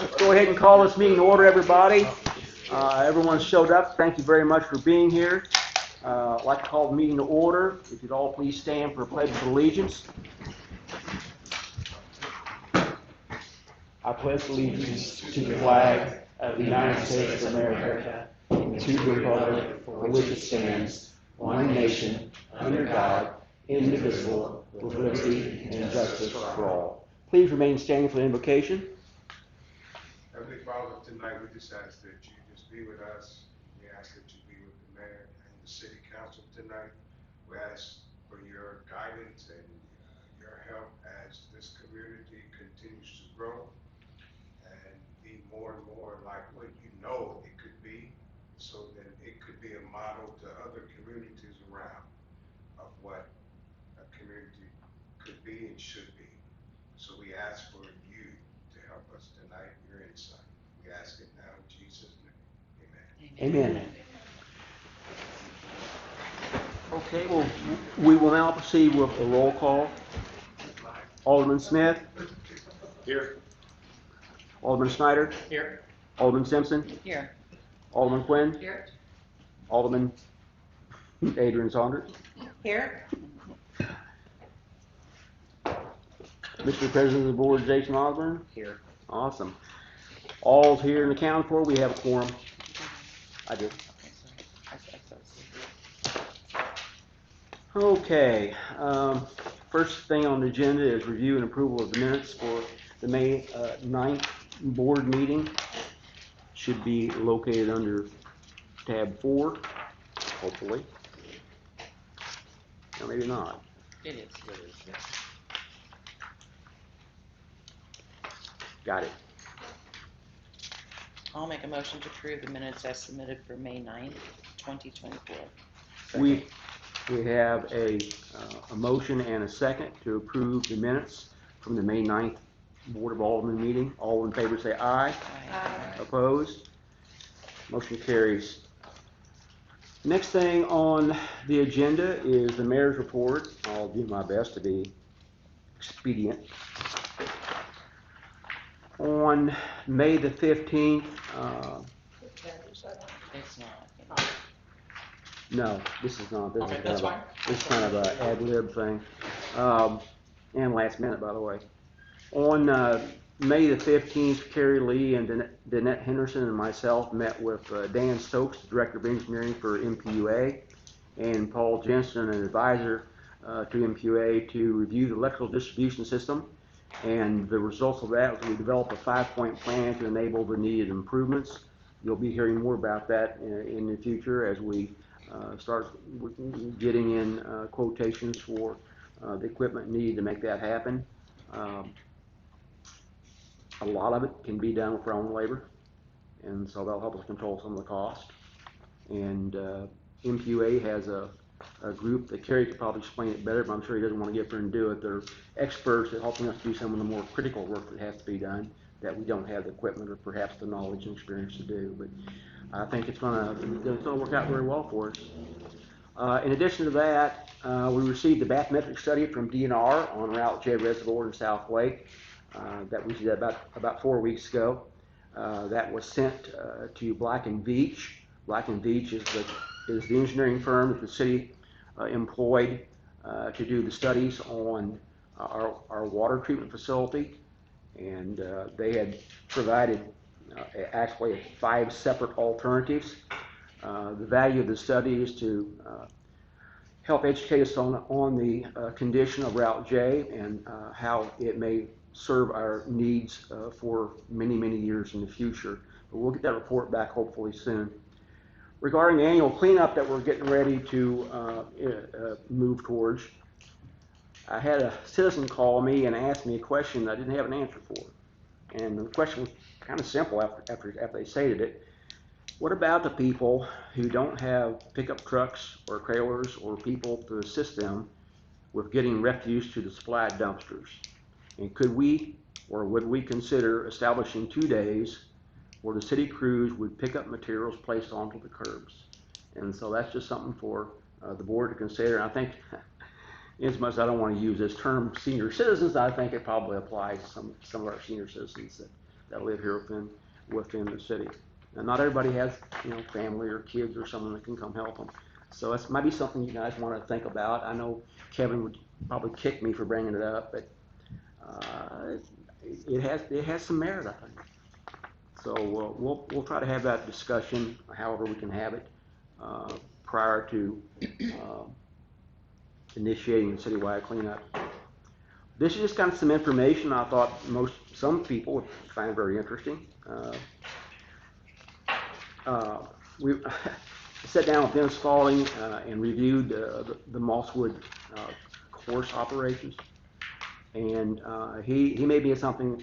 Let's go ahead and call this meeting to order, everybody. Everyone showed up. Thank you very much for being here. I'd like to call the meeting to order. If you'd all please stand for a pledge of allegiance. I pledge allegiance to the flag of the United States of America and to the republic for which it stands, one nation, under God, indivisible, with liberty and justice for all. Please remain standing for the invocation. Heavenly Father, tonight we just ask that you just be with us. We ask that you be with the mayor and the city council tonight. We ask for your guidance and your help as this community continues to grow and be more and more like what you know it could be, so that it could be a model to other communities around of what a community could be and should be. So we ask for you to help us tonight, your insight. We ask it now in Jesus' name. Amen. Amen. Okay, well, we will now proceed with the roll call. Alderman Smith. Here. Alderman Snyder. Here. Alderman Simpson. Here. Alderman Quinn. Here. Alderman Adrian Saunders. Here. Mr. President of the Board, Jason Osborne. Here. Awesome. All's here in the county for. We have a quorum. I did. Okay. First thing on the agenda is review and approval of the minutes for the May 9th board meeting. Should be located under tab 4, hopefully. Or maybe not. It is. Yeah. Got it. I'll make a motion to approve the minutes as submitted for May 9th, 2024. We have a motion and a second to approve the minutes from the May 9th Board of Aldermen meeting. All in favor say aye. Aye. Opposed? Motion carries. Next thing on the agenda is the mayor's report. I'll do my best to be expedient. On May the 15th, It's not. no, this is not. This Okay, is that's kind of fine. this is kind of a ad lib thing, and last minute, by the way. On May the 15th, Carrie Lee and Danette Henderson and myself met with Dan Stokes, the Director of Engineering for MPUA, and Paul Jensen, an advisor to MPUA, to review the electrical distribution system. And the results of that was we developed a 5-point plan to enable the needed improvements. You'll be hearing more about that in the future as we start getting in quotations for the equipment needed to make that happen. A lot of it can be done with our own labor, and so that'll help us control some of the cost. And MPUA has a group that Kerry could probably explain it better, but I'm sure he doesn't want to get there and do it. They're experts at helping us do some of the more critical work that has to be done that we don't have the equipment or perhaps the knowledge and experience to do. But I think it's going to work out very well for us. In addition to that, we received a bathymetric study from DNR on Route J Reservoir in South Lake that we did about 4 weeks ago. That was sent to Black & Veatch. Black & Veatch is the engineering firm that the city employed to do the studies on our water treatment facility, and they had provided actually 5 separate alternatives. The value of the study is to help educate us on the condition of Route J and how it may serve our needs for many, many years in the future. But we'll get that report back hopefully soon. Regarding the annual cleanup that we're getting ready to move towards, I had a citizen call me and ask me a question that I didn't have an answer for. And the question was kind of simple after they stated it. What about the people who don't have pickup trucks or trailers or people to assist them with getting refuse to the supplied dumpsters? And could we or would we consider establishing 2 days where the city crews would pick up materials placed onto the curbs? And so that's just something for the board to consider. And I think, as much as I don't want to use this term senior citizens, I think it probably applies to some of our senior citizens that that live here within the city. And not everybody has, family or kids or someone that can come help them. So it might be something you guys want to think about. I know Kevin would probably kick me for bringing it up, but it has some merit, I think. So we'll try to have that discussion, however we can have it, prior to initiating the citywide cleanup. This is just kind of some information I thought some people would find very interesting. We sat down with Dennis Spalding and reviewed the Mosswood course operations, and he made me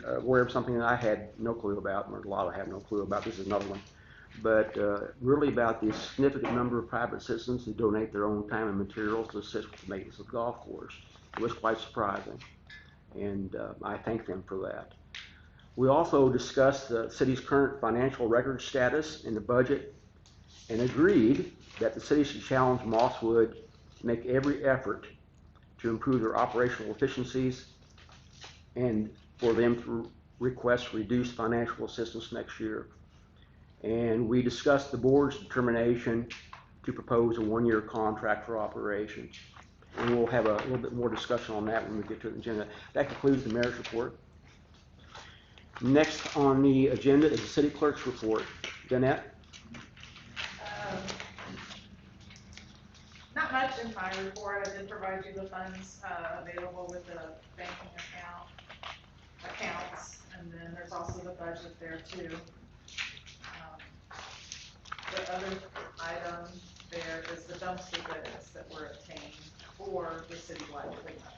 aware of something that I had no clue about, and there's a lot I have no clue about. This is another one, but really about the significant number of private citizens who donate their own time and materials to assist with the maintenance of the golf course. It was quite surprising, and I thank them for that. We also discussed the city's current financial record status and the budget, and agreed that the city should challenge Mosswood to make every effort to improve their operational efficiencies and for them to request reduced financial assistance next year. And we discussed the board's determination to propose a one-year contract for operations. And we'll have a little bit more discussion on that when we get to the agenda. That concludes the mayor's report. Next on the agenda is the city clerk's report. Danette? Not much in my report. I did provide you the funds available with the banking accounts, and then there's also the budget there too. The other item there is the dumpster bids that were obtained for the citywide cleanup.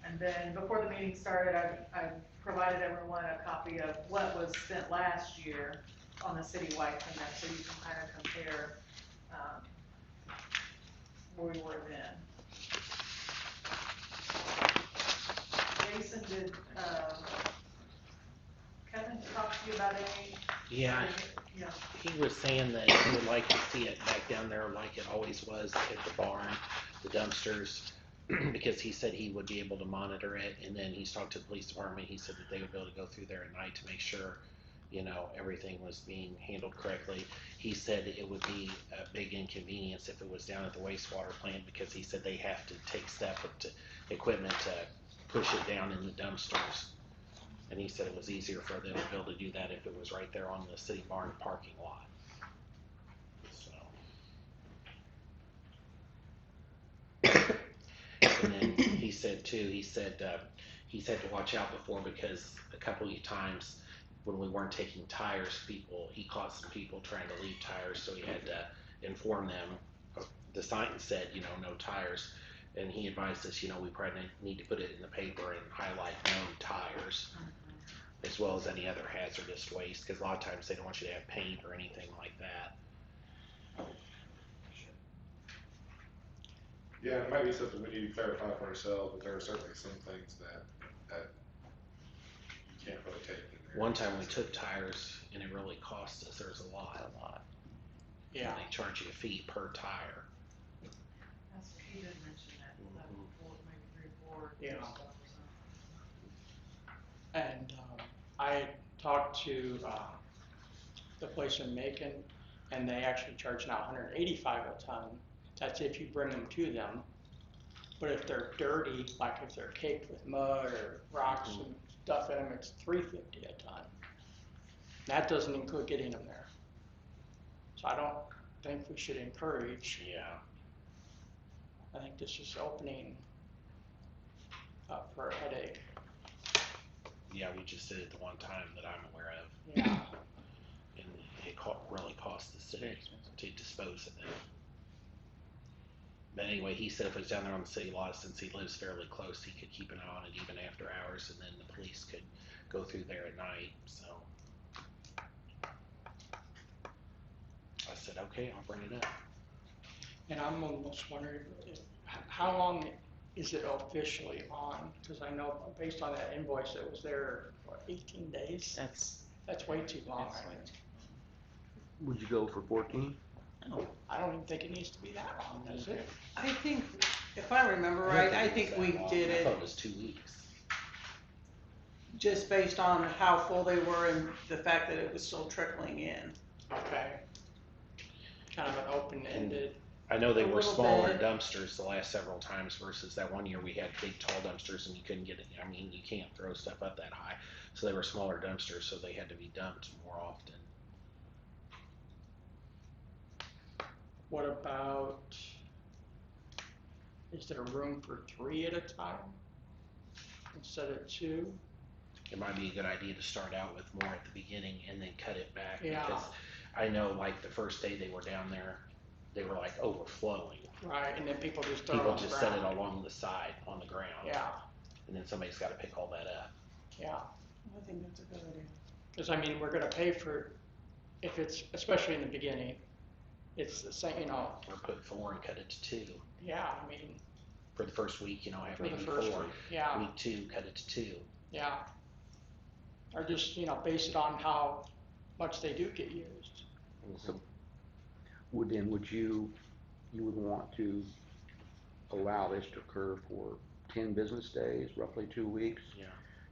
And then before the meeting started, I provided everyone a copy of what was spent last year on the citywide cleanup, so you can kind of compare where we were then. Jason, did Kevin talk to you about any? Yeah, Yeah. he was saying that he would like to see it back down there like it always was at the barn, the dumpsters, because he said he would be able to monitor it, and then he's talked to the police department. He said that they would be able to go through there at night to make sure, everything was being handled correctly. He said it would be a big inconvenience if it was down at the wastewater plant, because he said they have to take equipment to push it down in the dumpsters. And he said it was easier for them to be able to do that if it was right there on the city barn parking lot. So. And then he said too, he's had to watch out before, because a couple of times when we weren't taking tires, he caught some people trying to leave tires, so he had to inform them. The sign said, no tires. And he advised us, we probably need to put it in the paper and highlight known tires, as well as any other hazardous waste, because a lot of times they don't want you to have paint or anything like that. Yeah, it might be something we need to clarify for ourselves, but there are certainly some things that you can't really take in there. One time we took tires, and it really cost us. There was a lot. Yeah. And they charge you a fee per tire. That's what he did mention that. Maybe 3 or 4. Yeah. And I talked to the place in Macon, and they actually charge now $185 a ton. That's if you bring them to them. But if they're dirty, like if they're caked with mud or rocks and stuff in them, it's $350 a ton. That doesn't include getting them there. So I don't think we should encourage. Yeah. I think this is opening up for a headache. Yeah, we just did it the one time that I'm aware of. Yeah. And it really cost the city to dispose of them. But anyway, he said if it was down there on the city lot, since he lives fairly close, he could keep an eye on it even after hours, and then the police could go through there at night. So I said, okay, I'll bring it up. And I'm almost wondering, how long is it officially on? Because I know based on that invoice that was there, 18 days? That's way too long. Would you go for 14? I don't even think it needs to be that long, does it? I think, if I remember right, I think we did I thought it it was 2 weeks. just based on how full they were and the fact that it was still trickling in. Okay. Kind of an open-ended, I know they A were little smaller bit. dumpsters the last several times versus that one year we had big tall dumpsters and you couldn't get it. I mean, you can't throw stuff up that high. So they were smaller dumpsters, so they had to be dumped more often. what about, is there room for 3 at a time instead of 2? It might be a good idea to start out with more at the beginning and then cut it back. Yeah. Because I know like the first day they were down there, they were like overflowing. Right, and then people just throw it People on the just set it ground. along the side on the ground. Yeah, And then somebody's got to pick all that up. yeah. I think that's a good idea. Because I mean, we're gonna pay for, if it's, especially in the beginning, it's the same, you know, Or put 4 and cut it to 2. yeah, I mean, For the first week, you know, have for the maybe first 4. week, yeah, Week 2, cut it to 2. yeah. Or just, you know, base it on how much they do get used. So, would you would want to allow this to occur for 10 business days, roughly 2 weeks? Yeah,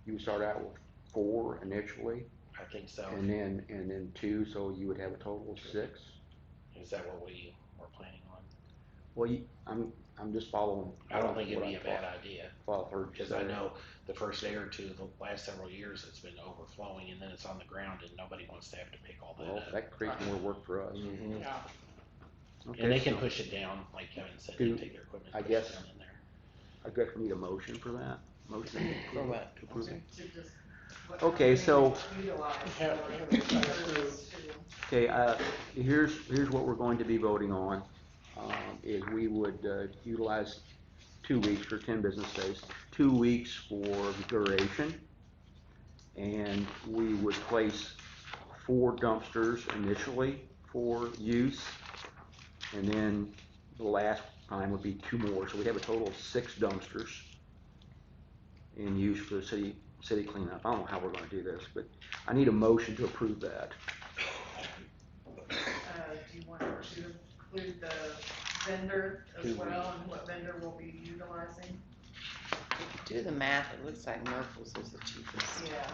You would start out with 4 initially, I think so. and then 2, so you would have a total of 6? Is that what we were planning on? Well, I'm just following. I don't think it'd what be I a bad thought- idea. thought I heard you Because say. I know the first day or two, the last several years, it's been overflowing and then it's on the ground and nobody wants to have to pick all that Well, up. that creates more work for us. Mhm. Yeah, Okay, And they can so push it down, like Kevin said, Do- they take their equipment I and push guess- it down in there. I guess we need a motion for that. Motion For what? to approve it. To just. what Okay, so- Utilize. have everybody approved. Okay, here's what we're going to be voting on, is we would utilize 2 weeks for 10 business days, 2 weeks for duration, and we would place 4 dumpsters initially for use, and then the last time would be 2 more, so we have a total of 6 dumpsters in use for the city cleanup. I don't know how we're gonna do this, but I need a motion to approve that. Do you want to include the vendor as 2 well, and what vendor will be utilizing? If you do the math, it looks like Merkel's is the cheapest, Yeah.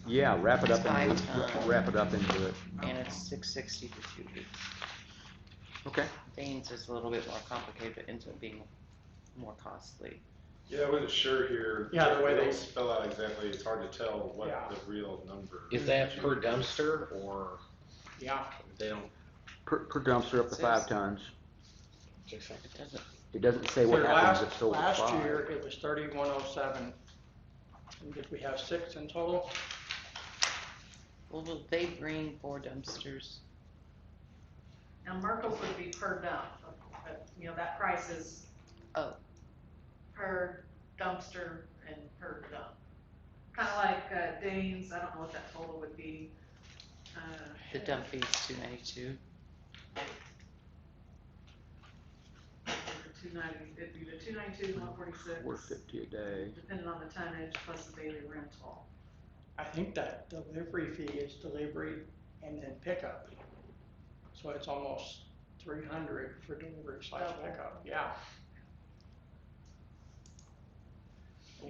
Yeah, wrap it up It's 5 into, tons. wrap it up into it. and it's $660 for 2 weeks. Okay. Danes is a little bit more complicated, but ends up being more costly. Yeah, I wasn't sure here. Yeah, the way they- don't spell out exactly, it's hard to tell what Yeah. the real number. Is that per dumpster or Yeah, they don't? Per dumpster up to Says- 5 tons. It doesn't, It doesn't say so what happens if last, sold at 5. last year, it was 3107. And did we have 6 in total? well, will they bring 4 dumpsters? Now, Merkel's would be per dump, you know, that price is. Oh. Per dumpster and per dump. Kinda like, Danes, I don't know what that total would be. The dump fee's $292. It'd be the 292, 146. 450 a day. Depending on the tonnage plus the daily rental. I think that delivery fee is delivery and then pickup. So it's almost 300 for delivery / Double. pickup, yeah.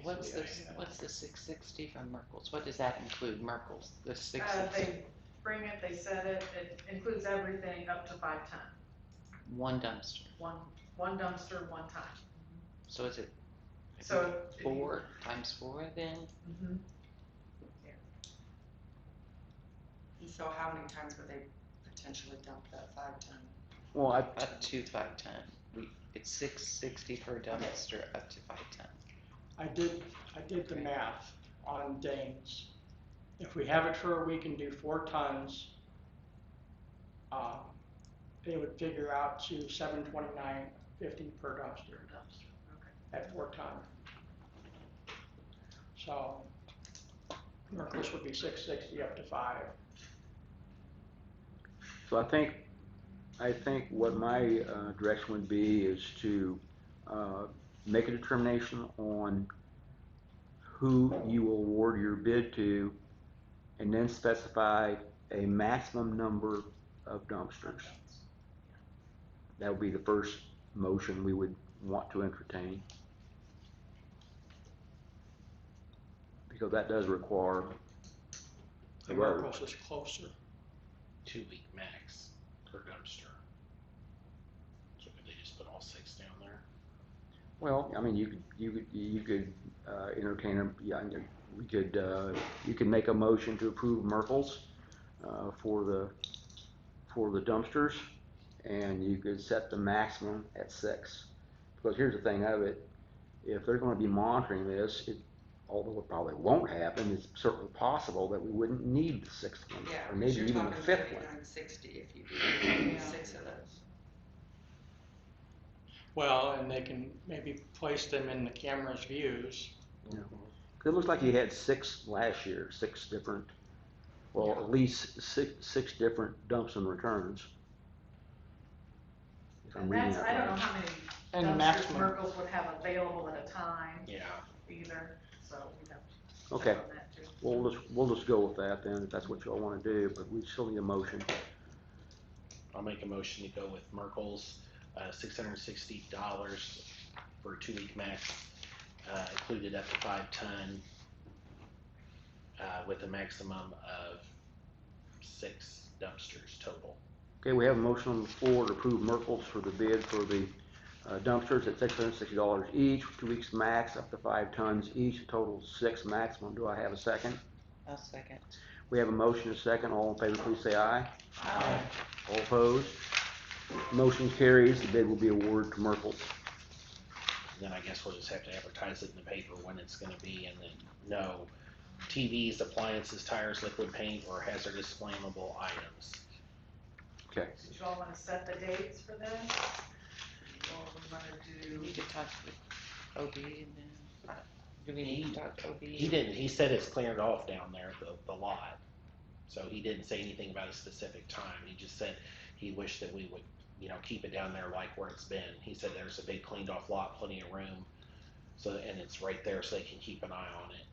What's Yeah, this, yeah. what's the 660 from Merkel's? What does that include, Merkel's, the 660? They bring it, they set it, it includes everything up to 5 ton. One dumpster. One dumpster, 1 ton. So is it So. if you- 4 times 4 then? Mhm. And so how many times would they potentially dump that 5 ton? Well, Up to 5 ton. It's 660 per dumpster up to 5 ton. I did the math on Danes. If we have it for a week and do 4 tons, they would figure out to $729.50 per dumpster Okay. at 4 ton. So Merkel's would be 660 up to 5. so I think what my direction would be is to make a determination on who you will award your bid to, and then specify a maximum number of dumpsters. That would be the first motion we would want to entertain. Because that does require a And vote. Merkel's is closer. 2-week max per dumpster. So could they just put all 6 down there? Well, I mean, you could entertain a, yeah, we could, you could make a motion to approve Merkel's, for the dumpsters, and you could set the maximum at 6. Because here's the thing of it, if they're gonna be monitoring this, although it probably won't happen, it's certainly possible that we wouldn't need the 6th one, Yeah, or 'cause maybe you're even the talking 5th one. 39.60 if you do Yeah. 6 of those. Well, and they can maybe place them in the camera's views. It looks like you had 6 last year, 6 different, well, at least six different dumps and returns. If I'm And reading that's, that I don't know right. how many And the dumpsters maximum, Merkel's would have available at a time Yeah. either, so we'd have to Okay, check on that too. we'll just go with that then, if that's what y'all wanna do, but we still need a motion. I'll make a motion to go with Merkel's, $660 for a 2-week max, included up to 5 ton, with a maximum of 6 dumpsters total. Okay, we have a motion on the floor to approve Merkel's for the bid for the dumpsters at $660 each, 2 weeks max, up to 5 tons each, total 6 maximum. Do I have a second? I'll second. We have a motion, a second. All in favor, please say aye. Aye. All opposed? Motion carries. The bid will be awarded to Merkel's. And then I guess we'll just have to advertise it in the paper when it's gonna be, and then no TVs, appliances, tires, liquid paint, or hazardous flammable items. Okay. Did you all wanna set the dates for this? Or we wanna We do, could talk to OB and then, do we need to talk to OB? He didn't, he said it's cleared off down there, the lot. So he didn't say anything about a specific time, he just said he wished that we would, keep it down there like where it's been. He said there's a big cleaned off lot, plenty of room, so, and it's right there so they can keep an eye on it.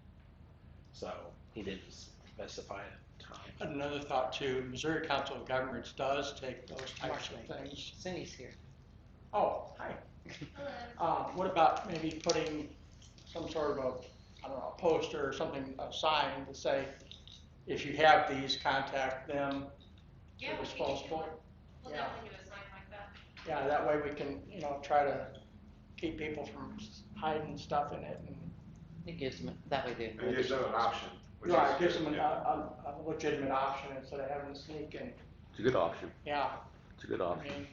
So, he didn't specify a time. another thought too, Missouri Council of Governments does take those types of things. Cindy's here. Oh, hi. What about maybe putting some sort of a, I don't know, a poster or something, a sign to say, if you have these, contact them, Yeah, they're we can do disposable. one. We'll Yeah. definitely do a sign like that. Yeah, that way we can, try to keep people from hiding stuff in it and, It gives them, that way they know. It gives them an option. which right, is it gives them good, a legitimate option instead of having to sneak and, It's a good option. yeah, It's a good I option. mean,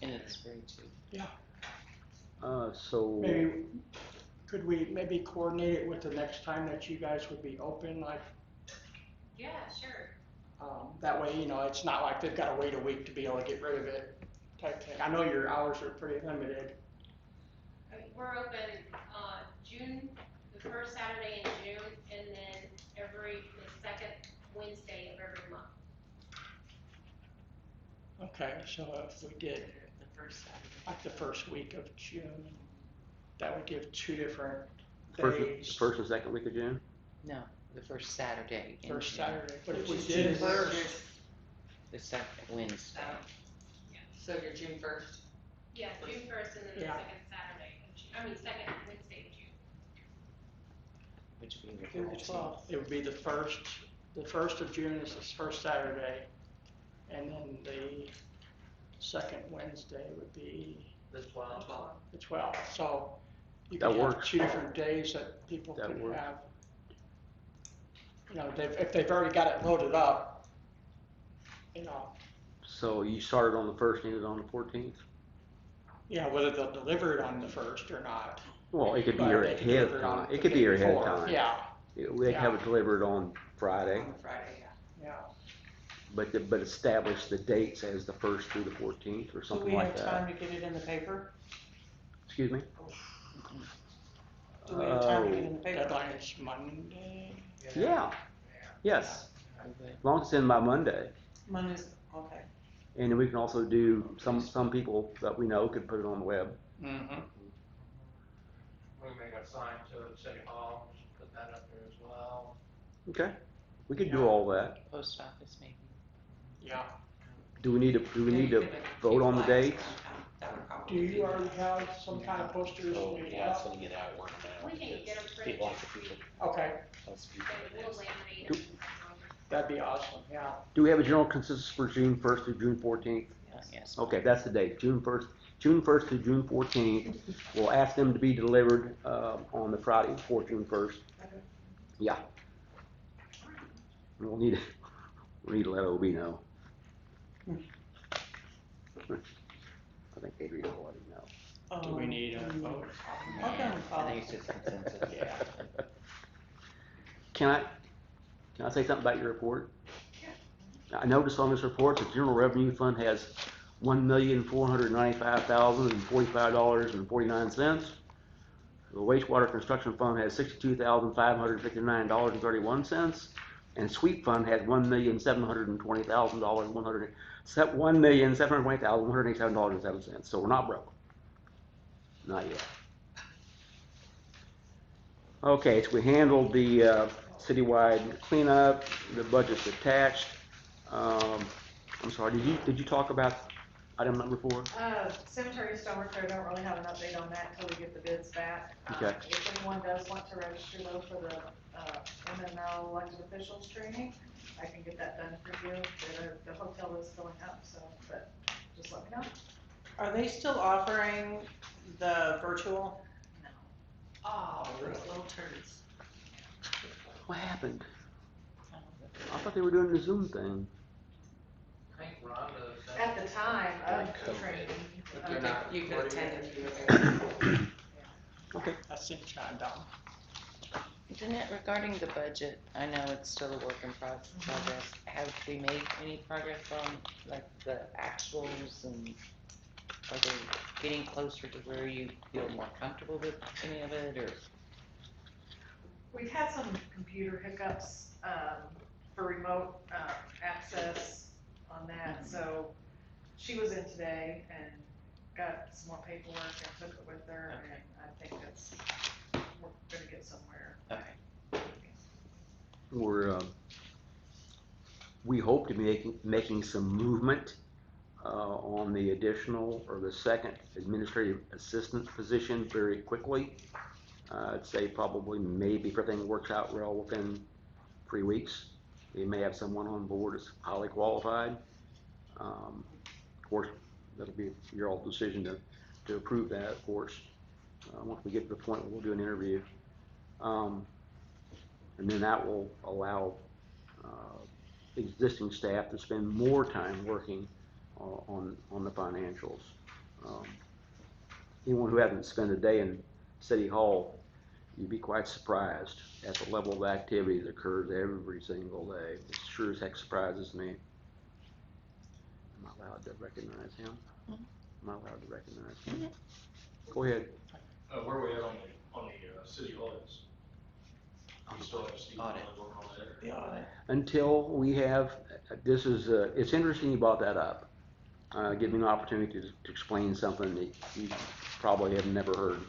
And it's free too. yeah. So, Maybe, could we maybe coordinate it with the next time that you guys would be open, like, Yeah, sure. that way, it's not like they've gotta wait a week to be able to get rid of it type thing. I know your hours are pretty limited. I mean, we're open, June, the first Saturday in June, and then the second Wednesday of every month. Okay, so if we did The first Saturday. like the first week of June, that would give 2 different first, days. first and second week of June? No, the first Saturday. in First June. Saturday, but if we Which is did June it, first. The second Wednesday. So you're June 1st? Yeah, June first and then the Yeah. second Saturday of June, second Wednesday of June. Which would be the June 14th. 12th, it would be the first of June is this first Saturday, and then the second Wednesday would be The 12th. the 12th. So you That could have works. 2 different days that people That could works. have. If they've already got it loaded up, So you started on the 1st, ended on the 14th? yeah, whether they'll deliver it on the 1st or not. Well, it could be But here they could ahead of deliver it on time. the It could be day here ahead of before. time. Yeah, They have it delivered on Friday, On Friday, yeah. yeah. but establish the dates as the 1st through the 14th or Do something we like have time that. to get it in the paper? Excuse me? Do we have time to get it in the paper? Deadline is Monday. Yeah, yes, Okay. as long as it's in by Monday. Monday's, okay. And then we can also do, some people that we know could put it on the web. Mm-hmm. We make a sign to the city hall, just put that up there as well. Okay, we could do Yeah. all that. Post office maybe. Yeah. Do we need to vote on the dates? Do you already have some kind of posters? Oh, made yeah, it's up? gonna get out work now. We can get because them People printed. like to see Okay, those people. We'll laminate them. that'd be awesome, yeah. Do we have a general consensus for June 1st through June 14th? Yes. Okay, that's the date, June 1st through June 14th. We'll ask them to be delivered on the Friday before June 1st. Yeah. We'll need to let OB know. I think Adrian will let him know. Do we need a vote? Okay. I think it's just consensus. Yeah. Can I say something about your report? I noticed on this report, the general revenue fund has $1,495,045.49. The wastewater construction fund has $62,559.31, and sweep fund has $1,720,187.07. So we're not broke. Not yet. Okay, so we handled the citywide cleanup. The budget's attached. I'm sorry. Did you talk about item number 4? Cemetery stone repair, don't really have an update on that until we get the bids back. Okay. If anyone does want to register though for the, MML elected officials training, I can get that done for you. The hotel is filling up, so, but just let me know. Are they still offering the virtual? No. Oh, those little turds. What happened? I thought they were doing the Zoom thing. I think Rhonda sent. At the time of the COVID. training. You could, you could attend if you were there. Okay. That seems kind of dumb. Jeanette, regarding the budget, I know it's still a work in progress. Have we made any progress on like the actuals, and are they getting closer to where you feel more comfortable with any of it, or? We've had some computer hiccups, for remote, access on that, so she was in today and got some more paperwork and took it with her, Okay. and I think we're gonna get somewhere. Okay. We hope to be making some movement on the additional or the second administrative assistant position very quickly. I'd say probably maybe if everything works out well within 3 weeks. We may have someone on board that's highly qualified. Of course, that'll be your all decision to approve that, of course. Once we get to the point, we'll do an interview. And then that will allow existing staff to spend more time working on the financials. Anyone who hasn't spent a day in City Hall, you'd be quite surprised at the level of activity that occurs every single day. It sure as heck surprises me. Am I allowed to recognize him? Am I allowed to recognize him? Go ahead. Where are we at on the city audits? We still have Steve Audit. working on that? The audit. Until we have, it's interesting you brought that up. Give me an opportunity to explain something that you probably have never heard.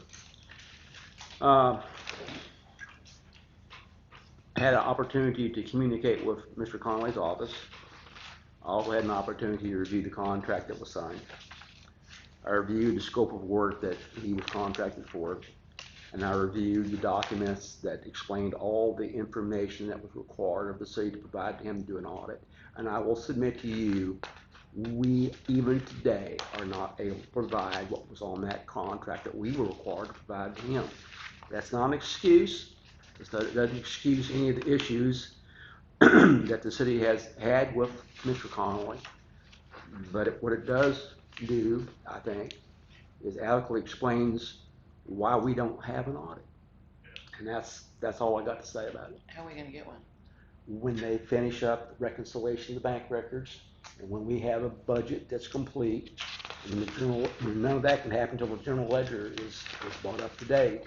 Had an opportunity to communicate with Mr. Conway's office. I also had an opportunity to review the contract that was signed. I reviewed the scope of work that he was contracted for, and I reviewed the documents that explained all the information that was required of the city to provide to him to do an audit. And I will submit to you, we even today are not able to provide what was on that contract that we were required to provide to him. That's not an excuse. It doesn't excuse any of the issues that the city has had with Mr. Conway. But what it does do, I think, is adequately explains why we don't have an audit. And that's all I got to say about it. How are we gonna get one? When they finish up the reconciliation of the bank records, and when we have a budget that's complete, and none of that can happen until the general ledger is brought up to date.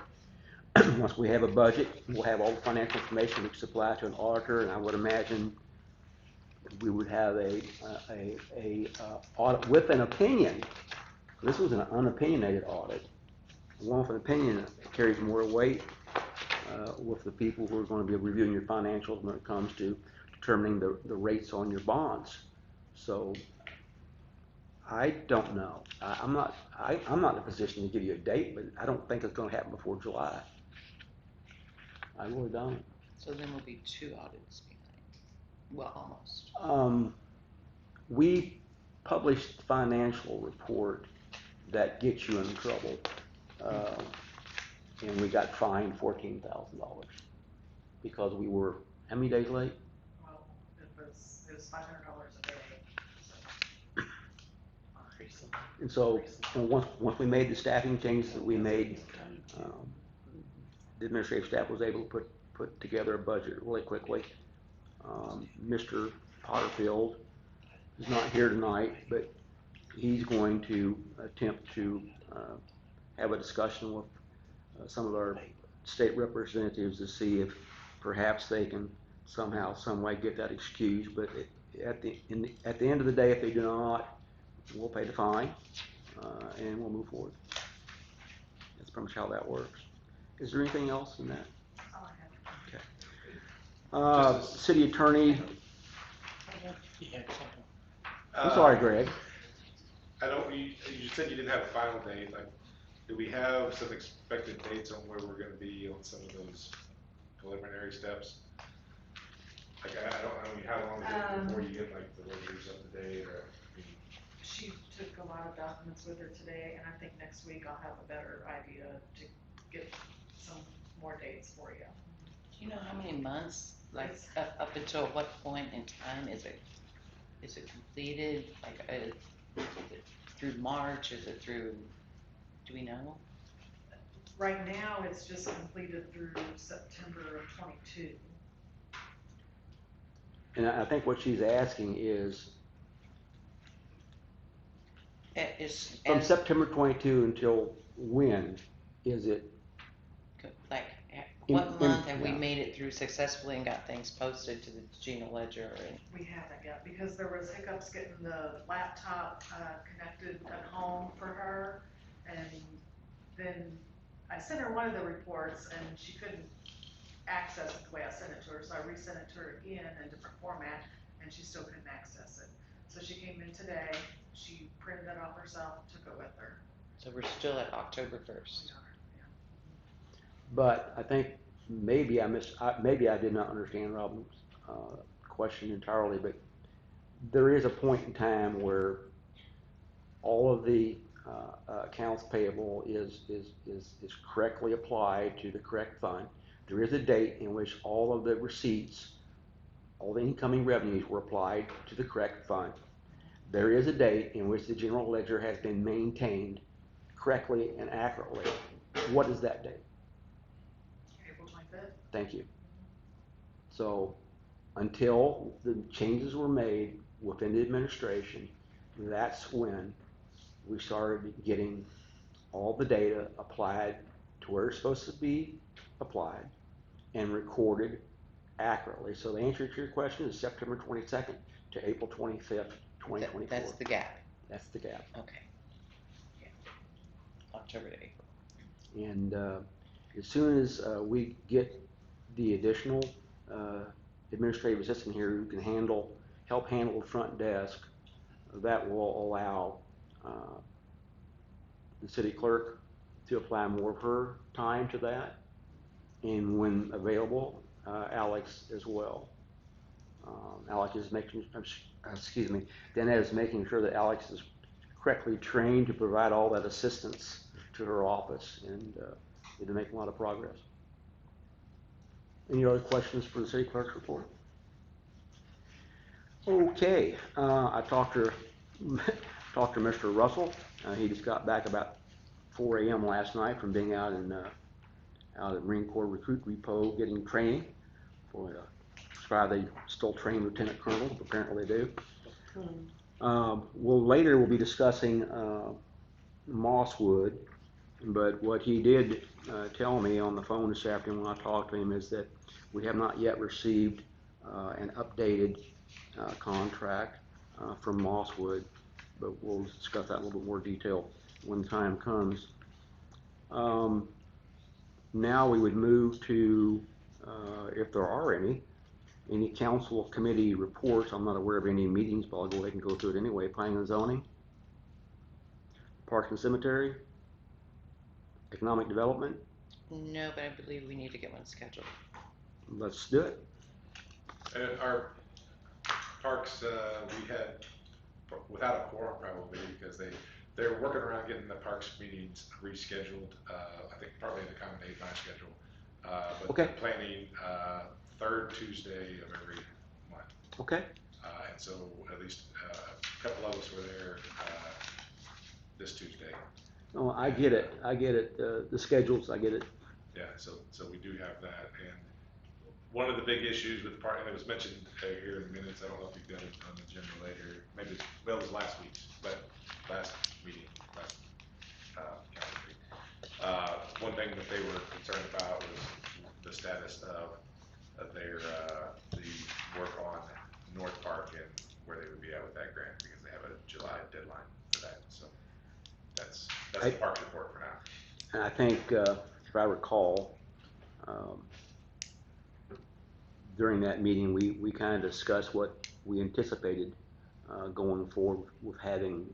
Once we have a budget, we'll have all the financial information we can supply to an auditor, and I would imagine we would have a audit with an opinion. This was an unopinionated audit. One with an opinion carries more weight with the people who are going to be reviewing your financials when it comes to determining the rates on your bonds. So I don't know. I'm not in a position to give you a date, but I don't think it's gonna happen before July. I really don't. So then we'll be 2 audits behind. Well, almost. We published financial report that gets you in trouble. And we got fined $14,000 because we were, how many days late? Well, it was $500 a day, so. And so, once we made the staffing changes that we made, the administrative staff was able to put together a budget really quickly. Mr. Potterfield is not here tonight, but he's going to attempt to have a discussion with some of our state representatives to see if perhaps they can somehow, some way get that excused. But at the end of the day, if they do not, we'll pay the fine and we'll move forward. That's pretty much how that works. Is there anything else in that? That's all I have. Okay. City attorney. You had something. I'm sorry, Greg. I know you said you didn't have a final date. Like, do we have some expected dates on where we're going to be on some of those preliminary steps? Like, I mean, how long is it before you get like the ledgers up to date, or? I mean, She took a lot of documents with her today, and I think next week I'll have a better idea to get some more dates for you. Do you know how many months, like up until what point in time is it completed? Like, is it through March? Is it through, do we know? Right now, it's just completed through September of '22. And I think what she's asking is from September 22 until when is it? Like, what month have we made it through successfully and got things posted to the Gina Ledger? And We haven't yet, because there was hiccups getting the laptop connected at home for her, and then I sent her one of the reports, and she couldn't access it the way I sent it to her, so I resent it to her again in a different format, and she still couldn't access it. So she came in today, she printed it off herself, took it with her. so we're still at October 1st. We are, yeah. But I think maybe maybe I did not understand Robin's question entirely, but there is a point in time where all of the accounts payable is correctly applied to the correct fund. There is a date in which all of the receipts, all the incoming revenues were applied to the correct fund. There is a date in which the general ledger has been maintained correctly and accurately. What is that date? April 25th. Thank you. So until the changes were made within the administration, that's when we started getting all the data applied to where it's supposed to be applied and recorded accurately. So the answer to your question is September 22nd to April 25th, 2024. That's the gap. That's the gap. Okay. Yeah. October to April. And as soon as we get the additional administrative assistant here who can help handle the front desk, that will allow the city clerk to apply more of her time to that, and when available, Alex as well. Alex is making, Danette is making sure that Alex is correctly trained to provide all that assistance to her office, and to make a lot of progress. Any other questions for the city clerk's report? Okay, I talked to Mr. Russell. He just got back about 4 a.m. last night from being out at Marine Corps Recruit Depot getting training. They still train lieutenant colonels, apparently they do. Later we'll be discussing Mosswood, but what he did tell me on the phone this afternoon when I talked to him is that we have not yet received an updated contract from Mosswood, but we'll discuss that in a little bit more detail when the time comes. Now we would move to, if there are any council committee reports. I'm not aware of any meetings, but I'll go ahead and go through it anyway. Planning and zoning. Parks and Cemetery, Economic Development. No, but I believe we need to get one scheduled. Let's do it. And our parks, we had, without a quorum probably, because they were working around getting the parks meetings rescheduled, I think partly to accommodate my schedule. But Okay. they're planning, third Tuesday of every month. Okay. And so at least a couple of us were there this Tuesday. Oh, I get it. I get it. The schedules, I get it. Yeah, so we do have that. And one of the big issues with the park, and it was mentioned here in the minutes, I don't know if you've got it on the agenda later, maybe it's, well, it was last week's, but last meeting, last council meeting. One thing that they were concerned about was the status of their, the work on North Park and where they would be at with that grant, because they have a July deadline for that. So that's the parks report for now. And I think, if I recall, during that meeting, we kind of discussed what we anticipated going forward with having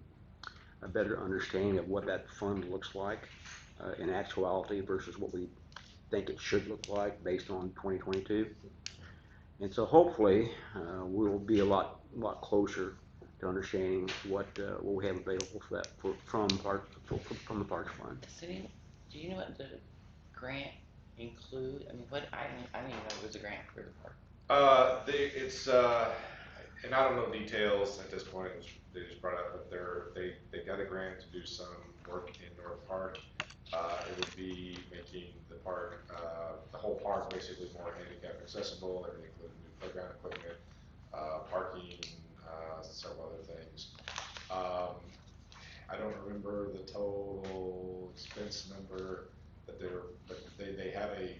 a better understanding of what that fund looks like in actuality versus what we think it should look like based on 2022. And so hopefully we'll be a lot closer to understanding what we have available for that from the Parks Fund. City, do you know what the grant include? I mean, what I didn't even know it was a grant for the park. It's and I don't know details at this point. They just brought up that they got a grant to do some work in North Park. It would be making the park, the whole park basically more handicap accessible. Everything including new playground equipment, parking, several other things. I don't remember the total expense number that but they have a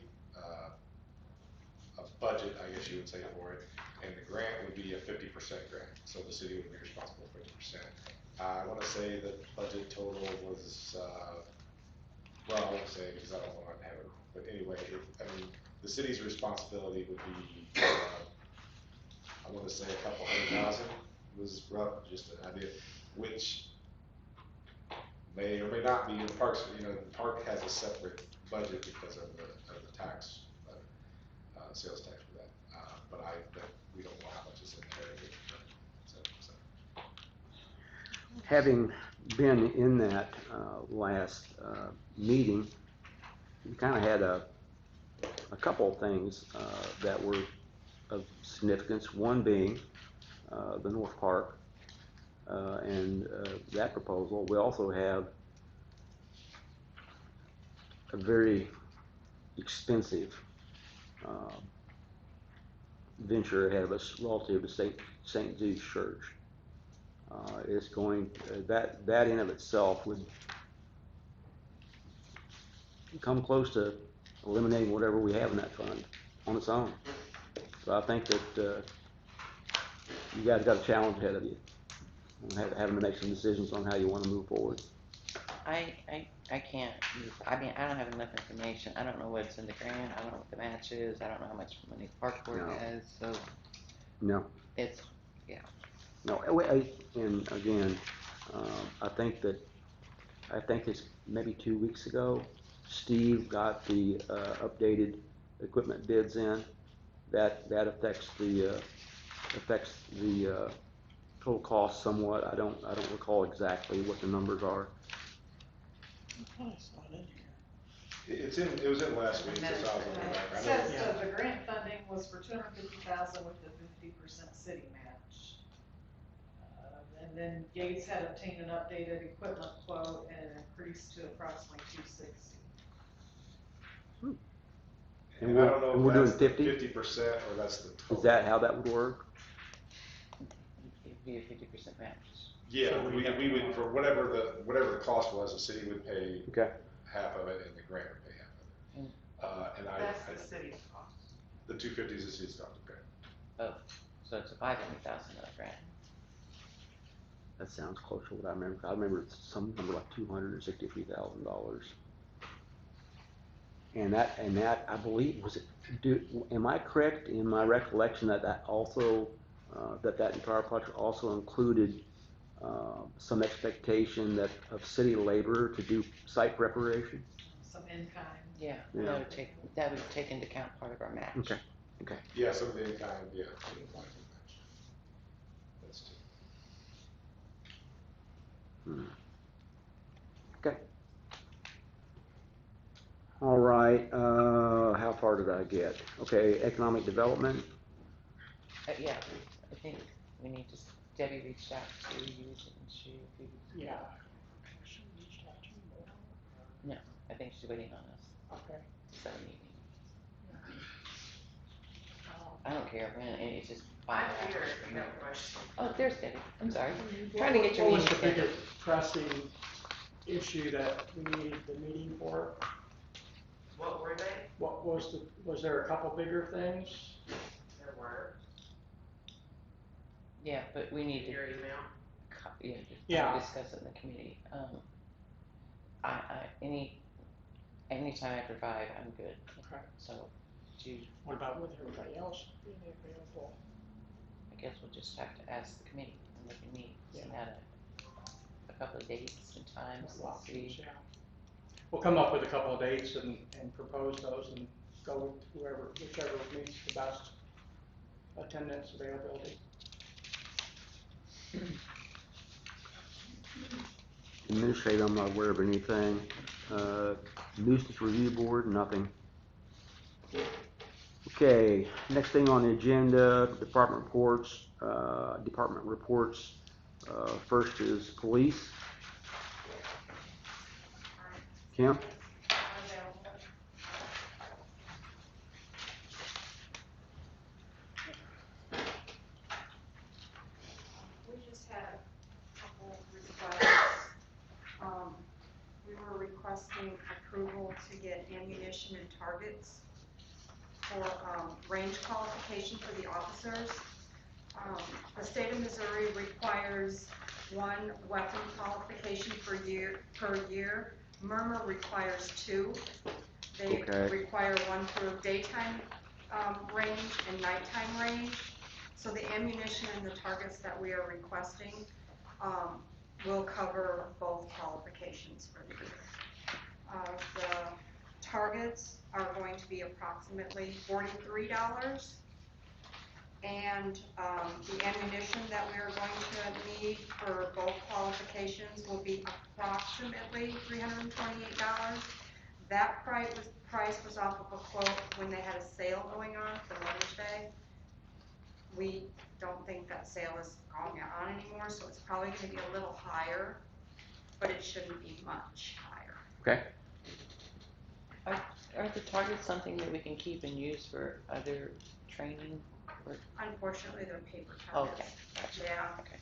budget, I guess you would say, for it, and the grant would be a 50% grant, so the city would be responsible for 50%. I want to say the budget total was, well, I won't say because I don't want to have it, but anyway, I mean, the city's responsibility would be, I want to say a couple $100,000 was rough, just an idea, which may or may not be in the parks. You know, the park has a separate budget because of the tax, sales tax for that. But we don't know how much is in there. Having been in that last meeting, we kind of had a couple of things that were of significance. One being the North Park and that proposal. We also have a very expensive venture ahead of us relative to St. Jude's Church. It's going that in of itself would come close to eliminating whatever we have in that fund on its own. So I think that you guys got a challenge ahead of you, having to make some decisions on how you want to move forward. I can't move. I mean, I don't have enough information. I don't know what's in the grant. I don't know what the match is. I don't know how much money the park board has. So no, it's no. And again, I think it's maybe 2 weeks ago. Steve got the updated equipment bids in. That affects the total cost somewhat. I don't recall exactly what the numbers are. It's not in here. It was in last week. That's how I was looking back. I It know. says the grant funding was for $250,000 with the 50% city match. And then Gates had obtained an updated equipment quote and it increased to approximately $260,000. And I don't know and we're if that's doing 50% or that's the total. Is that how that would work? it'd be a 50% match. Yeah, So we would, for whatever the cost was, the city would pay Okay. half of it and the grant would pay half of it. And That's the city's cost. the 250 is the city's cost, okay. Oh, so it's a $500,000 grant. That sounds close to what I remember. I remember it's some number like $263,000. And that I believe was it. Am I correct in my recollection that also that entire project also included some expectation that of city labor to do site preparation. Some in kind. Yeah, Yeah. that would take into account part of our match. Okay. Okay. Yeah, some of the in-kind, yeah, would apply to match. That's two. Okay. All right, how far did I get? Okay, economic development. Yeah, I think we need to, Debbie reached out to you, didn't she? Yeah. She reached out to you, No, I think she's waiting on us okay. to set a meeting. Um, I don't care when, it's just. I'm here if you have a question. Oh, there's Debbie, I'm sorry. What- Trying to get your What was meeting the scheduled. biggest pressing issue that we needed the meeting for? What were they? What was there a couple bigger things? There were. Yeah, but we need to, Your email? yeah, just Yeah. discuss it in the committee. Anytime after 5, I'm good, Okay. so, do you, What about with everybody else being available? I guess we'll just have to ask the committee, and they can meet, send out a couple of dates and times, Couple and options, see. yeah. We'll come up with a couple of dates and propose those and go with whichever meets the best attendance availability. Administrative, I'm not aware of anything. Nuisance review board, nothing. Okay, next thing on the agenda, department reports. First is police. Kim? We just had a couple requests. We were requesting approval to get ammunition and targets for, range qualification for the officers. The state of Missouri requires 1 weapon qualification per year. Murmur requires 2. They Okay. require 1 for daytime, range and nighttime range. So the ammunition and the targets that we are requesting, will cover both qualifications for the year. The targets are going to be approximately $43. And, the ammunition that we are going to need for both qualifications will be approximately $328. That price was off of a quote when they had a sale going on for Mother's Day. We don't think that sale is going on anymore, so it's probably going to be a little higher, but it shouldn't be much higher. Okay. Are the targets something that we can keep and use for other training? Or? Unfortunately, they're paper targets. Okay, gotcha. Yeah. Okay.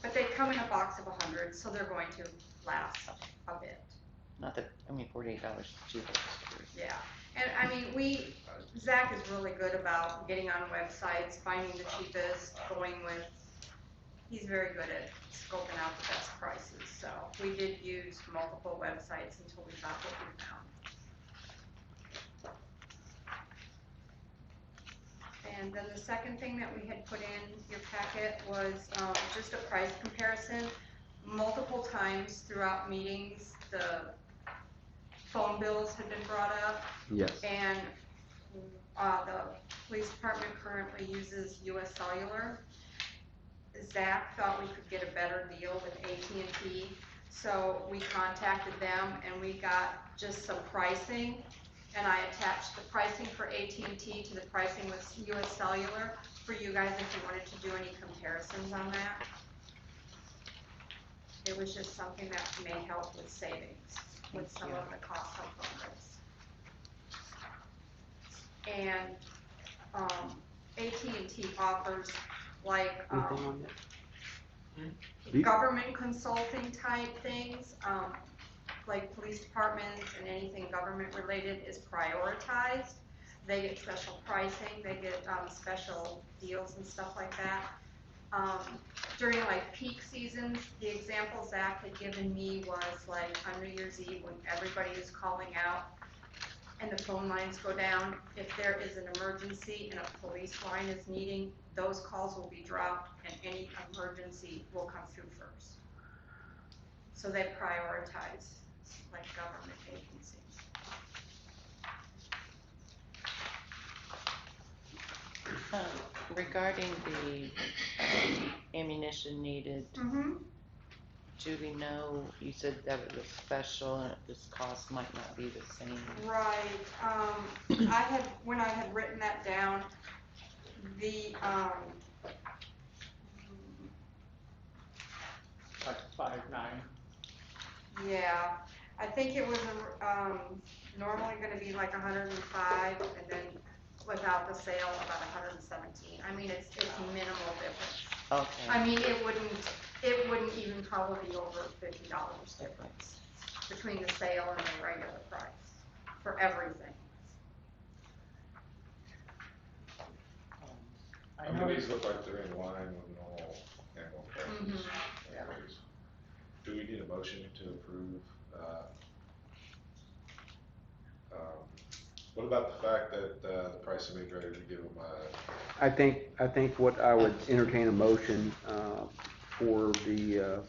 But they come in a box of 100, so they're going to last a bit. Not that, $48 is cheap. Yeah, and Zach is really good about getting on websites, finding the cheapest, he's very good at scoping out the best prices. So we did use multiple websites until we found what we found. And then the second thing that we had put in your packet was just a price comparison. Multiple times throughout meetings, the phone bills have been brought up. Yes. And the police department currently uses US Cellular. Zach thought we could get a better deal with AT&T, so we contacted them and we got just some pricing. And I attached the pricing for AT&T to the pricing with US Cellular for you guys if you wanted to do any comparisons on that. It was just something that may help with savings with some of the cost components. And AT&T offers like Anything on that? government consulting type things. Like police departments and anything government related is prioritized. They get special pricing, they get special deals and stuff like that. During like peak seasons, the example Zach had given me was like on New Year's Eve when everybody is calling out. and the phone lines go down, if there is an emergency and a police line is needing, those calls will be dropped and any emergency will come through first. So they prioritize like government agencies. Regarding the ammunition needed, Mm-hmm. do we know, you said that it was special and this cost might not be the same. Right, when I had written that down, the, Like 5.9. yeah, I think it was, normally gonna be like 105, and then without the sale, about 117. I mean, it's minimal difference. Okay. I mean, it wouldn't even probably be over $50 difference between the sale and the regular price for everything. I I mean, know these look like they're in line with normal ammo prices. Yeah. Do we need a motion to approve? What about the fact that the price of meat ready to give them a? I think what I would entertain a motion for the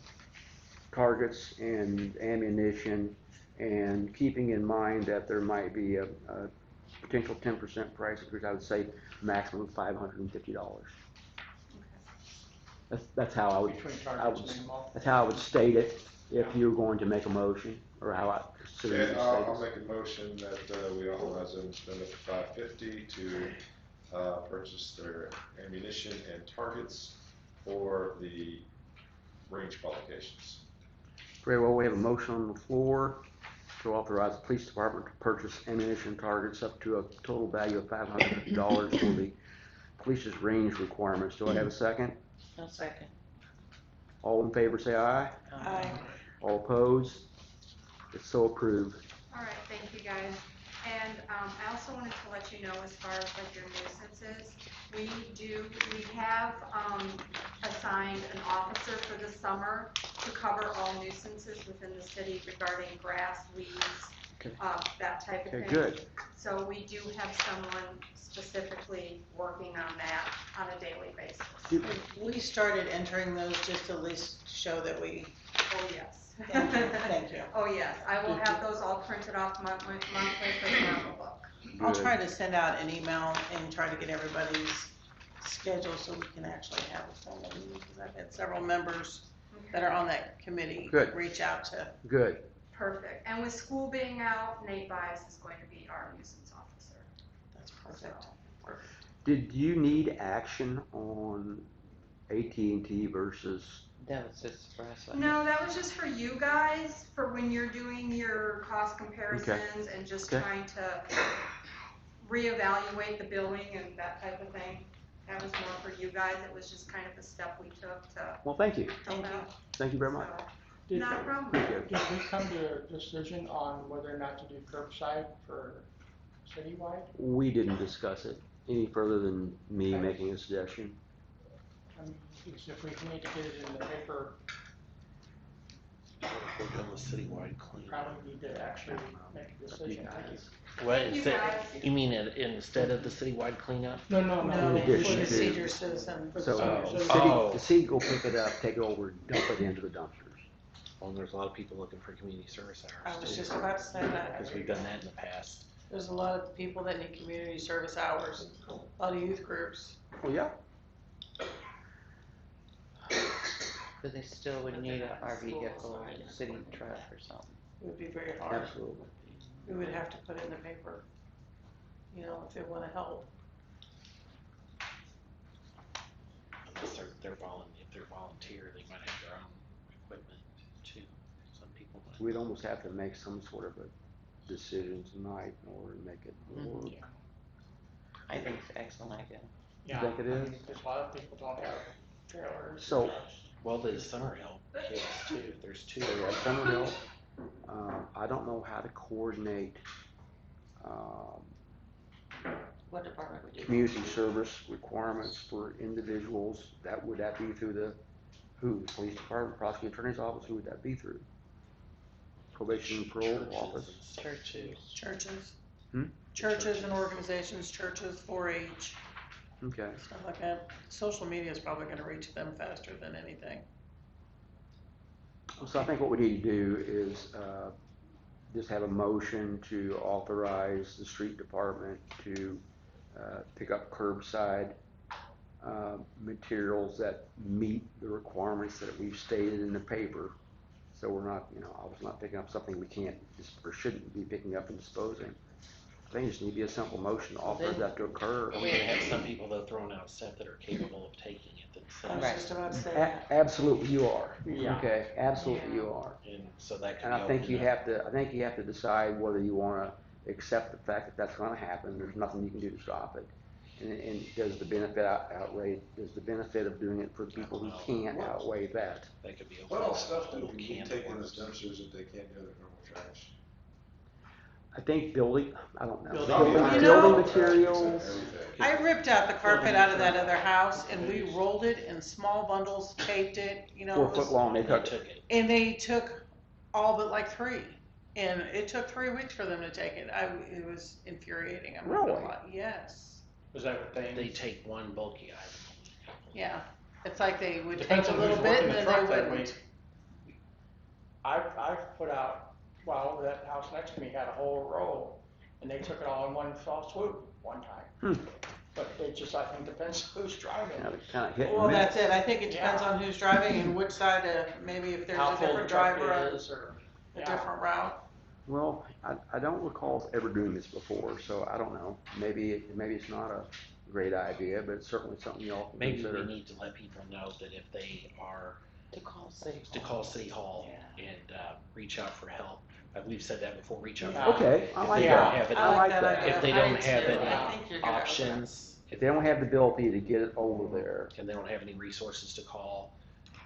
targets and ammunition, and keeping in mind that there might be a potential 10% price increase. I would say maximum of $550. That's how I would. between targets and ammo. That's how I would state it if you were going to make a motion, or how I consider it. And I'll make a motion that we authorize them to spend up to $550 to purchase their ammunition and targets for the range qualifications. Very well, we have a motion on the floor to authorize the police department to purchase ammunition targets up to a total value of $550 for the police's range requirements. Do I have a second? No second. All in favor say aye. Aye. All opposed? It's so approved. All right, thank you guys. And I also wanted to let you know, as far as like your nuisances, we have assigned an officer for the summer to cover all nuisances within the city regarding grass, weeds, Okay. that type of thing. Okay, good. So we do have someone specifically working on that on a daily basis. We started entering those just to at least show that we, Oh, yes. thank you. Oh, yes, I will have those all printed off monthly for the normal book. I'll Good. try to send out an email and try to get everybody's schedule so we can actually have a formal meeting, because I've had several members that are on that committee Good. reach out to. Good. Perfect. And with school being out, Nate Bias is going to be our nuisance officer. That's perfect. Did you need action on AT&T versus? That was just for us. No, that was just for you guys, for when you're doing your cost comparisons and just Okay. trying to reevaluate the billing and that type of thing. That was more for you guys. It was just kind of a step we took to Well, thank you. help out. Thank you very much. So, Did, not a problem. Thank you. did we come to a decision on whether or not to do curbside for citywide? We didn't discuss it any further than me Okay. making a suggestion. I mean, because if we need to get it in the paper, We're doing the citywide clean. probably need to actually make a decision. What, You instead, guys. you mean instead of the citywide cleanup? No, No, In addition for the to- senior citizen. So Oh. the city will pick it up, take it over, dump it into the dumpsters. Well, there's a lot of people looking for community service I hours was too. just about to say that. Because we've done that in the past. There's a lot of people that need community service hours, a lot of youth groups. Oh, yeah. But they still would need a RV vehicle or a city truck or something. It would be very hard. Absolutely. We would have to put it in the paper, you know, if they want to help. Unless if they're volunteer, they might have their own equipment too. Some people might. We'd almost have to make some sort of a decision tonight in order to make it work. Yeah. I think it's an excellent idea. Yeah, think it I mean, is? because a lot of people don't have trailers. So- Well, the summer help kids too. There's two. So, yeah, summer help. I don't know how to coordinate What department would do that? community service requirements for individuals. Would that be through the police department, prosecuting attorney's office? Who would that be through? Probation and parole office? Churches. Churches. Churches and organizations, churches, 4-H, Okay. stuff like that. Social media is probably gonna reach them faster than anything. So I think what we need to do is, just have a motion to authorize the street department to, pick up curbside, materials that meet the requirements that we've stated in the paper. So we're not, obviously not picking up something we can't, or shouldn't be picking up and disposing. I think it just need to be a simple motion to authorize that to occur. We're gonna have some people though throwing out stuff that are capable of taking it I was themselves. just about to say that. Absolutely you are. Yeah. Okay, absolutely you are. And so that could And be I think opened you up. have to decide whether you wanna accept the fact that that's gonna happen, there's nothing you can do to stop it. And does the benefit does the benefit of doing it for people who can't outweigh that? That could be opened What up. else stuff do Little we can need of taking worms. as dumpsters if they can't do their normal trash? I think building, I don't know. Building Building materials. materials. I ripped out the carpet out of that other house and we rolled it in small bundles, taped it, 4 foot long, they They took took it. it. and they took all but like 3. And it took 3 weeks for them to take it. It was infuriating. I'm not gonna Really? lie. Yes. Was that what They take one bulky item. Yeah. It's like they would take Depends a on little who's bit working and the then they truck that wouldn't. I've put out, well, that house next to me had a whole row, and they took it all in one fell swoop one time. But it just, I think, depends who's driving. Kind of hit and Well, miss. that's it. I think it depends Yeah. on who's driving and which side, maybe if there's How a full the different truck driver on is, or, a yeah. different route. Well, I don't recall ever doing this before, so I don't know. Maybe it's not a great idea, but it's certainly something y'all can Maybe consider. we need to let people know that if they are To call city. to call City Hall and reach out for help. We've said that before, reach out for Yeah. help. Okay, I If like they that. don't have it, I like that. idea. if they I don't do have too. any I think you're good with options, If they don't have the ability to get it over there, and they don't have any resources to call,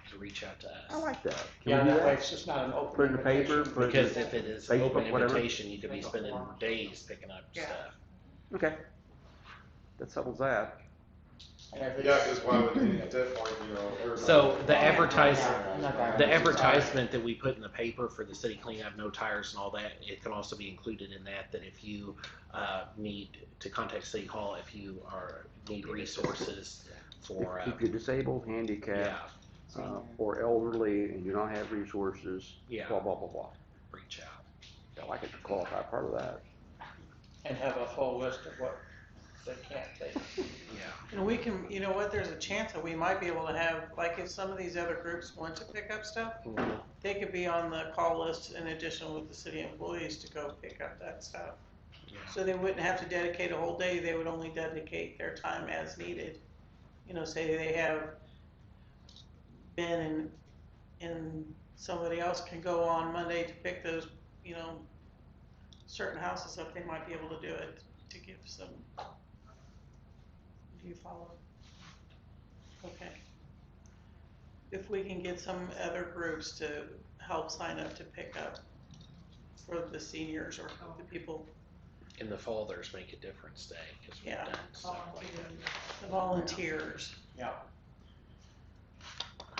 to reach out to I us. like that. Can Yeah, we do that way that? it's just not an open Put it in the paper, invitation. put it Because if it is Facebook, open whatever. invitation, you could be spending days picking up Yeah. stuff. Okay. That settles that. And if Yeah, it's, because why would they, at that point, everybody. So the The advertisement that we put in the paper for the city cleanup, no tires and all that, it can also be included in that if you need to contact City Hall, if you need resources for, If you're disabled, handicapped, yeah, or elderly, and you don't have resources, Yeah. blah, blah, blah, blah. reach out. I like it to qualify part of that. and have a full list of what they can't take. Yeah. And we can, you know what, there's a chance that we might be able to have, like if some of these other groups want to pick up stuff, they could be on the call list in addition with the city employees to go pick up that stuff. Yeah. So they wouldn't have to dedicate a whole day, they would only dedicate their time as needed. Say they have Ben and somebody else can go on Monday to pick those, certain houses up, they might be able to do it to give some. Do you follow? Okay. If we can get some other groups to help sign up to pick up for the seniors or the people, In the fall, there's Make a Difference Day, because we've Yeah. done stuff like that. the volunteers. Yeah.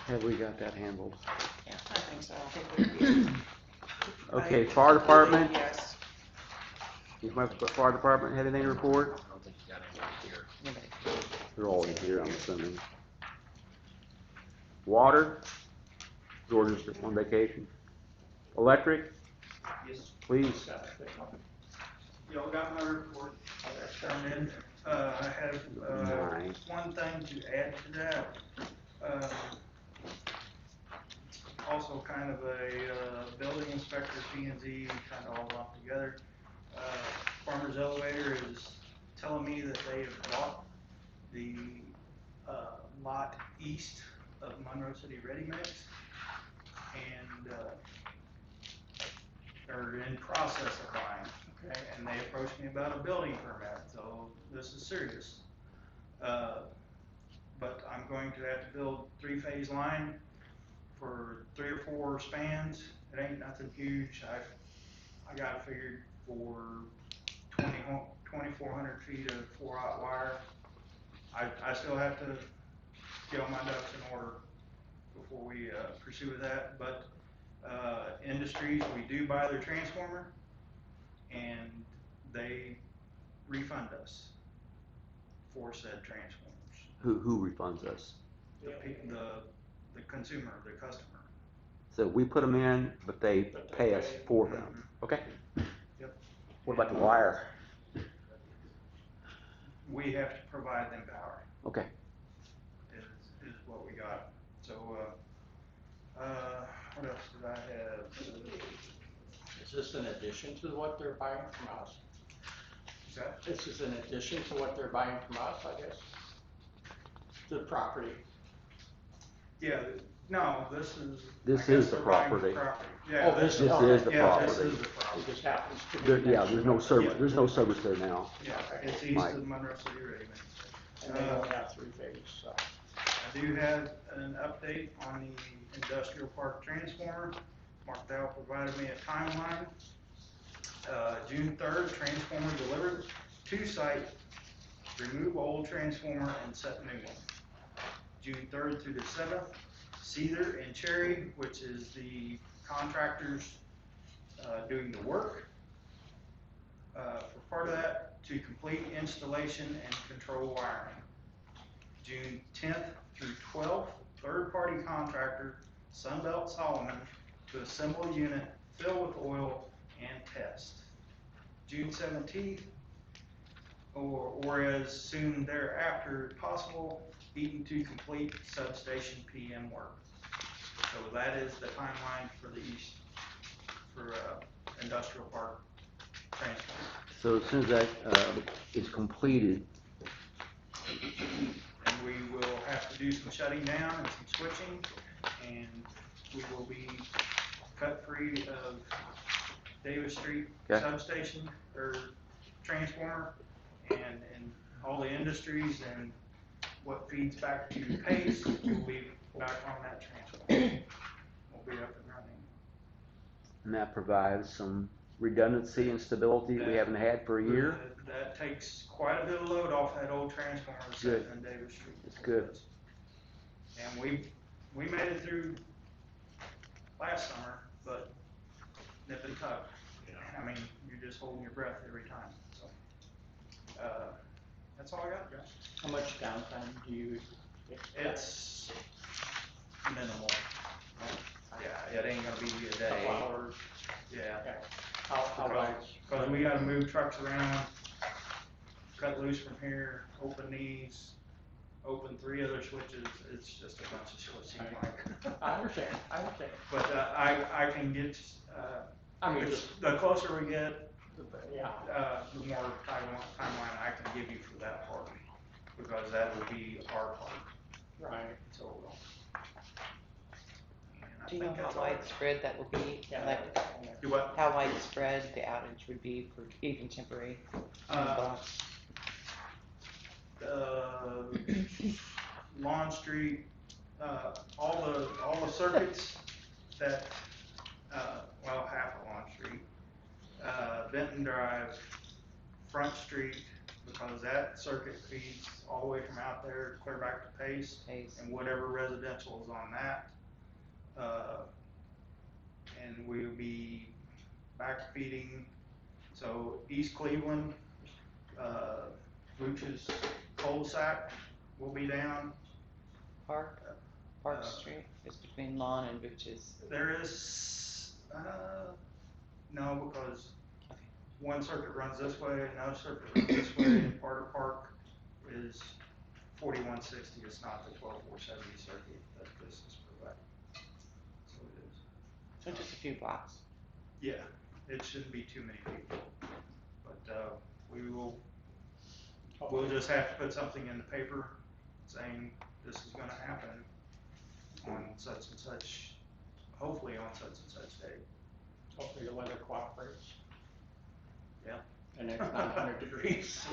Have we got that handled? I think so. Okay, fire department, Yes. fire department, have anything to report? I don't think you got anyone here. They're all in here, I'm assuming. Water, George's just on vacation. Electric, Yes. please. Y'all got my report that turned in. I have, Nice. one thing to add to that. Also kind of a, building inspector, P and Z, kind of all lumped together. Farmer's Elevator is telling me that they have bought the, lot east of Monroe City Ready Mix. And, they're in process of buying, okay, and they approached me about a building permit, so this is serious. But I'm going to have to build 3-phase line for 3 or 4 spans. It ain't nothing huge. I got it figured for 2,400 feet of 4-aught wire. I still have to get all my ducks in order before we pursue with that, but Industries, we do buy their transformer, and they refund us for said transformers. Who refunds us? The consumer, the customer. So we put them in, but they But they pay us pay. for them. Okay. Yep. What about the wire? We have to provide them power, Okay. is what we got. So, what else did I have? Is this in addition to what they're buying from us? Is that? This is in addition to what they're buying from us, I guess? The property. Yeah, no, this is. This I guess is the they're buying property. Yeah. Oh, this This okay. is the Yeah, property. this is the property. It just happens to be. There, yeah, next to there's no it. service. Yeah. There's no service there now. Yeah, it's east Mike. of Monroe City Ready Mix. And they only have 3 phases, so. I do have an update on the industrial park transformer. Mark Dow provided me a timeline. June 3rd, transformer delivered to site, remove old transformer and set new one. June 3rd through the 7th, Cedar and Cherry, which is the contractors doing the work. For part of that, to complete installation and control wiring. June 10th through 12th, third-party contractor Sunbelt Solomon to assemble unit, fill with oil, and test. June 17th, or as soon thereafter as possible, Eaton to complete substation PM work. So that is the timeline for the east, for industrial park transformer. So as soon as that is completed, And we will have to do some shutting down and some switching, and we will be cut free of Davis Street Okay. substation or transformer, and all the industries and what feeds back to Pace will be back on that transformer. We'll be up and running. and that provides some redundancy and stability that we haven't had for a year. That takes quite a bit of load off that old transformer sitting Good. in Davis Street. It's good. And we made it through last summer, but nip and tuck. I mean, you're just holding your breath every time, so. That's all I got, Josh. How much downtime do you expect? It's minimal. Yeah, it ain't gonna be a day. Couple hours? Yeah. Okay. How about? Cause we gotta move trucks around, cut loose from here, open these, open 3 other switches. It's just a bunch of switching like. I understand. But, I can get, I mean, just, the closer we get, yeah, the more timeline I can give you for that part, because that will be our part. right. So, and I Do you know think how that's all. widespread that will be? Yeah. Like, Do what? how widespread the outage would be for even temporary? blocks? Lawn Street, all the circuits that, well, half of Lawn Street, Benton Drive, Front Street, because that circuit feeds all the way from out there clear back to Pace, and whatever residential is on that. And we'll be back feeding, so East Cleveland, Luch's cul-de-sac will be down. Park Street is between Lawn and Booches. There is, no, because one circuit runs this way, another circuit runs this way, and part of Park is 4160, it's not the 12470 circuit that this is providing. So it is. So just a few blocks. Yeah, it shouldn't be too many people, but, we'll just have to put something in the paper saying this is gonna happen on such and such, hopefully on such and such day. Hopefully the weather cooperates. Yeah. And it's 900 degrees.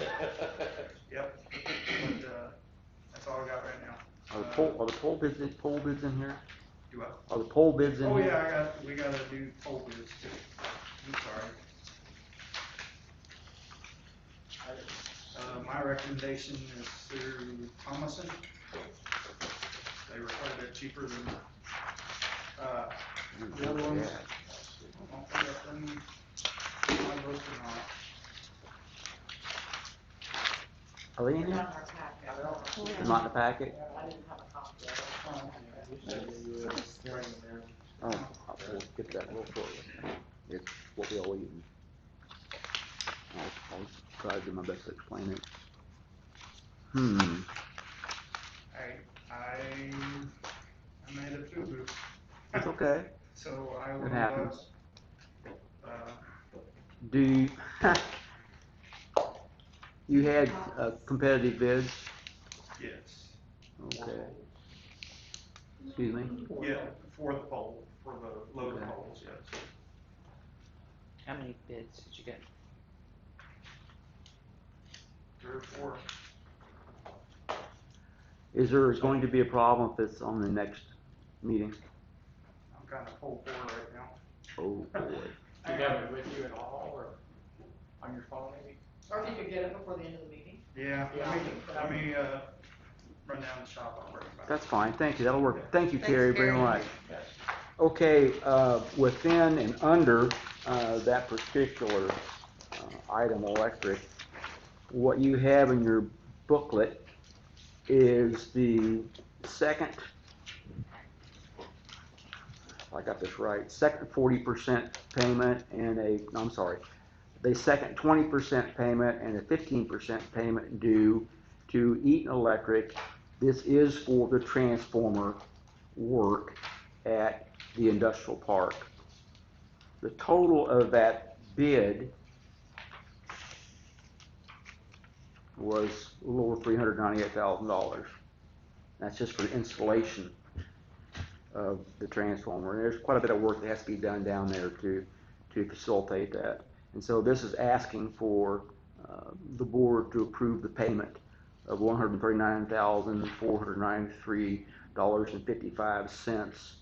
Yep, but, that's all I got right now. Are the poll bids in here? Do what? Are the poll bids in Oh, here? yeah, we gotta do poll bids too. I'm sorry. My recommendation is through Thomason. They were quite a bit cheaper than, the other ones. I'll put up them, I'm looking on it. Are they in here? Not in our packet. They're not in the packet? I didn't have a copy of it. Oh, we'll get to that real shortly. It's what we all eat. I'll try to do my best to explain it. I made a boo-boo. It's okay. So I It will, happens. uh, Do you, you had competitive bids? yes, Okay. Excuse me? yeah, for the pole, for the load Okay. poles, yes. How many bids did you get? 3 or 4. Is there going to be a problem if it's on the next meeting? I'm kind of full bore right now. Oh, boy. Do you have it with you at all, or on your phone maybe? Or if you could get it before the end of the meeting. Yeah, let me, run down the shop, I'll bring it back. That's fine, thank you, that'll work. Thank you, Thanks, Terry, very Terry. much. Okay, within and under that particular item, electric, what you have in your booklet is the second, if I got this right, second 40% payment and the second 20% payment and a 15% payment due to Eaton Electric. This is for the transformer work at the industrial park. The total of that bid was a little over $398,000. That's just for the installation of the transformer. And there's quite a bit of work that has to be done down there to facilitate that. And so this is asking for the board to approve the payment of $139,493.55,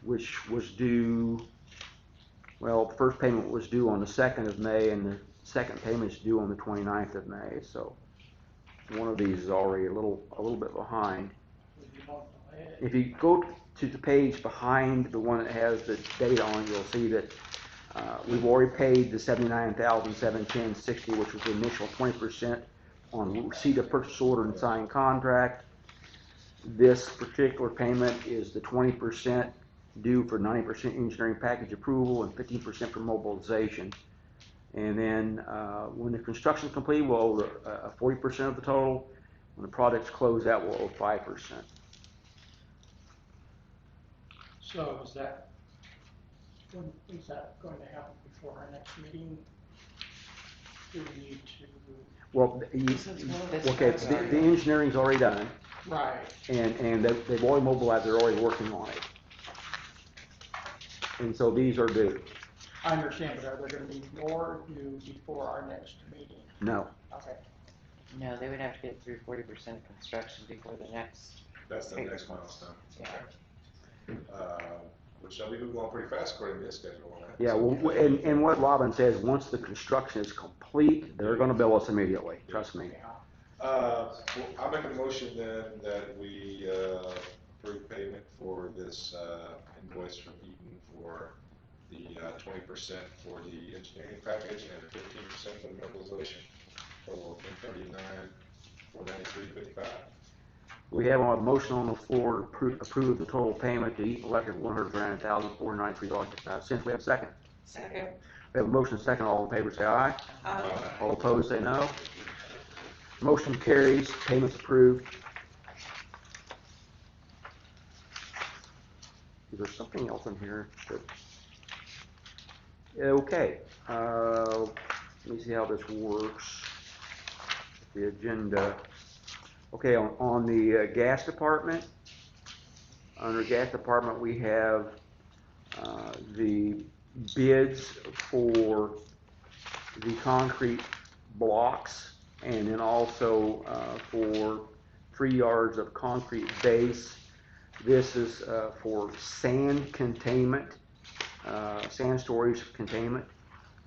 which was due, well, the first payment was due on the 2nd of May, and the second payment is due on the 29th of May. So one of these is already a little bit behind. If you go to the page behind the one that has the date on it, you'll see that we've already paid the $79,710.60, which was the initial 20% on receipt of purchase order and signed contract. This particular payment is the 20% due for 90% engineering package approval and 15% for mobilization. And then when the construction is complete, we'll owe 40% of the total. When the project's closed out, we'll owe 5%. So is that going to happen before our next meeting? Do we need to? Well, okay, the engineering's already done. Right. And they've already mobilized, they're already working on it. And so these are due. I understand, but are there going to be more due before our next meeting? No. Okay. No, they would have to get through 40% of construction before the next. That's the next milestone. Yeah. Which they'll be moving along pretty fast according to this schedule on that. Yeah, well, and what Robin says, once the construction is complete, they're gonna bill us immediately, trust me. Well, I'll make a motion then that we approve payment for this invoice from Eaton for the 20% for the engineering package and 15% for the mobilization. Total of $139,493.55. We have a motion on the floor to approve the total payment to Eaton Electric, $139,493.55. We have a second. Second. We have a motion second, all in favor say aye. All opposed say no. Motion carries, payment's approved. Is there something else in here that, okay, let me see how this works. The agenda. Okay, on the gas department, under gas department we have the bids for the concrete blocks, and then also for 3 yards of concrete base. This is for sand containment, sand storage containment.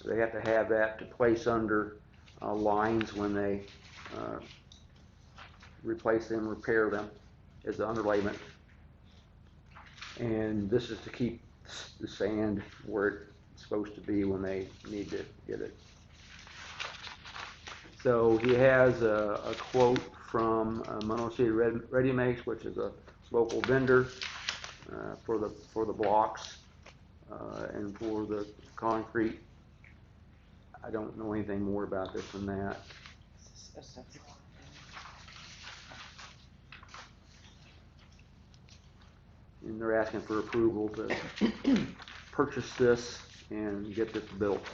They have to have that to place under lines when they replace them, repair them as the underlayment. And this is to keep the sand where it's supposed to be when they need to get it. So he has a quote from Monroe City Ready Makes, which is a local vendor for the blocks and for the concrete. I don't know anything more about this than that. And they're asking for approval to purchase this and get this built.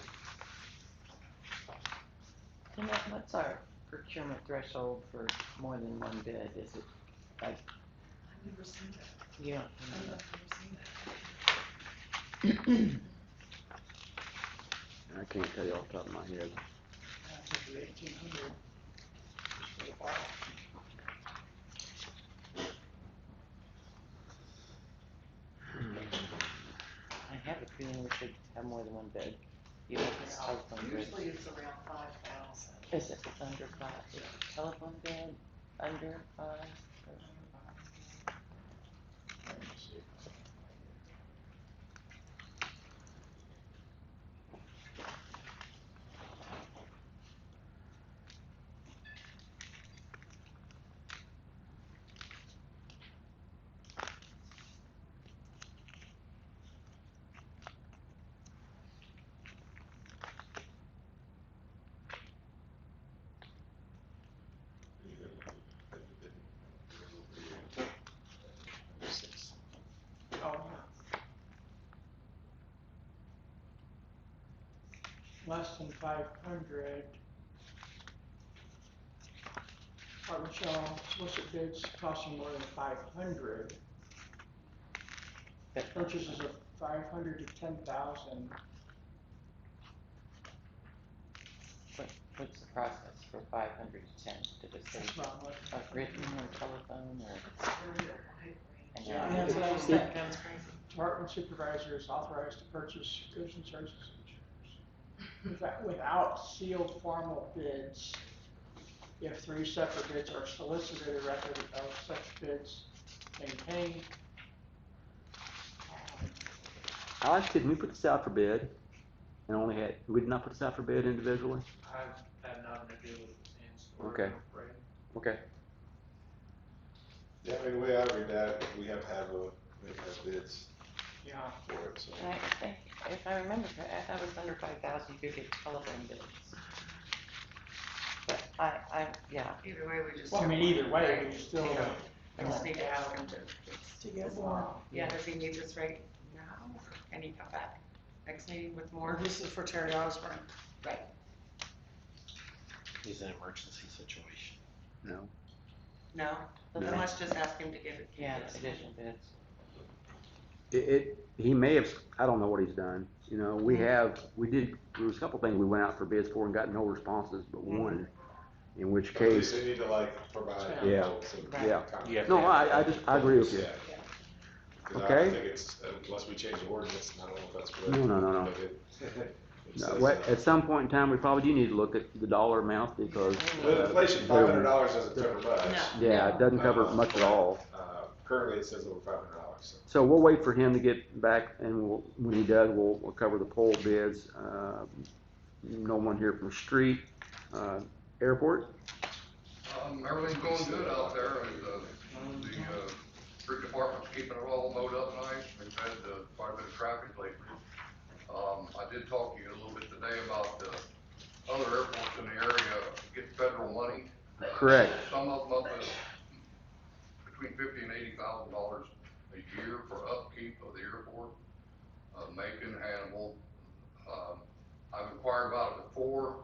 And what's our procurement threshold for more than one bid? Is it like, I've never seen that. you I've don't, never seen that. I can't tell you off the top of my head. I think it's 1,800 just for the bar. I have a feeling we should have more than one bid. Even if it's telephone bid. Usually it's around 5,000. Is it under 5? Is telephone bid under 5? Let me see. Oh, yeah. Less than 500. Department shall solicit bids costing more than 500. Purchases of 500 to 10,000. What's the process for 500 to 10? Did it say That's what I'm looking for. written or telephone or? Yeah, And that's what I was It- thinking. Department supervisor is authorized to purchase goods and services without sealed formal bids. If 3 separate bids are solicited, a record of such bids maintained. Alex, didn't we put this out for bid? And we did not put this out for bid individually? I've had nothing to do with the sand Okay. storage. Okay. Yeah, I mean, the way I read that, we have to have bids Yeah. for it, so. And I think, if I remember correctly, I thought it was under 5,000, you could get telephone bids. But yeah. Either way, we just. Well, I mean, either way, we still. We just need to ask him to get more. Yeah, does he need this right now? Can he come back next meeting with more? This is for Terry Osborne. Right. It's an emergency situation. No. No? No. Then let's just ask him to give it. Yeah, additional bids. He may have, I don't know what he's done. You know, there was a couple things we went out for bids for and got no responses but one, in which At least case, they need to provide. Yeah. notes and Yeah. comment. You have no, to have I agree with you. Yeah. 'Cause I Okay. think it's, unless we change the ordinance, I don't know if that's correct. No. but it No, says, at some point in time, we probably do need to look at the dollar amount because. With inflation, $500 doesn't cover much. No. Yeah, it doesn't cover much at all. Currently, it says over $500, so. So we'll wait for him to get back and when he does, we'll cover the poll bids. No one here from street, airport? Everything's going good out there, and the street department's keeping it all mowed up nice. We've had quite a bit of traffic lately. I did talk to you a little bit today about the other airports in the area get federal money. Correct. Some of them up to between $50,000 and $80,000 a year for upkeep of the airport. Macon, Hannibal. I've inquired about it before.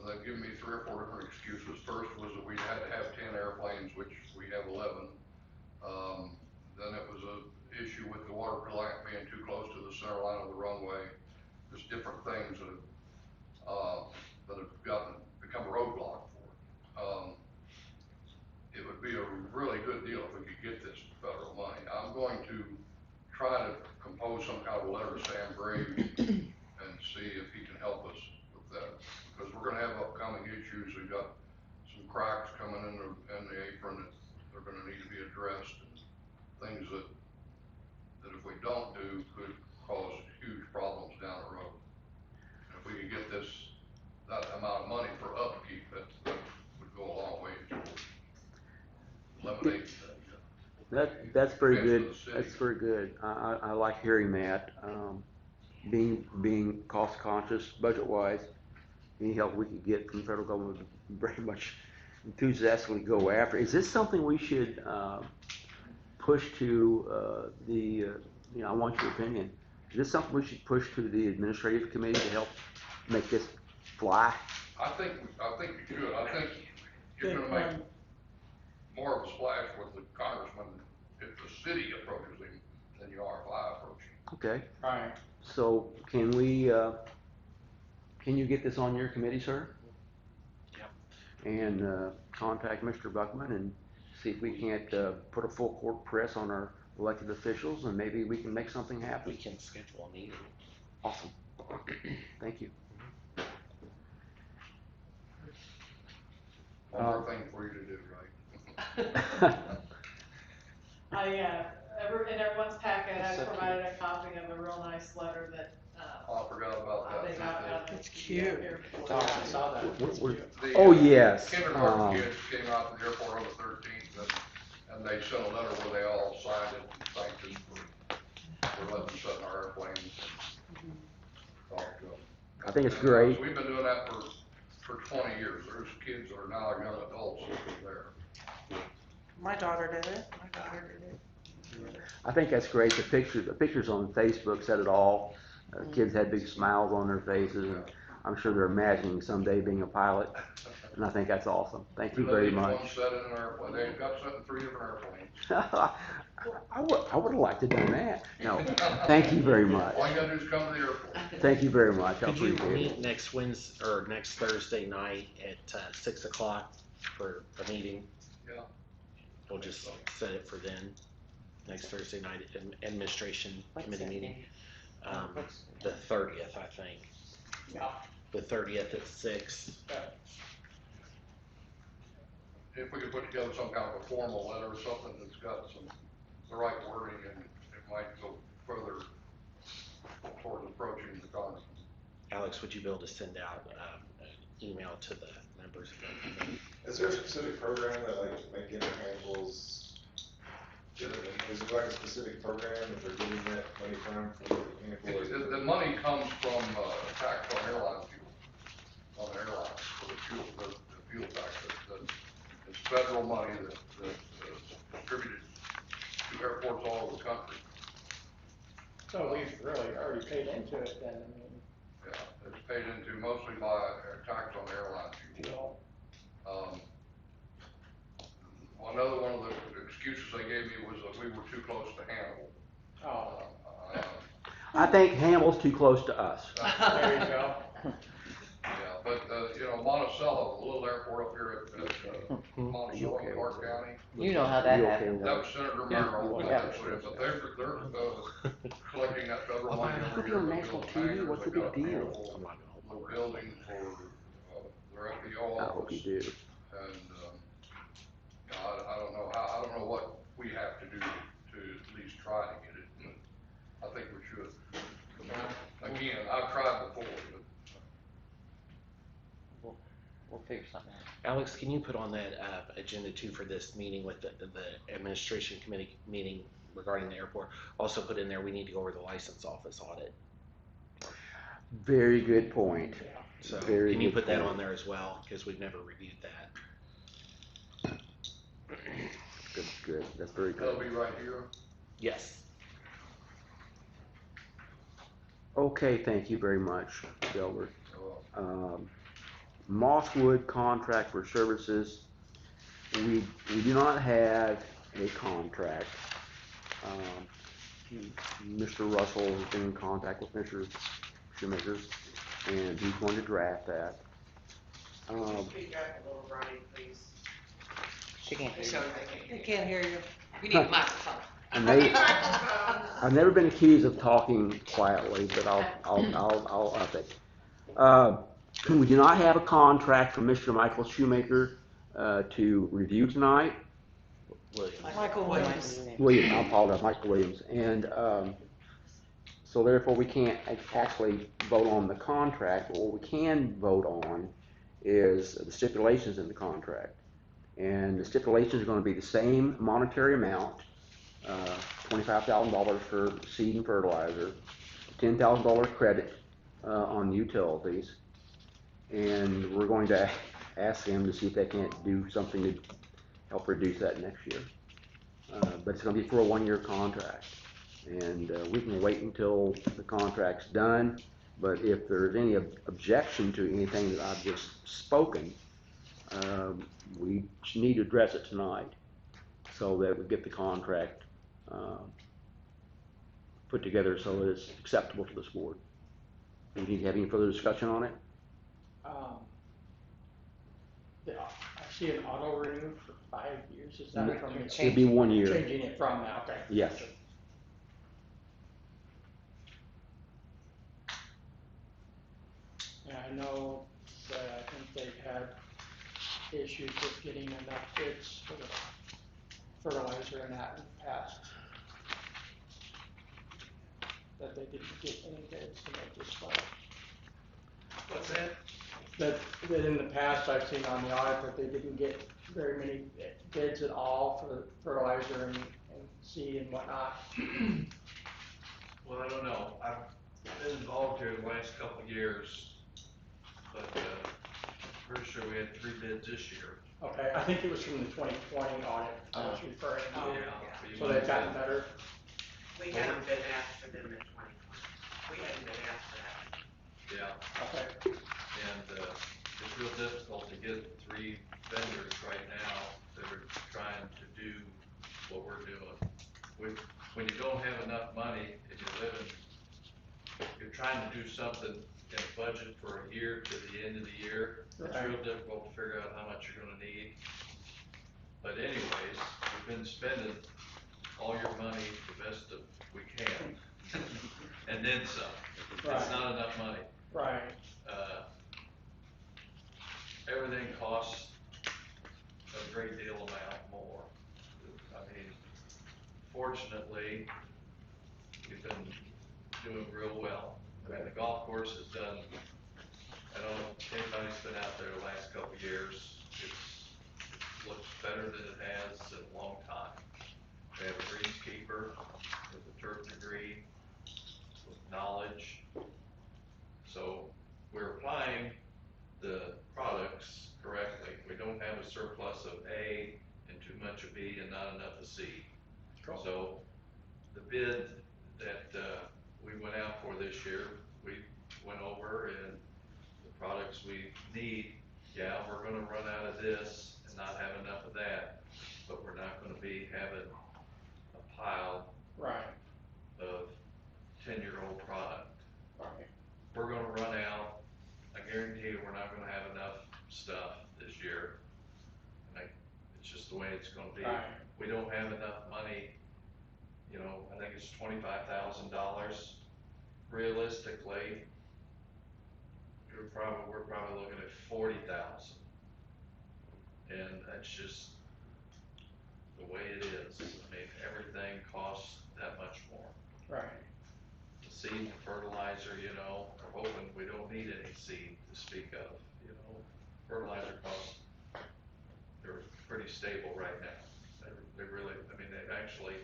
They've given me 3 or 4 different excuses. First was that we had to have 10 airplanes, which we have 11. Then it was an issue with the water plant being too close to the center line of the runway. There's different things that have become a roadblock for it. It would be a really good deal if we could get this federal money. I'm going to try to compose some kind of a letter to Sam Graves and see if he can help us with that. Because we're gonna have upcoming issues. We've got some cracks coming in the apron that they're gonna need to be addressed, and things that if we don't do could cause huge problems down the road. And if we could get that amount of money for upkeep, that's very expense to good, the city. that's very good, I like hearing that, being cost conscious, budget-wise, any help we could get from the federal government would very much enthusiastically go after. Is this something we should, push to, I want your opinion, is this something we should push to the administrative committee to help make this fly? I think you should. I think you're Good gonna make point. more of a splash with the congressman if the city approaches him than you are if I approach him. Okay, Right. so can you get this on your committee, sir? Yep. And, contact Mr. Buckman and see if we can't, put a full court press on our elected officials and maybe we can make something happen. We can schedule a meeting. Awesome. Thank you. One more thing for you to do, right? In everyone's packet, I provided a copy of a real nice letter that, I forgot about they that. got out of It's the cute. airport. I saw that. The, Oh, yes. Kindergarten kids came out to the airport on the 13th and they sent a letter where they all signed it and thanked us for letting them sit in our airplanes and talk to them. I think it's And, great. We've been doing that for 20 years. There's kids that are now young adults that are there. My daughter did it. I think that's great. The pictures on Facebook said it all. Kids had big smiles on their faces, and I'm sure they're imagining someday being a pilot. And I think that's awesome. Thank you very much. Each one sat in an airplane. They got set in 3 different airplanes. I would have liked to have done that. No, thank you very much. All you gotta do is come to the airport. Thank you very much. I Could you appreciate meet it. next Wednesday, or next Thursday night at 6 o'clock for a meeting? Yeah. We'll just set it for then, next Thursday night, administration committee meeting. The 30th, I think. Yeah. The 30th at 6. If we could put together some kind of a formal letter or something that's got the right wording and it might go further towards approaching the congressman. Alex, would you be able to send out an email to the members of the committee? Is there a specific program that like Macon handles? Is it like a specific program that they're getting that money from? The money comes from tax on airline fuel, on airlines, for the fuel tax. It's federal money that's distributed to airports all over the country. So we've really already paid into it then, I mean. Yeah, it's paid into mostly by tax on airline fuel. Another one of the excuses they gave me was that we were too close to Hannibal. Oh. I think Hamill's too close to us. There you go. Yeah, but, Monticello, the little airport up here at Monticello, okay Clark County. You know how that You okay happened. with That was Senator Monroe, Yeah. but they're collecting that federal money You'll over be here. on They're national building TV. hangars. What's the They've got big a deal? beautiful building for their FBO I hope you office. do. And, I don't know what we have to do to at least try to get it. I think we should. Again, I've tried before, but. We'll figure something out. Alex, can you put on that agenda too for this meeting with the administration committee meeting regarding the airport? Also put in there, we need to go over the license office audit. Very good point. So Very can you good put that point. on there as well? Because we've never reviewed that. Good. That's very That'll good. be right here. Yes. Okay, thank you very much, Delbert. Mosswood contract for services. We do not have a contract. Mr. Russell has been in contact with Mr. Shoemaker, and he's going to draft that. Speak up a little, Ronnie, please. She can't hear So you. they can't hear you. You need a microphone. And I've never been accused of talking quietly, but I'll up it. We do not have a contract from Mr. Michael Shoemaker to review tonight. Michael Williams. Williams, I apologize, Michael Williams. And so therefore we can't actually vote on the contract. What we can vote on is the stipulations in the contract. And the stipulations are going to be the same monetary amount $25,000 for seed and fertilizer, $10,000 credit on utilities, and we're going to ask them to see if they can't do something to help reduce that next year. But it's gonna be for a 1-year contract, and we can wait until the contract's done, but if there's any objection to anything that I've just spoken, we need to address it tonight so that we get the contract put together so that it's acceptable to this board. Do you have any further discussion on it? I see an auto renew for 5 years, is that from the It'd be 1 year. changing it from that, okay. Yes. And I know that I think they've had issues with getting enough bids for the fertilizer and that in the past. That they didn't get any bids to make this fall. What's that? That in the past, I've seen on the audit that they didn't get very many bids at all for the fertilizer and seed and whatnot. Well, I don't know. I've been involved here the last couple of years, but, pretty sure we had 3 bids this year. Okay, I think it was from the 2020 audit I was referring to. Yeah. So they've gotten better? We haven't been asked for them in 2020. We hadn't been asked for that. Yeah. Okay. And, it's real difficult to get 3 vendors right now that are trying to do what we're doing. When you don't have enough money and you're trying to do something in a budget for a year to the end of the year, it's real difficult to figure out how much you're gonna need. But anyways, we've been spending all your money the best that we can, and then some. Right. It's not enough money. Right. Everything costs a great deal amount more. I mean, fortunately, we've been doing real well. I mean, the golf course has done, I don't know if anybody's been out there the last couple of years, it looks better than it has in a long time. We have a greenskeeper with a turf degree, with knowledge. So we're applying the products correctly. We don't have a surplus of A and too much of B and not enough of C. Cool. So the bid that we went out for this year, we went over and the products we need, yeah, we're gonna run out of this and not have enough of that, but we're not gonna be having a pile Right. of 10-year-old product. Right. We're gonna run out. I guarantee you we're not gonna have enough stuff this year. It's just the way it's gonna be. Right. We don't have enough money, you know, I think it's $25,000. Realistically, we're probably looking at 40,000. And that's just the way it is. I mean, everything costs that much more. Right. The seed and fertilizer, you know, we're hoping we don't need any seed to speak of, you know. Fertilizer costs, they're pretty stable right now. They really, I mean, they've actually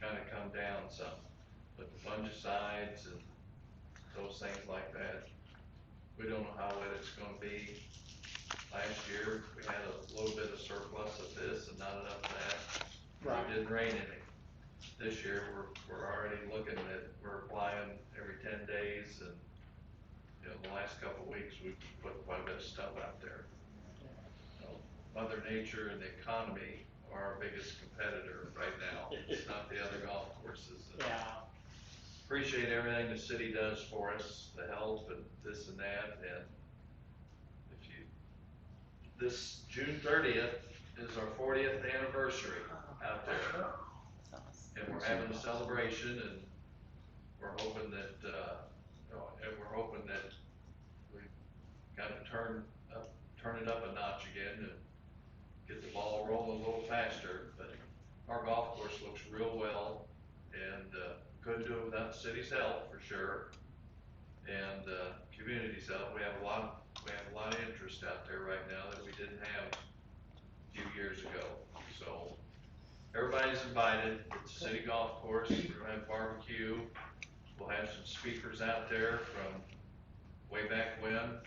kind of come down some. But the fungicides and those things like that, we don't know how wet it's gonna be. Last year, we had a little bit of surplus of this and not enough of that. Right. It didn't rain any. This year, we're already looking at, we're applying every 10 days and, you know, the last couple of weeks, we've put quite a bit of stuff out there. You know, Mother Nature and the economy are our biggest competitor right now. It's not the other golf courses. Yeah. Appreciate everything the city does for us, the help and this and that, and this June 30th is our 40th anniversary out there. And we're having a celebration and we're hoping that, we kind of turn it up a notch again and get the ball rolling a little faster. But our golf course looks real well and, couldn't do it without the city's help for sure. And, community's help. We have a lot of interest out there right now that we didn't have a few years ago. So everybody's invited. It's a city golf course. We're gonna have barbecue. We'll have some speakers out there from way back when.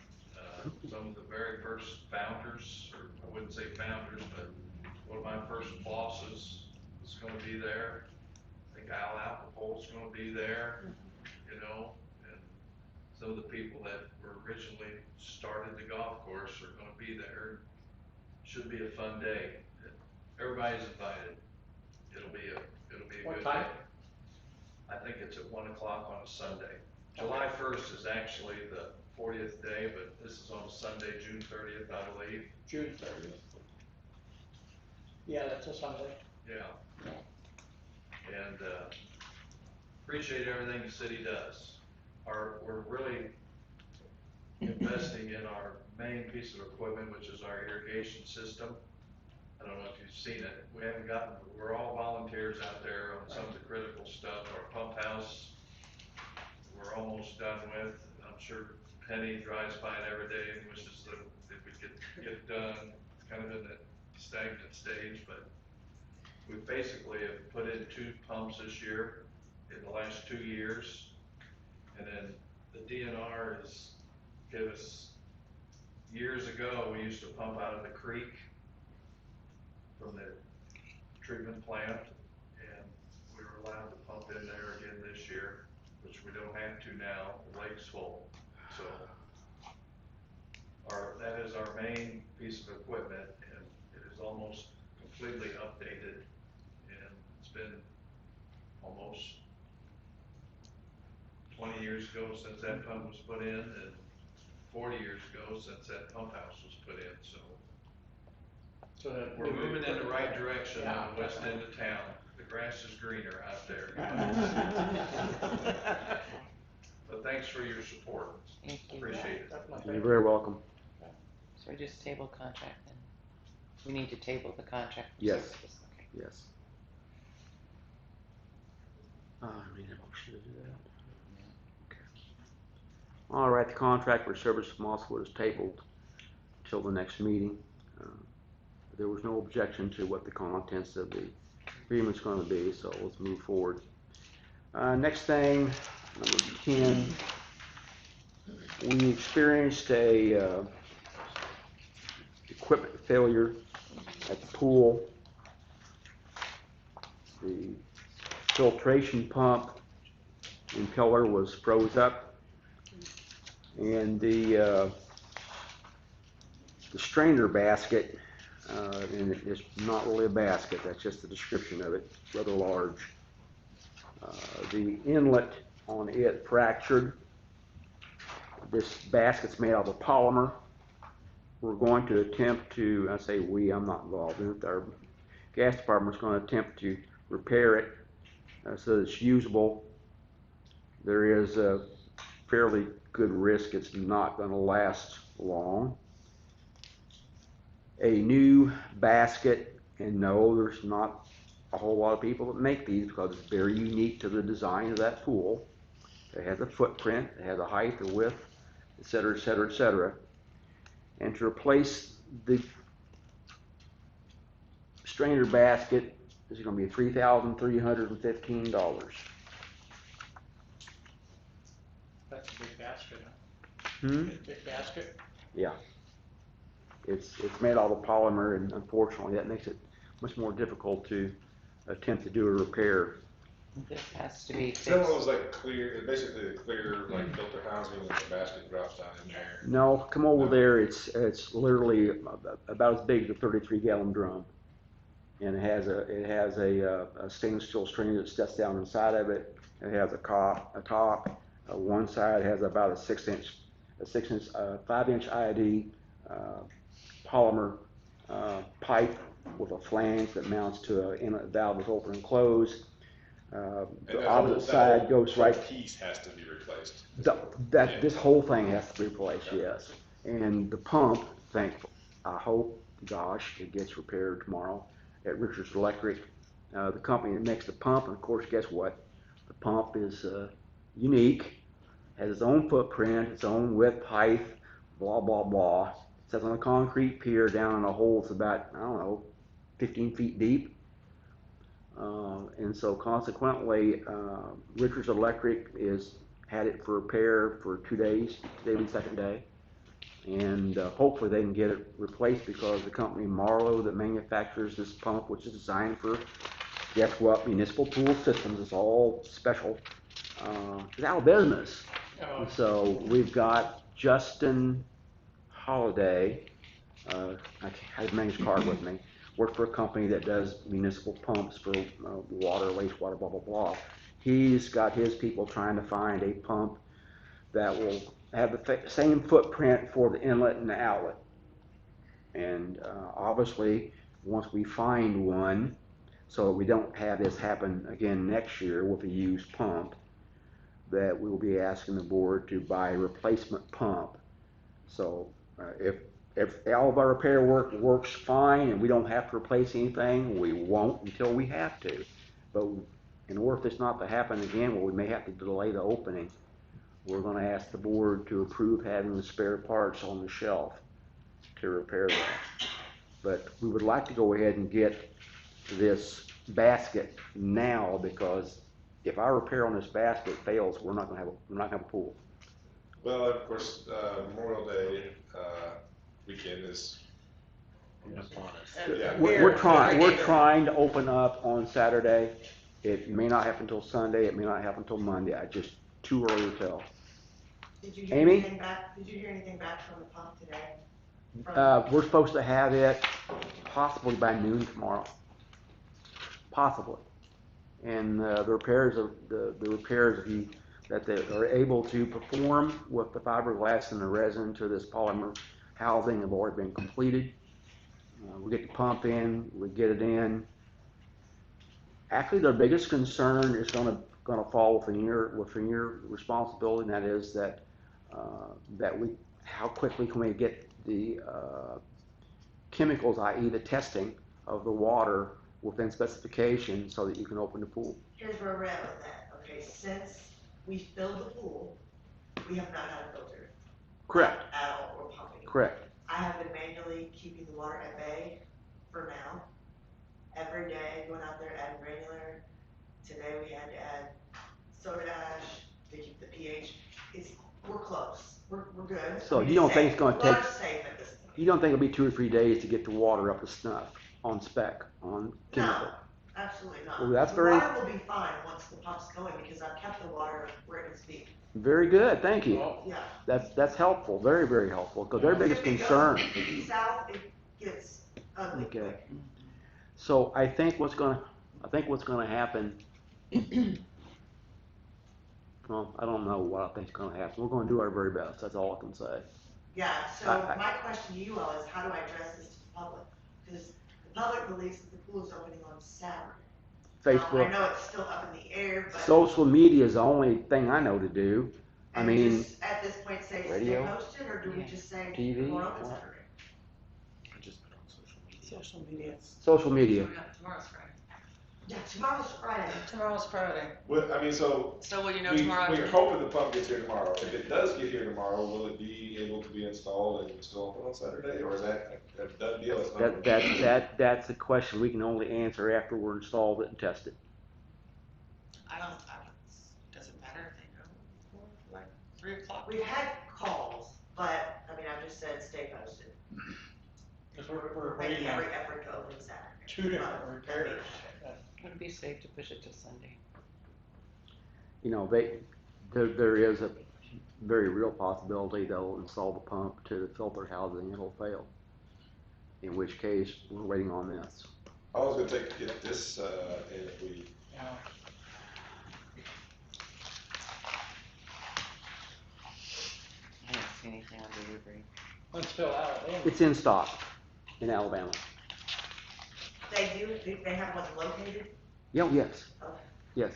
Some of the very first founders, or I wouldn't say founders, but one of my first bosses is gonna be there. I think Al Applepole's gonna be there, you know, and some of the people that were originally started the golf course are gonna be there. Should be a fun day. Everybody's invited. It'll be a What good time? day. I think it's at 1 o'clock on a Sunday. July 1st is actually the 40th day, but this is on Sunday, June 30th, I believe. June 30th. Yeah, that's a Sunday. Yeah. And appreciate everything the city does. We're really investing in our main piece of equipment, which is our irrigation system. I don't know if you've seen it. We're all volunteers out there on some of the critical stuff. Our pump house, we're almost done with. I'm sure Penny drives by it every day and wishes that it would get done. It's kind of in that stagnant stage, but we basically have put in 2 pumps this year in the last 2 years. And then the DNR has given us, years ago, we used to pump out of the creek from the treatment plant, and we were allowed to pump in there again this year, which we don't have to now. The lake's full. So that is our main piece of equipment, and it is almost completely updated, and it's been almost 20 years ago since that pump was put in, and 40 years ago since that pump house was put in. So we're moving in the right direction on the west end of town. The grass is greener out there. But thanks for your support. Thank you. Appreciate it. You're very welcome. So we just table contract then? We need to table the contract? for Yes. services, okay. Yes. I need a motion to do that. Okay. All right, the contract for service from Mosswood is tabled until the next meeting. There was no objection to what the contents of the agreement's going to be, so let's move forward. Next thing, number 10, we experienced a equipment failure at the pool. The filtration pump impeller was froze up, and the strainer basket, and it's not really a basket, that's just the description of it, rather large. The inlet on it fractured. This basket's made out of polymer. We're going to attempt to, I say we, I'm not involved in it, our gas department's going to attempt to repair it so that it's usable. There is a fairly good risk it's not going to last long. A new basket, and no, there's not a whole lot of people that make these because it's very unique to the design of that pool. It has a footprint, it has a height, a width, etc., etc., etc. And to replace the strainer basket is going to be $3,315. That's a big basket, huh? Hmm? Big basket? Yeah. It's made out of polymer, and unfortunately that makes it much more difficult to attempt to do a repair. This has to be Some of fixed. those like clear, basically the clear like filter housing and the basket drops down in there. No, come over there. It's literally about as big as a 33-gallon drum, and it has a stainless steel strainer that sets down inside of it. It has a top. One side has about a 5-inch ID polymer pipe with a flange that mounts to an inlet valve that's open and close. The opposite side goes right. That piece has to be replaced. This whole thing has to be replaced, yes. And the pump, I hope, gosh, it gets repaired tomorrow at Richards Electric. The company that makes the pump, and of course, guess what? The pump is unique, has its own footprint, its own width, height, blah, blah, blah. It sits on a concrete pier down in a hole that's about, I don't know, 15 feet deep. And so consequently, Richards Electric had it for repair for 2 days. Today will be the second day. And hopefully they can get it replaced because the company Monroe that manufactures this pump, which is designed for, guess what, municipal pool systems, is all special, is out of business. Oh. And so we've got Justin Holiday, I have his card with me, worked for a company that does municipal pumps for water, wastewater, blah, blah, blah. He's got his people trying to find a pump that will have the same footprint for the inlet and the outlet. And obviously, once we find one, so that we don't have this happen again next year with a used pump, that we will be asking the board to buy a replacement pump. So if all of our repair work works fine and we don't have to replace anything, we won't until we have to. But in order for this not to happen again, well, we may have to delay the opening. We're going to ask the board to approve having the spare parts on the shelf to repair that. But we would like to go ahead and get this basket now, because if our repair on this basket fails, we're not going to have a pool. Well, of course, Memorial Day weekend is. Upon us. Yeah. We're trying to open up on Saturday. It may not happen until Sunday. It may not happen until Monday. Just too early to tell. Did you hear Amy? anything back, did you hear anything back from the pump today? We're supposed to have it possibly by noon tomorrow. Possibly. And the repairs that they are able to perform with the fiberglass and the resin to this polymer housing have already been completed. We get the pump in, we get it in. Actually, their biggest concern is going to fall within your responsibility, and that is that how quickly can we get the chemicals, i.e. the testing of the water within specification so that you can open the pool. Here's where we're at with that, okay, since we filled the pool, we have not had a filter. Correct. At all, we're pumping. Correct. I have been manually keeping the water at bay for now. Every day, going out there adding granular. Today we had to add soda ash to keep the pH. We're close. We're good. So you don't think it's going to take? We're safe at this point. You don't think it'll be 2 or 3 days to get the water up to snuff on spec on chemical? No, absolutely not. Well, that's the very. water will be fine once the pump's going because I've kept the water where it needs to be. Very good. Thank you. Yeah. That's helpful. Very, very helpful, because their biggest concern. South, it gets ugly. Okay. So I think what's going to happen. Well, I don't know what I think is going to happen. We're going to do our very best. That's all I can say. Yeah. So my question to you all is, how do I address this to the public? Because the public believes that the pool is opening on Saturday. Facebook. I know it's still up in the air, but Social media is the only thing I know to do. I mean, just at this point say radio, stay posted, or do we just say TV, we're open Saturday? I just put on social media. Social media. Social media. Tomorrow's Friday. Yeah, tomorrow's Friday. Tomorrow's Friday. Well, I mean, so. So will you know we, tomorrow? We're hoping the pump gets here tomorrow. If it does get here tomorrow, will it be able to be installed and still open on Saturday, or is that a done deal? It's not That's a question we can only answer after we're installed it and tested. Does it matter if they know before, like 3 o'clock? We've had calls, but I mean, I've just said stay posted. Because we're We're waiting making on every effort to open Saturday. 2 different repairs. Would it be safe to push it to Sunday? You know, there is a very real possibility they'll install the pump to the filter housing and it'll fail. In which case, we're waiting on this. How long is it take to get this in if we? Yeah. I didn't see anything on delivery. Let's fill out. It's in stock in Alabama. They have one located? Yeah, yes. Okay. Yes.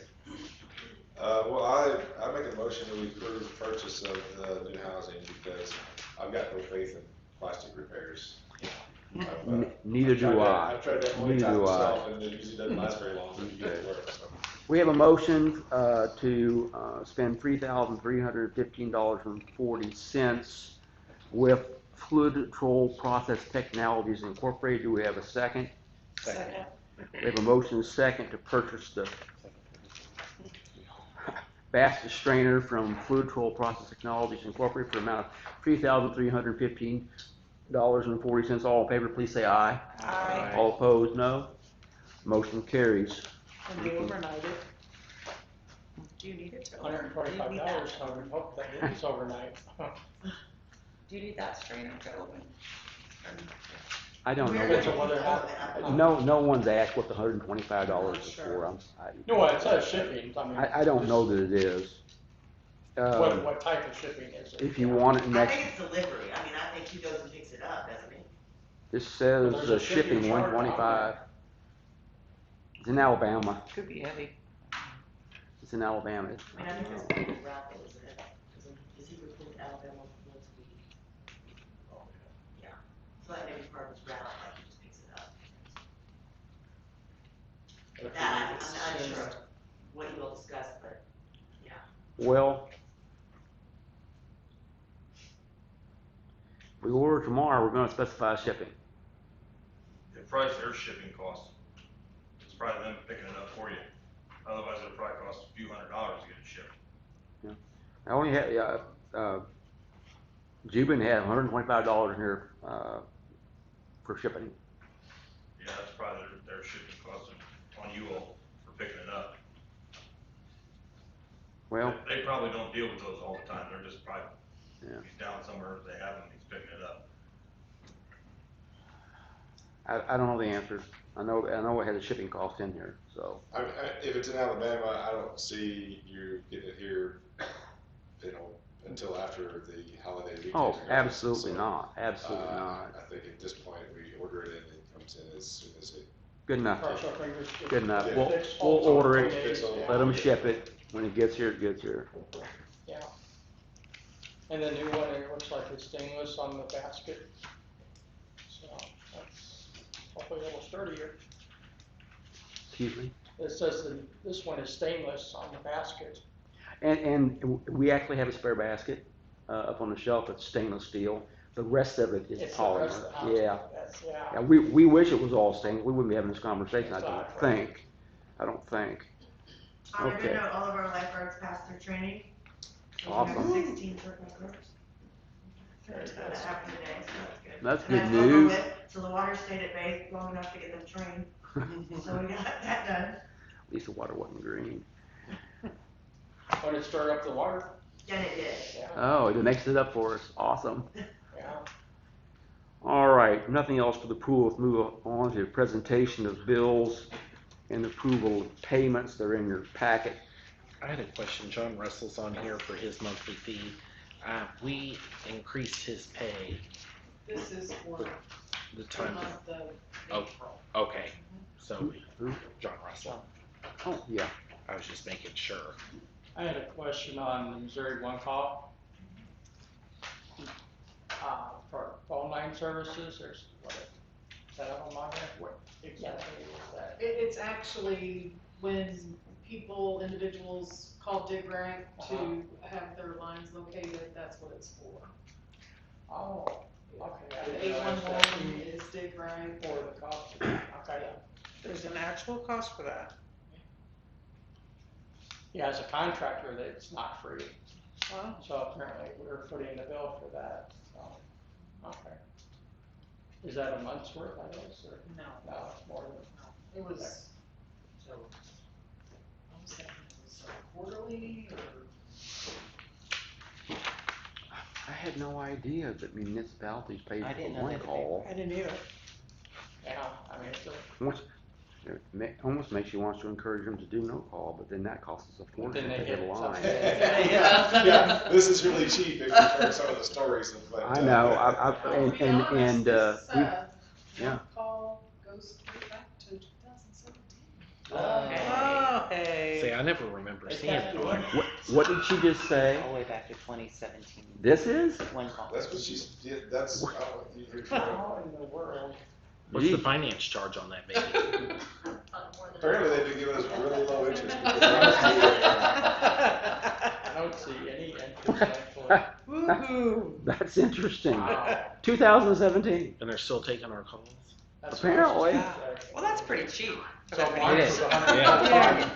Well, I make a motion that we approve the purchase of the new housing because I've got no faith in plastic repairs. Neither do I. I've tried that many times myself, and it usually doesn't last very long when you get it work. So. We have a motion to spend $3,315.40 with Fluid Control Process Technologies Incorporated. Do we have a second? Second. We have a motion and a second to purchase the basket strainer from Fluid Control Process Technologies Incorporated for an amount of $3,315.40. All in favor, please say aye. Aye. All opposed, no. Motion carries. And they overnight it. Do you need it to? $125, so I would hope that it is overnight. Do you need that strainer to open? I don't know. Depends on What, whether or not. no one's asked what the $125 is for. No, it says shipping, I mean. I don't know that it is. What type of shipping is it? If you want it I next, think it's delivery, I mean, I think he goes and picks it up, doesn't he? this says Well, there's a shipping shipping charge on 125. It's in Alabama. Could be heavy. It's in Alabama. I mean, I think it's pretty good route though, isn't it? Is he report to Alabama once a week? Yeah, so that may be part of his route, like he just picks it up. That, I'm not sure what you will discuss, but, yeah. Well, if we order tomorrow, we're gonna specify shipping. The price, their shipping cost, it's probably them picking it up for you. Otherwise, it'll probably cost a few $100s to get it shipped. I only had, Jubin had $125 in here, for shipping. Yeah, that's probably their shipping cost on you all for picking it up. Well, They probably don't deal with those all the time. They're just probably, yeah. he's down somewhere, they have him, he's picking it up. I don't know the answers. I know it has a shipping cost in here, so. If it's in Alabama, I don't see you getting it here, until after the holiday weekend. Oh, absolutely not, absolutely not. I think at this point, we order it and it comes in as soon as it. Good enough. Cross our fingers. Good enough. Yeah. We'll order it, Fix all let them ship it. When it gets here, it gets here. Yeah. And the new one, it looks like it's stainless on the basket. So that's hopefully a little sturdier. Excuse me? It says that this one is stainless on the basket. And we actually have a spare basket, up on the shelf that's stainless steel. The rest of it is It's the polymer. rest of the house. Yeah. Yeah. Yeah, we wish it was all stainless. We wouldn't be having this conversation, I don't Exactly. think. I don't think. On a Okay. good note, all of our lifeguards passed their training. So we Awesome. have 16 circle groups. Very good. That happened today, so that's good. That's And good that's over news. with, so the water stayed at bay long enough to get them trained, so we got that done. At least the water wasn't green. When it stirred up the water. Yeah, it did. Yeah. Oh, it mixed it up for us. Awesome. Yeah. All right, nothing else for the pool. Let's move on to the presentation of bills and approval of payments. They're in your packet. I had a question. John Russell's on here for his monthly fee. We increased his pay This is for the the time. month of Oh. April. Okay, so Who? John Russell. Oh, yeah. I was just making sure. I had a question on the Missouri One Call. For phone line services, there's is that up on my end? What exactly is that? It's actually when individuals call Dig Rank to have their lines located, that's what it's for. Oh, okay. I The didn't realize that 811 is Dig Rank. for the cost. Okay. There's an actual cost for that. Yeah, as a contractor, that it's not free. Wow. So apparently we're footing the bill for that, so, okay. Is that a month's worth, I guess, or? No. No, it's more than. It was, so, what was that, it was quarterly or? I had no idea that municipalities paid I for didn't know one that either. call. I didn't either. Yeah, I mean, it's a, Almost makes you want to encourage them to do no call, but then that costs us a fortune Then they to get a get line. something. Yeah, this is really cheap if you heard some of the stories of like. I know, To be honest, this, yeah. one call goes back to 2017. Oh, hey. See, I never remember It's seeing got it to on. do it. What did she just say? All the way back to 2017. This is? One call. That's what she's, yeah, that's, how in the world? What's the finance charge on that baby? apparently they've been giving us really low interest. I don't see any interest actually. Woo-hoo. That's interesting. Wow. 2017. And they're still taking our calls? That's Apparently. Yeah. Well, that's pretty cheap for So that mine many is years. 125.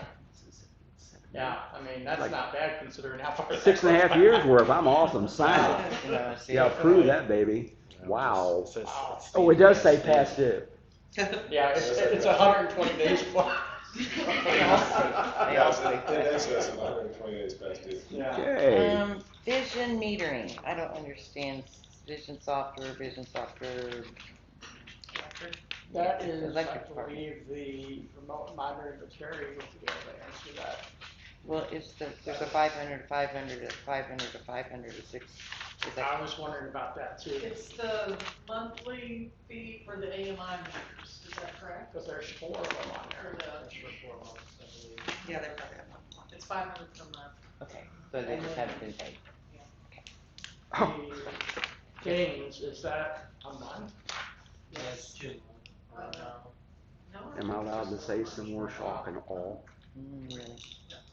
Yeah, I mean, that's Like not bad considering how far. 6.5 years worth. I'm awesome. Sign it. No, see, Yeah, approve that, baby. Wow. Wow. Oh, it does say past due. Yeah, it's 120 days plus. They all say It is, it's 120 days past due. Yeah. Okay. Vision metering, I don't understand vision software. That is, I Electric department. believe, the remote monitoring, but Terry would be able to answer that. Well, there's a 500, 500, a 500, a 500, a 6. Is I that, was wondering about that too, It's the monthly fee for the AMI meters, is that correct? because there's 4 of them on For there. the, Yeah, they probably have one. it's 500 per month. okay, so they just haven't been paid. The games, is that a month? Yes. 2. No. Am I allowed to say some more shock and awe? Really?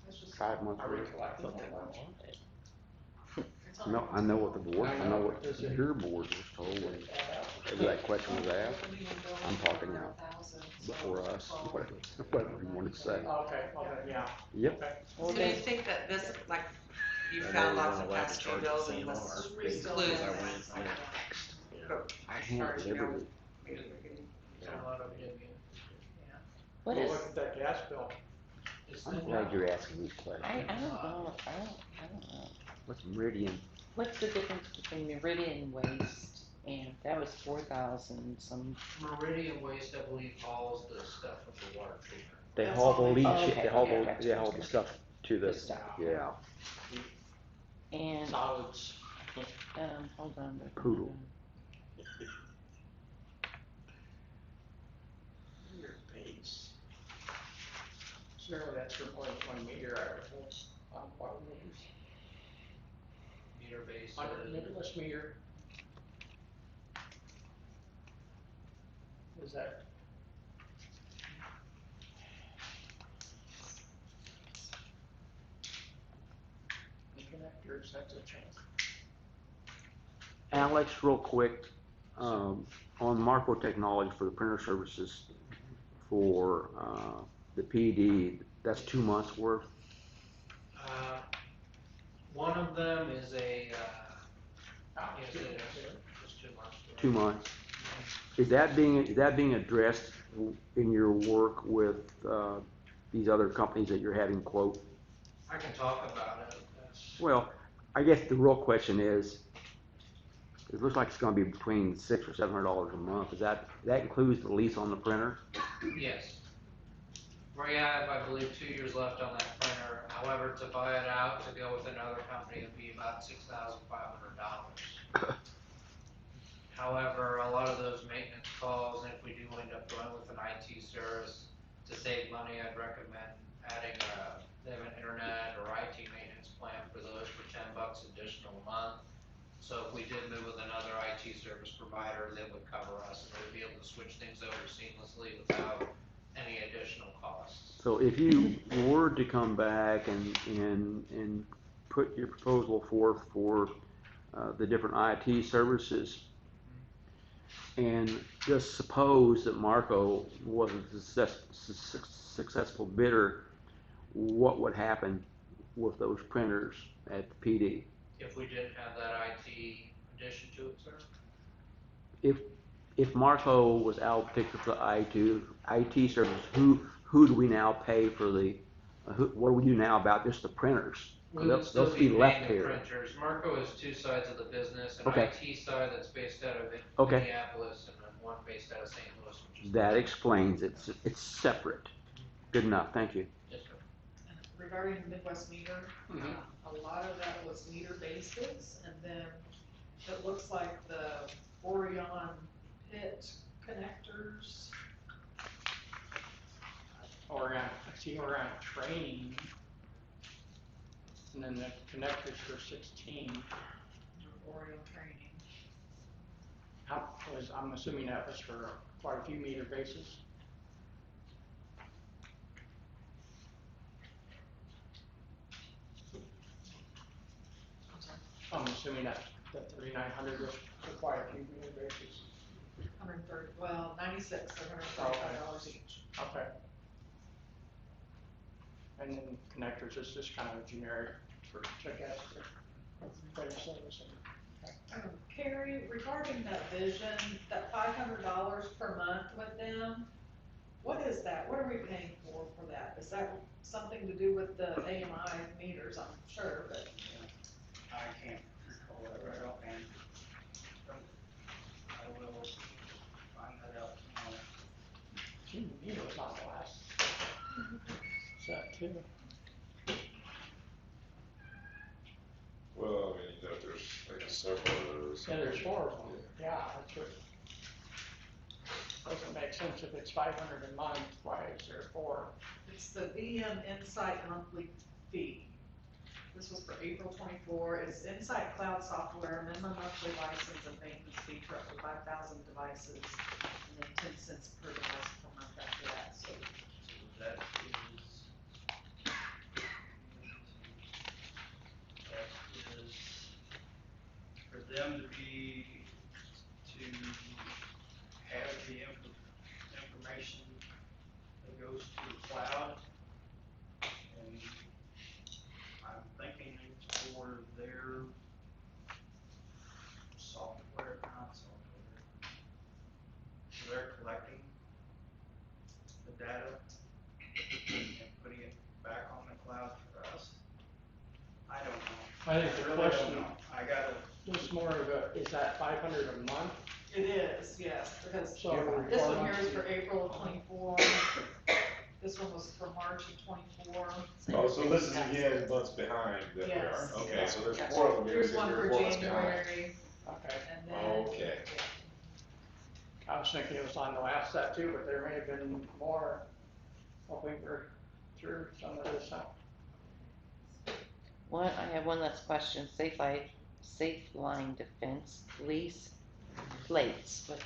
It's just, 5 months I worth. recollect what they want. it's only No, I know what the board, I know what your board was told when that question was asked. I'm talking now before us, whatever you want to say. Okay, well then, yeah. Yep. Okay. So do you think that this, like, you found lots of past due bills and this includes this? I handle everything. Maybe we can. What Well, is, look at that gas bill. I'm glad you're asking these I questions. don't know, I don't know. What's Meridian? What's the difference between Meridian waste and, that was 4,000 some, Meridian Waste, I believe, hauls the stuff from the water treatment. They That's haul all the they leach, do. they haul the stuff to the, The stuff. yeah. and, Solids. hold on. Poodle. Your base. Certainly that's your point 20 meter, I would hold on water meters. Meter base 100 is, meterless meter. Is that? The connectors, that's a chance. Alex, real quick, on Marco Technology for the printer services for, the PD, that's 2 months worth? one of them is a, just 2 months. 2 months. Is that being addressed in your work with, these other companies that you're having quote? I can talk about it. That's- Well, I guess the real question is, it looks like it's gonna be between $600 or $700 a month. That includes the lease on the printer? Yes. We have, I believe, 2 years left on that printer. However, to buy it out, to go with another company, it'd be about $6,500. However, a lot of those maintenance calls, and if we do end up going with an IT service, to save money, I'd recommend adding they have an internet or IT maintenance plan for those for $10 additional a month. So if we did move with another IT service provider, that would cover us, and we'd be able to switch things over seamlessly without any additional costs. So if you were to come back and put your proposal forth for the different IT services, and just suppose that Marco was a successful bidder, what would happen with those printers at the PD? If we didn't have that IT addition to it, sir? If Marco was allocated for the IT service, who do we now pay for the, what do we do now about just the printers? We would still Those be left paying the here. printers. Marco has 2 sides of the business, an Okay. IT side that's based out of Okay. Minneapolis, and then one based out of St. Louis, which is. That explains it. It's separate. Good enough, thank you. Yes, sir. Regarding the Midwest meter, a lot of that was meter bases, and then it looks like the Orion pit connectors. Oregon, I see Oregon training. And then the connectors for 16. Orion training. I'm assuming that was for quite a few meter bases. I'm assuming that 3,900 was for quite a few meter bases. $96 or $135 each. Okay. And then connectors is just kind of generic for check out for better service. Carrie, regarding that vision, that $500 per month with them, what is that? What are we paying for that? Is that something to do with the AMI meters, I'm sure, but. I can't recall that right offhand. I will find that out tomorrow. Gee, it was on the last set too. Well, I mean, you know, there's like several of those. Yeah, there's 4 of them. Yeah, that's what. Doesn't make sense if it's 500 a month, why is there 4? It's the VM Insight monthly fee. This was for April 24. It's Insight Cloud software, minimum monthly license and maintenance fee for up to 5,000 devices, and then 10 cents per device per month after that. So That is for them to have the information that goes to the cloud. And I'm thinking it's for their software, not software. So they're collecting the data and putting it back on the cloud for us. I don't know. I think the really question don't know. I gotta. was more of a, is that 500 a month? it is, yes, because So this every one here 4 is months. for April of 24. This one was for March of 24. Oh, so this is again months behind that we are. Yes. Okay, so there's Yes. 4 of them here, Here's because one you're for 4 months behind. January, Okay. and then. Okay. I was thinking it was on the last set too, but there may have been more. Hoping we're through some of this stuff. I have one last question. Safe line defense police plates. What?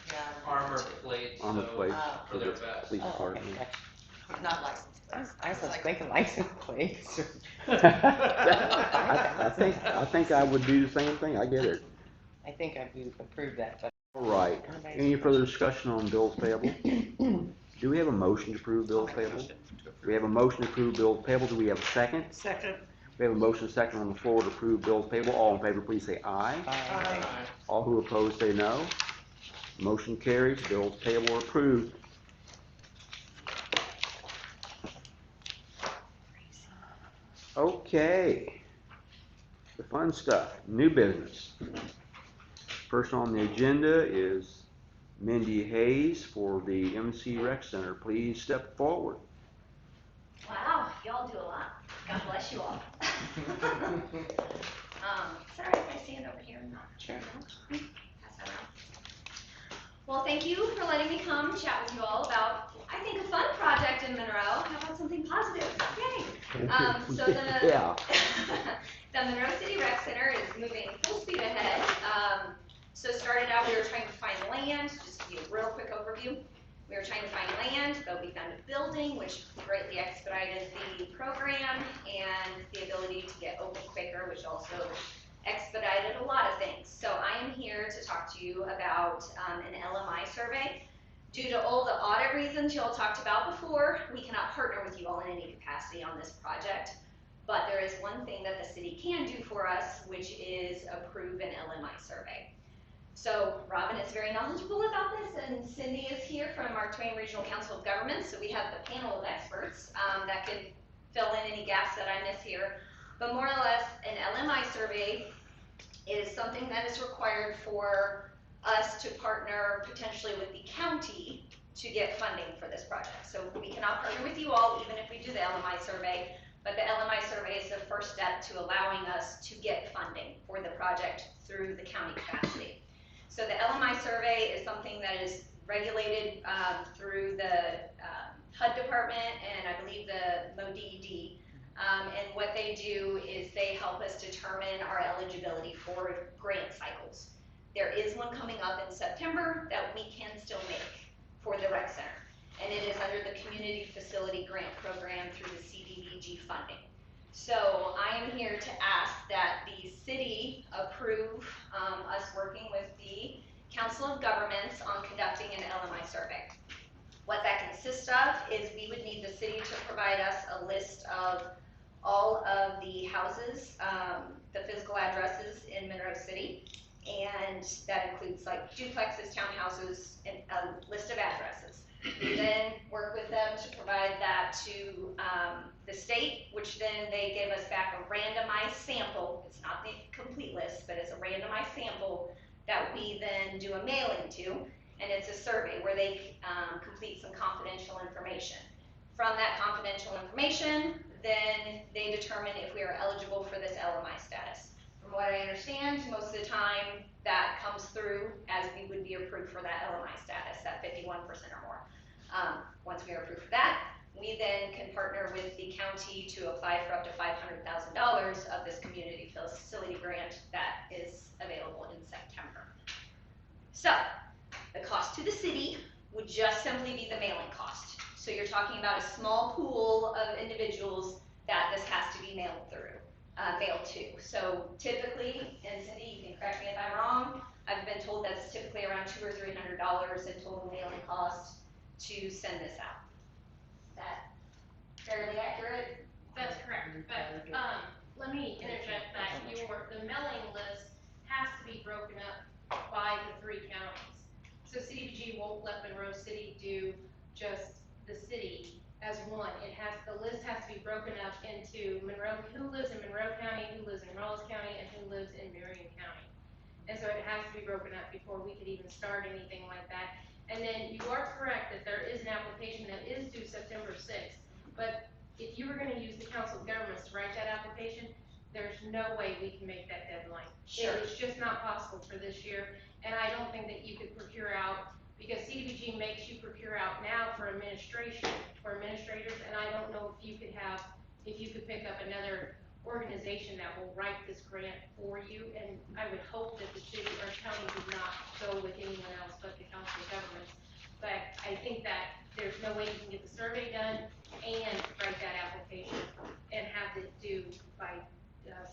Armor plates, Armor plates Oh. for the police Oh, okay, department. gotcha. Not licensed plates. I was thinking license plates. I think I would do the same thing. I get it. I think I do approve that, but. All right. Any further discussion on bills payable? Do we have a motion to approve bills payable? We have a motion to approve bills payable. Do we have a second? Second. We have a motion and a second on the floor to approve bills payable. All in favor, please say aye. Aye. All who oppose say no. Motion carries. Bills payable are approved. Okay. The fun stuff. New business. First on the agenda is Mindy Hayes for the MC Rec Center. Please step forward. Wow, y'all do a lot. God bless you all. Sorry if I stand over here and not sure. Pass that around. Well, thank you for letting me come chat with you all about, I think, a fun project in Monroe. How about something positive? Yay! So Yeah. the Monroe City Rec Center is moving full speed ahead. So started out, we were trying to find land. Just to give you a real quick overview. We were trying to find land, but we found a building, which greatly expedited the program and the ability to get open quicker, which also expedited a lot of things. So I am here to talk to you about an LMI survey. Due to all the audit reasons you all talked about before, we cannot partner with you all in any capacity on this project. But there is one thing that the city can do for us, which is approve an LMI survey. So Robin is very knowledgeable about this, and Cindy is here from Mark Twain Regional Council of Governments. So we have the panel of experts that can fill in any gaps that I miss here. But more or less, an LMI survey is something that is required for us to partner potentially with the county to get funding for this project. So we cannot partner with you all, even if we do the LMI survey. But the LMI survey is the first step to allowing us to get funding for the project through the county capacity. So the LMI survey is something that is regulated through the HUD department and I believe the MODED. And what they do is they help us determine our eligibility for grant cycles. There is one coming up in September that we can still make for the rec center. And it is under the Community Facility Grant Program through the CDBG funding. So I am here to ask that the city approve us working with the Council of Governments on conducting an LMI survey. What that consists of is we would need the city to provide us a list of all of the houses, the physical addresses in Monroe City, and that includes like duplexes, townhouses, and a list of addresses. We then work with them to provide that to the state, which then they give us back a randomized sample. It's not the complete list, but it's a randomized sample that we then do a mailing to, and it's a survey where they complete some confidential information. From that confidential information, then they determine if we are eligible for this LMI status. From what I understand, most of the time that comes through as we would be approved for that LMI status, that 51% or more. Once we are approved for that, we then can partner with the county to apply for up to $500,000 of this community facility grant that is available in September. So, the cost to the city would just simply be the mailing cost. So you're talking about a small pool of individuals that this has to be mailed to. So typically, and Cindy, you can correct me if I'm wrong, I've been told that's typically around $200 or $300 in total mailing cost to send this out. Is that fairly accurate? That's correct, but, let me interject that the mailing list has to be broken up by the 3 counties. So CDBG won't let Monroe City do just the city as one. The list has to be broken up into Monroe, who lives in Monroe County, who lives in Rawls County, and who lives in Marion County. And so it has to be broken up before we could even start anything like that. And then you are correct that there is an application that is due September 6th. But if you were going to use the Council of Governments to write that application, there's no way we can make that deadline. Sure. It is just not possible for this year. And I don't think that you could procure out, because CDBG makes you procure out now for administration, for administrators, and I don't know if you could pick up another organization that will write this grant for you, and I would hope that the city or county would not go with anyone else but the Council of Governments. But I think that there's no way you can get the survey done and write that application and have it due by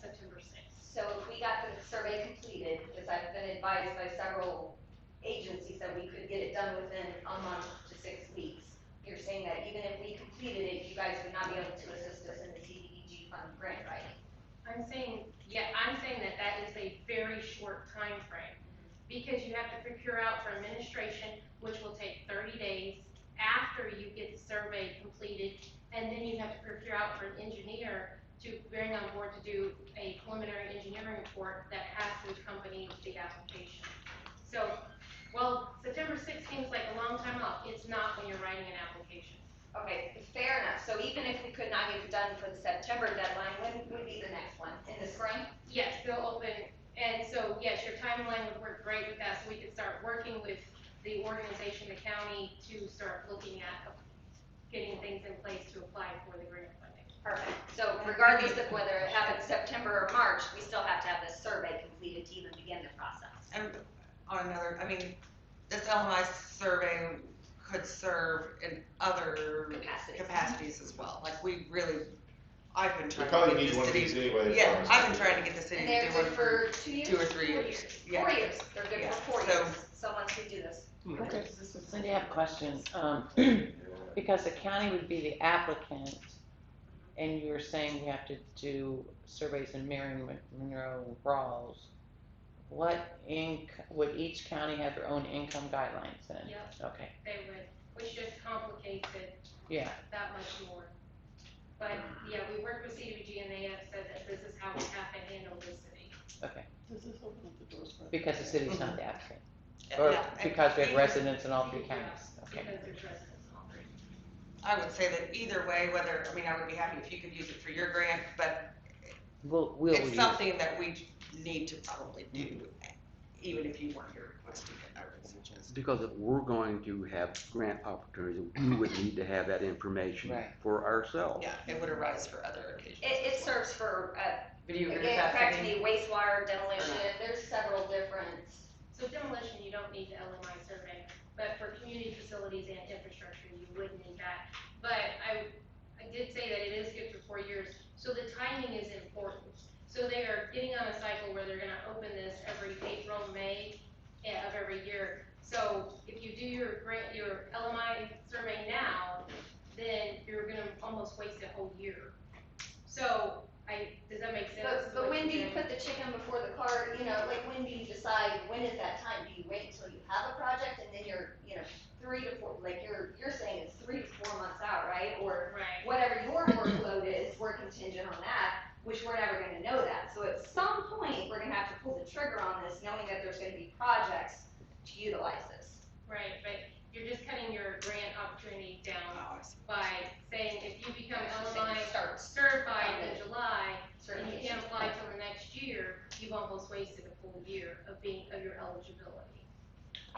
September 6th. So if we got the survey completed, because I've been advised by several agencies that we could get it done within a month to 6 weeks, you're saying that even if we completed it, you guys would not be able to assist us in the CDBG fund grant writing? I'm saying that is a very short time frame, because you have to procure out for administration, which will take 30 days after you get the survey completed, and then you have to procure out for an engineer to bring on board to do a preliminary engineering report that has to accompany the application. So, well, September 6th seems like a long time off. It's not when you're writing an application. Okay, fair enough. So even if we could not get it done for the September deadline, when would be the next one? In the spring? Yes, they'll open, and so yes, your timeline would work great with that, so we could start working with the organization, the county, to start looking at getting things in place to apply for the grant funding. Perfect. So regardless of whether it happens September or March, we still have to have this survey completed to even begin the process. And on another, I mean, this LMI survey could serve in other capacities as well. Like I've been trying probably to need get one the of these city. anyway. Yeah, I've been trying to get the city And to they're do one good for 2 years? 2 or 3 4 years. Yeah. 4 years. They're good Yeah. for 4 So- years. So once we do this. Okay. Cindy, I have a question. Because the county would be the applicant, and you were saying we have to do surveys in Marion, Monroe, and Rawls. Would each county have their own income guidelines then? Yep. Okay. They would, which just complicates it Yeah. that much more. But yeah, we work with CDBG and they have said that this is how we have to handle this city. Okay. Does this open up the doors for? Because the city's not the applicant. Or Yeah. because we have residents in all 3 counties. Okay. Because there's residents in all 3. I would say that either way, I would be happy if you could use it for your grant, but We'll it's use something that we need to probably do, even if you weren't here requesting it, I would suggest. Because if we're going to have grant opportunities, we would need to have that information Right. for ourselves. Yeah, it would arise for other occasions. It serves for, But do you agree with again, that, correct Cindy? me, wastewater, demolition, there's several different. So demolition, you don't need the LMI survey, but for community facilities and infrastructure, you would need that. But I did say that it is good for 4 years, so the timing is important. So they are getting on a cycle where they're gonna open this every April, May, of every year. So if you do your LMI survey now, then you're gonna almost waste a whole year. So does that make sense? But when do you put the chicken before the cart, you know, like when do you decide, when is that time? Do you wait until you have a project and then you're, you know, 3 to 4, like you're saying it's 3 to 4 months out, right? Or whatever your workload is, we're contingent on that, which we're never gonna know that. So at some point, we're gonna have to pull the trigger on this, knowing that there's gonna be projects to utilize this. Right, but you're just cutting your grant opportunity down by saying if you become LMI certified in July, and you can't apply till the next year, you've almost wasted a full year of your eligibility.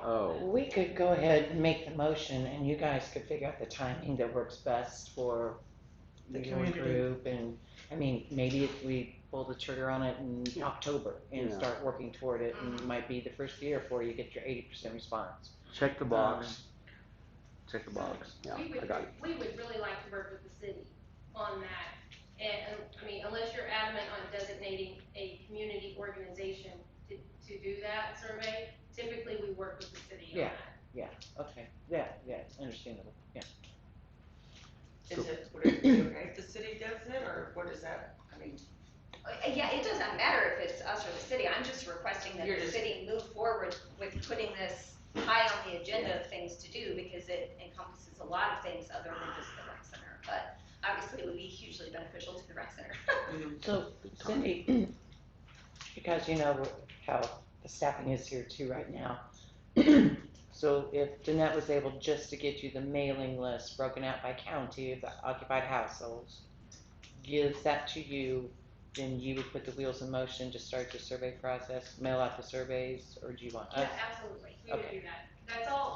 Oh. We could go ahead and make the motion, and you guys could figure out the timing that works best for The your community. group, and, I mean, maybe if we pull the trigger on it in October and start working toward it, and it might be the first year before you get your 80% response. Check the box. Check the box. Yeah, I got it. We would really like to work with the city on that. And, I mean, unless you're adamant on designating a community organization to do that survey, typically we work with the city on that. Yeah, okay, yeah, understandable, yeah. Would it be okay if the city does it, or what is that, I mean? Yeah, it doesn't matter if it's us or the city, I'm just requesting that the city move forward with putting this high on the agenda of things to do, because it encompasses a lot of things other than just the rec center, but obviously it would be hugely beneficial to the rec center. So, Cindy, because you know how the staffing is here too right now, so if Jeanette was able just to get you the mailing list broken out by county of the occupied households, gives that to you, then you would put the wheels in motion to start the survey process, mail out the surveys, or do you want us? Yeah, absolutely, we would do that.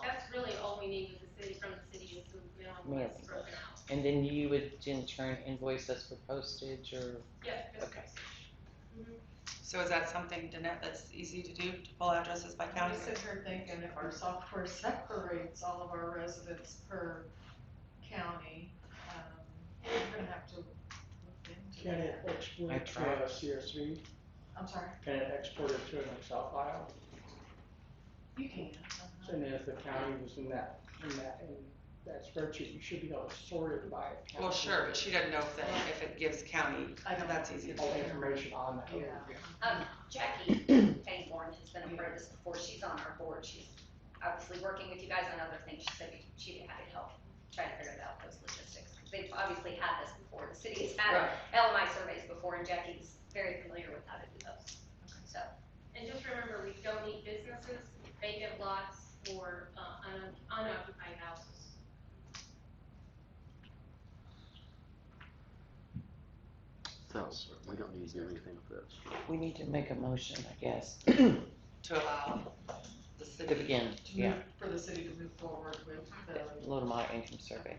That's really all we need with the city, from the city, is the mailing list broken out. And then you would in turn invoice us for postage, or? Yep, just okay. postage. So is that something, Danette, that's easy to do, to pull addresses by county? I sit here thinking if our software separates all of our residents per county, we're gonna have to look into Can that. it export to a CSV? I'm sorry? Can it export it to an Excel file? You can. And then if the county was in that spreadsheet, you should be able to sort it by county. Well, sure, but she doesn't know if it gives county, that's easy to do. All the information on that. Jackie Payborn has been a part of this before, she's on our board, she's obviously working with you guys on other things, she said she'd be happy to help try to figure out those logistics, because they've obviously had this before, the city has had LMI surveys before, and Jackie's very familiar with how to do those, so. And just remember, we don't need businesses, vacant lots, or unoccupied houses. So, we don't need to do anything with this. We need to make a motion, I guess. To allow the city. To begin, yeah. For the city to move forward with the, Low to moderate income survey.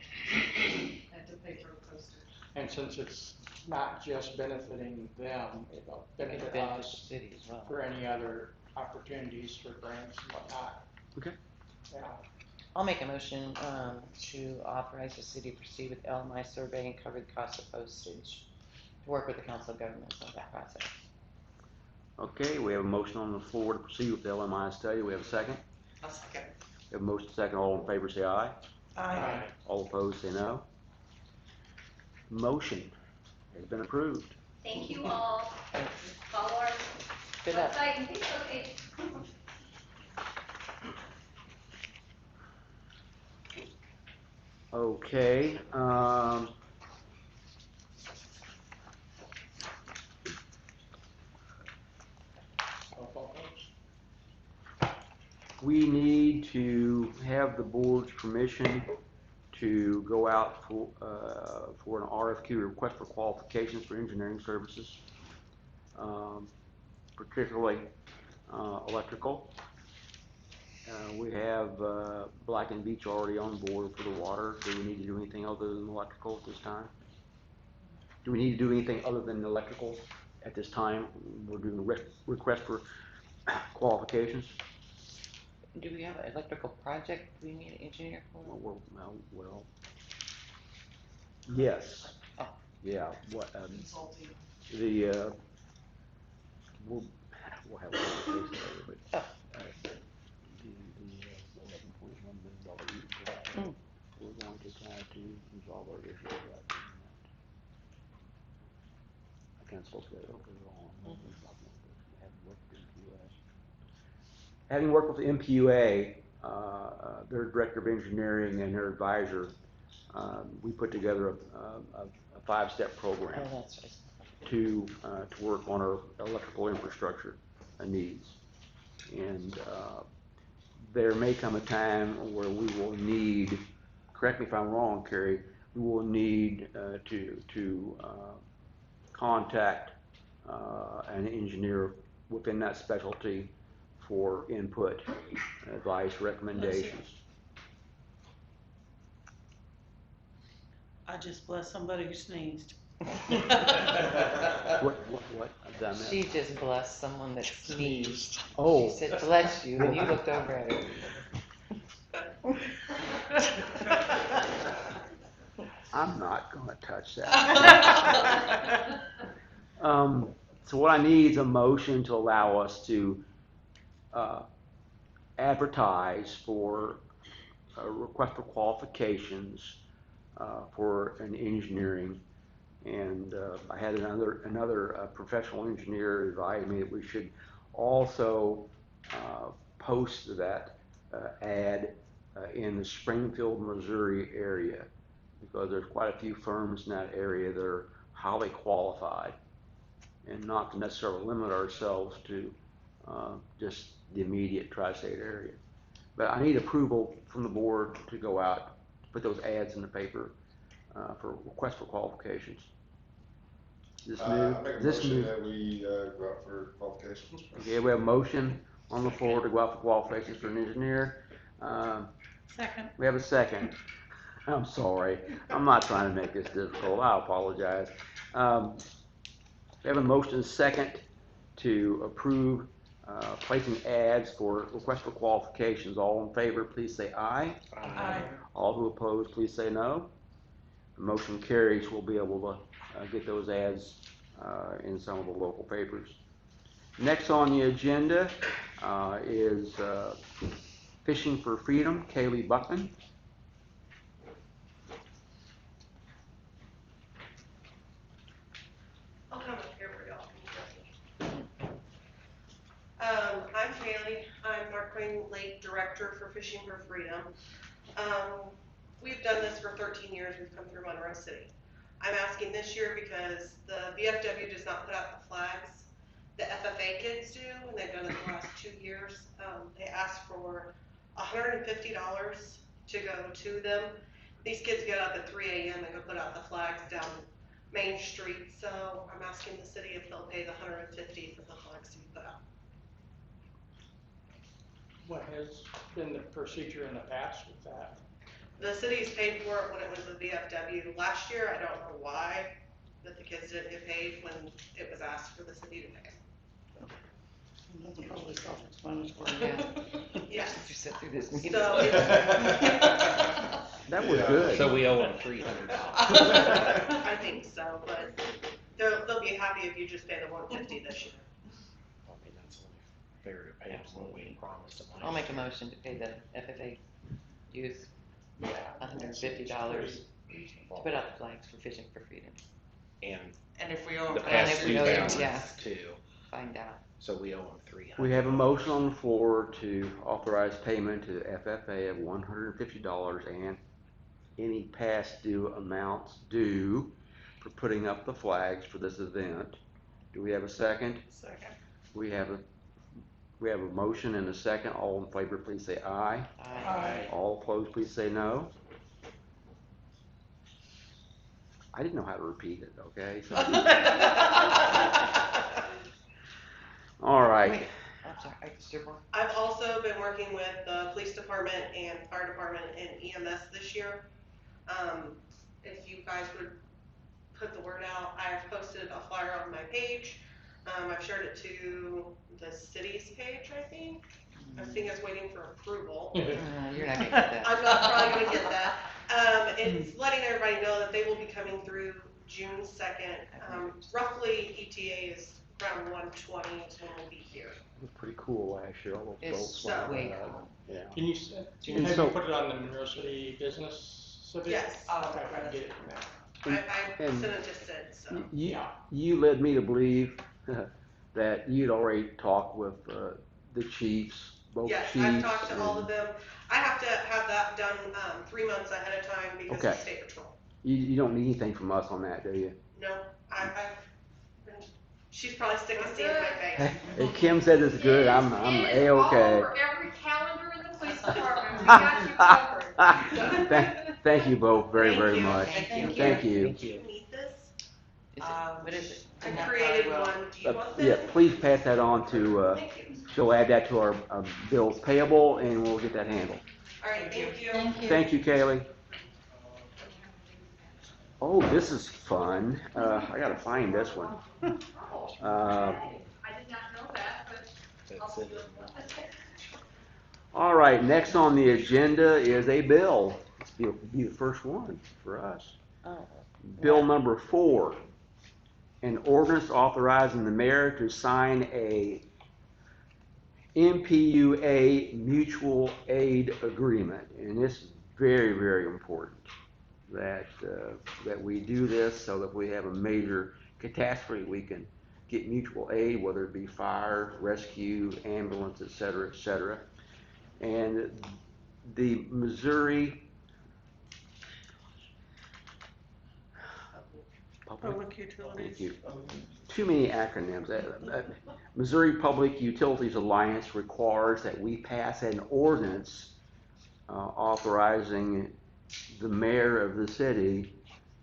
and to pay for postage. And since it's not just benefiting them, it'll benefit the us city as well. for any other opportunities for grants and whatnot. Okay. Yeah. I'll make a motion to authorize the city to proceed with LMI survey and cover the cost of postage, to work with the council of governments on that process. Okay, we have a motion on the floor to proceed with the LMI study. We have a second. I'll second. We have a motion second. All in favor say aye. Aye. All opposed say no. Motion has been approved. Thank you all, follow our Good luck. website and Facebook page. Okay, we need to have the board's permission to go out for an RFQ, request for qualifications for engineering services, particularly electrical. We have Black and Beach already on board for the water. Do we need to do anything other than electrical at this time? Do we need to do anything other than electrical at this time? We're doing a request for qualifications. Do we have an electrical project we need an engineer for? Well, yes. Oh. Yeah. What? Consulting. We'll have qualifications later, but resolve our issue with that. I can't spoke to that overall. Having worked with MPUA, their director of engineering and their advisor, we put together a 5-step program Oh, that's right. to work on our electrical infrastructure needs. And there may come a time where we will need, correct me if I'm wrong, Carrie, we will need to contact an engineer within that specialty for input, advice, recommendations. I just blessed somebody who sneezed. What? I've done that. She just blessed someone that sneezed. Oh. She said, bless you, and you looked over at her. I'm not gonna touch that. So what I need is a motion to allow us to advertise for a request for qualifications for an engineering. And I had another professional engineer advise me that we should also post that ad in the Springfield, Missouri area, because there's quite a few firms in that area that are highly qualified, and not to necessarily limit ourselves to just the immediate tri-state area. But I need approval from the board to go out, put those ads in the paper for request for qualifications. Is this new? I make a Is this motion new? that we go out for qualifications. Okay, we have a motion on the floor to go out for qualifications for an engineer. Second. We have a second. I'm sorry. I'm not trying to make this difficult. I apologize. We have a motion second to approve placing ads for request for qualifications. All in favor, please say aye. Aye. All who oppose, please say no. The motion carries. We'll be able to get those ads in some of the local papers. Next on the agenda is Fishing for Freedom, Kaylee Buckman. I'll come up here for y'all. I'm Kaylee. I'm North Queen Lake Director for Fishing for Freedom. We've done this for 13 years. We've come through Monroe City. I'm asking this year because the VFW does not put out the flags. The FFA kids do, and they've done it the last 2 years. They ask for $150 to go to them. These kids get up at 3 a.m. and go put out the flags down Main Street. So I'm asking the city if they'll pay the $150 for the flags to be put out. What has been the procedure in the past with that? The city's paid for it when it was the VFW. Last year, I don't know why, that the kids didn't get paid when it was asked for the city to pay. That's probably self-explanatory. Yeah. Yes. You sit through this meeting. So, That was good. So we owe them $300. I think so, but they'll be happy if you just pay the $150 this year. I mean, that's only fair to pay them what we promised them. I'll make a motion to pay the FFA youth $150 to put out the flags for Fishing for Freedom. And if we owe the them past if we two owe them, balance yeah. too. Find out. So we owe them $300. We have a motion on the floor to authorize payment to FFA of $150 and any past due amounts due for putting up the flags for this event. Do we have a second? Second. We have a motion and a second. All in favor, please say aye. Aye. All opposed, please say no. I didn't know how to repeat it, okay? So. All right. Wait, I'm sorry, is there more? I've also been working with the police department and fire department and EMS this year. If you guys would put the word out, I've posted a flyer on my page. I've shared it to the city's page, I think. I think it's waiting for approval. You're not gonna get that. I'm not probably gonna get that. It's letting everybody know that they will be coming through June 2nd. Roughly ETA is around 1:20 is when we'll be here. It was pretty cool last year. All those It's boats so went, way cool. yeah. Can you And have so- you put it on the Monroe City business So did, Yes. okay, I get it from that. I And- sent it to Sid, so. You led me to believe that you'd already talked with the chiefs, both Yes, chiefs. I've talked to all and of them. I have to have that done, 3 months ahead of time because of Okay. state patrol. You don't need anything from us on that, do you? No, I've been, she's probably sick of seeing my face. If Kim said it's good, I'm It is all A-okay. over every calendar in the police department. We got you covered. Thank you both very, Thank very you. much. Thank you. Thank you. Thank Do you. you need this? What is it? I created one. Do you want this? Yeah, please pass that on to, Thank you. she'll add that to our bills payable and we'll get that handled. All right, thank you. Thank you, Kaylee. Oh, this is fun. I gotta find this one. Oh, okay. I did not know that, but That's it. All right, next on the agenda is a bill. This will be the first one for us. Oh, Bill number 4, an ordinance authorizing the mayor to sign a MPUA mutual aid agreement. And this is very, very important that we do this so that if we have a major catastrophe, we can get mutual aid, whether it be fire, rescue, ambulance, et cetera, and the Missouri Public utilities. Thank you. Too many acronyms. Missouri Public Utilities Alliance requires that we pass an ordinance authorizing the mayor of the city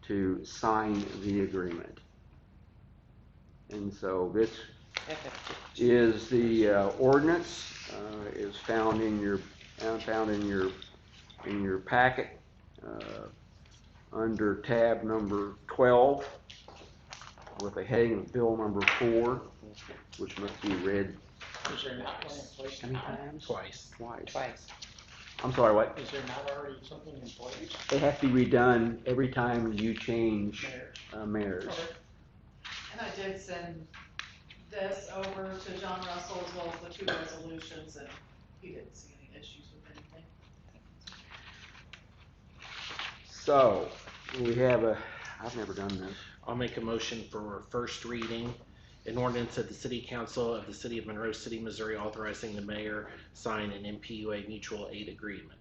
to sign the agreement. And so this is the ordinance is found in your packet under tab number 12 with a heading of bill number 4, which must be read Is there not one in place? how many times? Twice. twice. I'm sorry, what? Is there not already something in place? It has to be redone every time you change mayors. Okay. And I did send this over to John Russell as well as the 2 resolutions, and he didn't see any issues with anything. So, we have I've never done this. I'll make a motion for first reading. An ordinance of the City Council of the City of Monroe City, Missouri, authorizing the mayor sign an MPUA mutual aid agreement.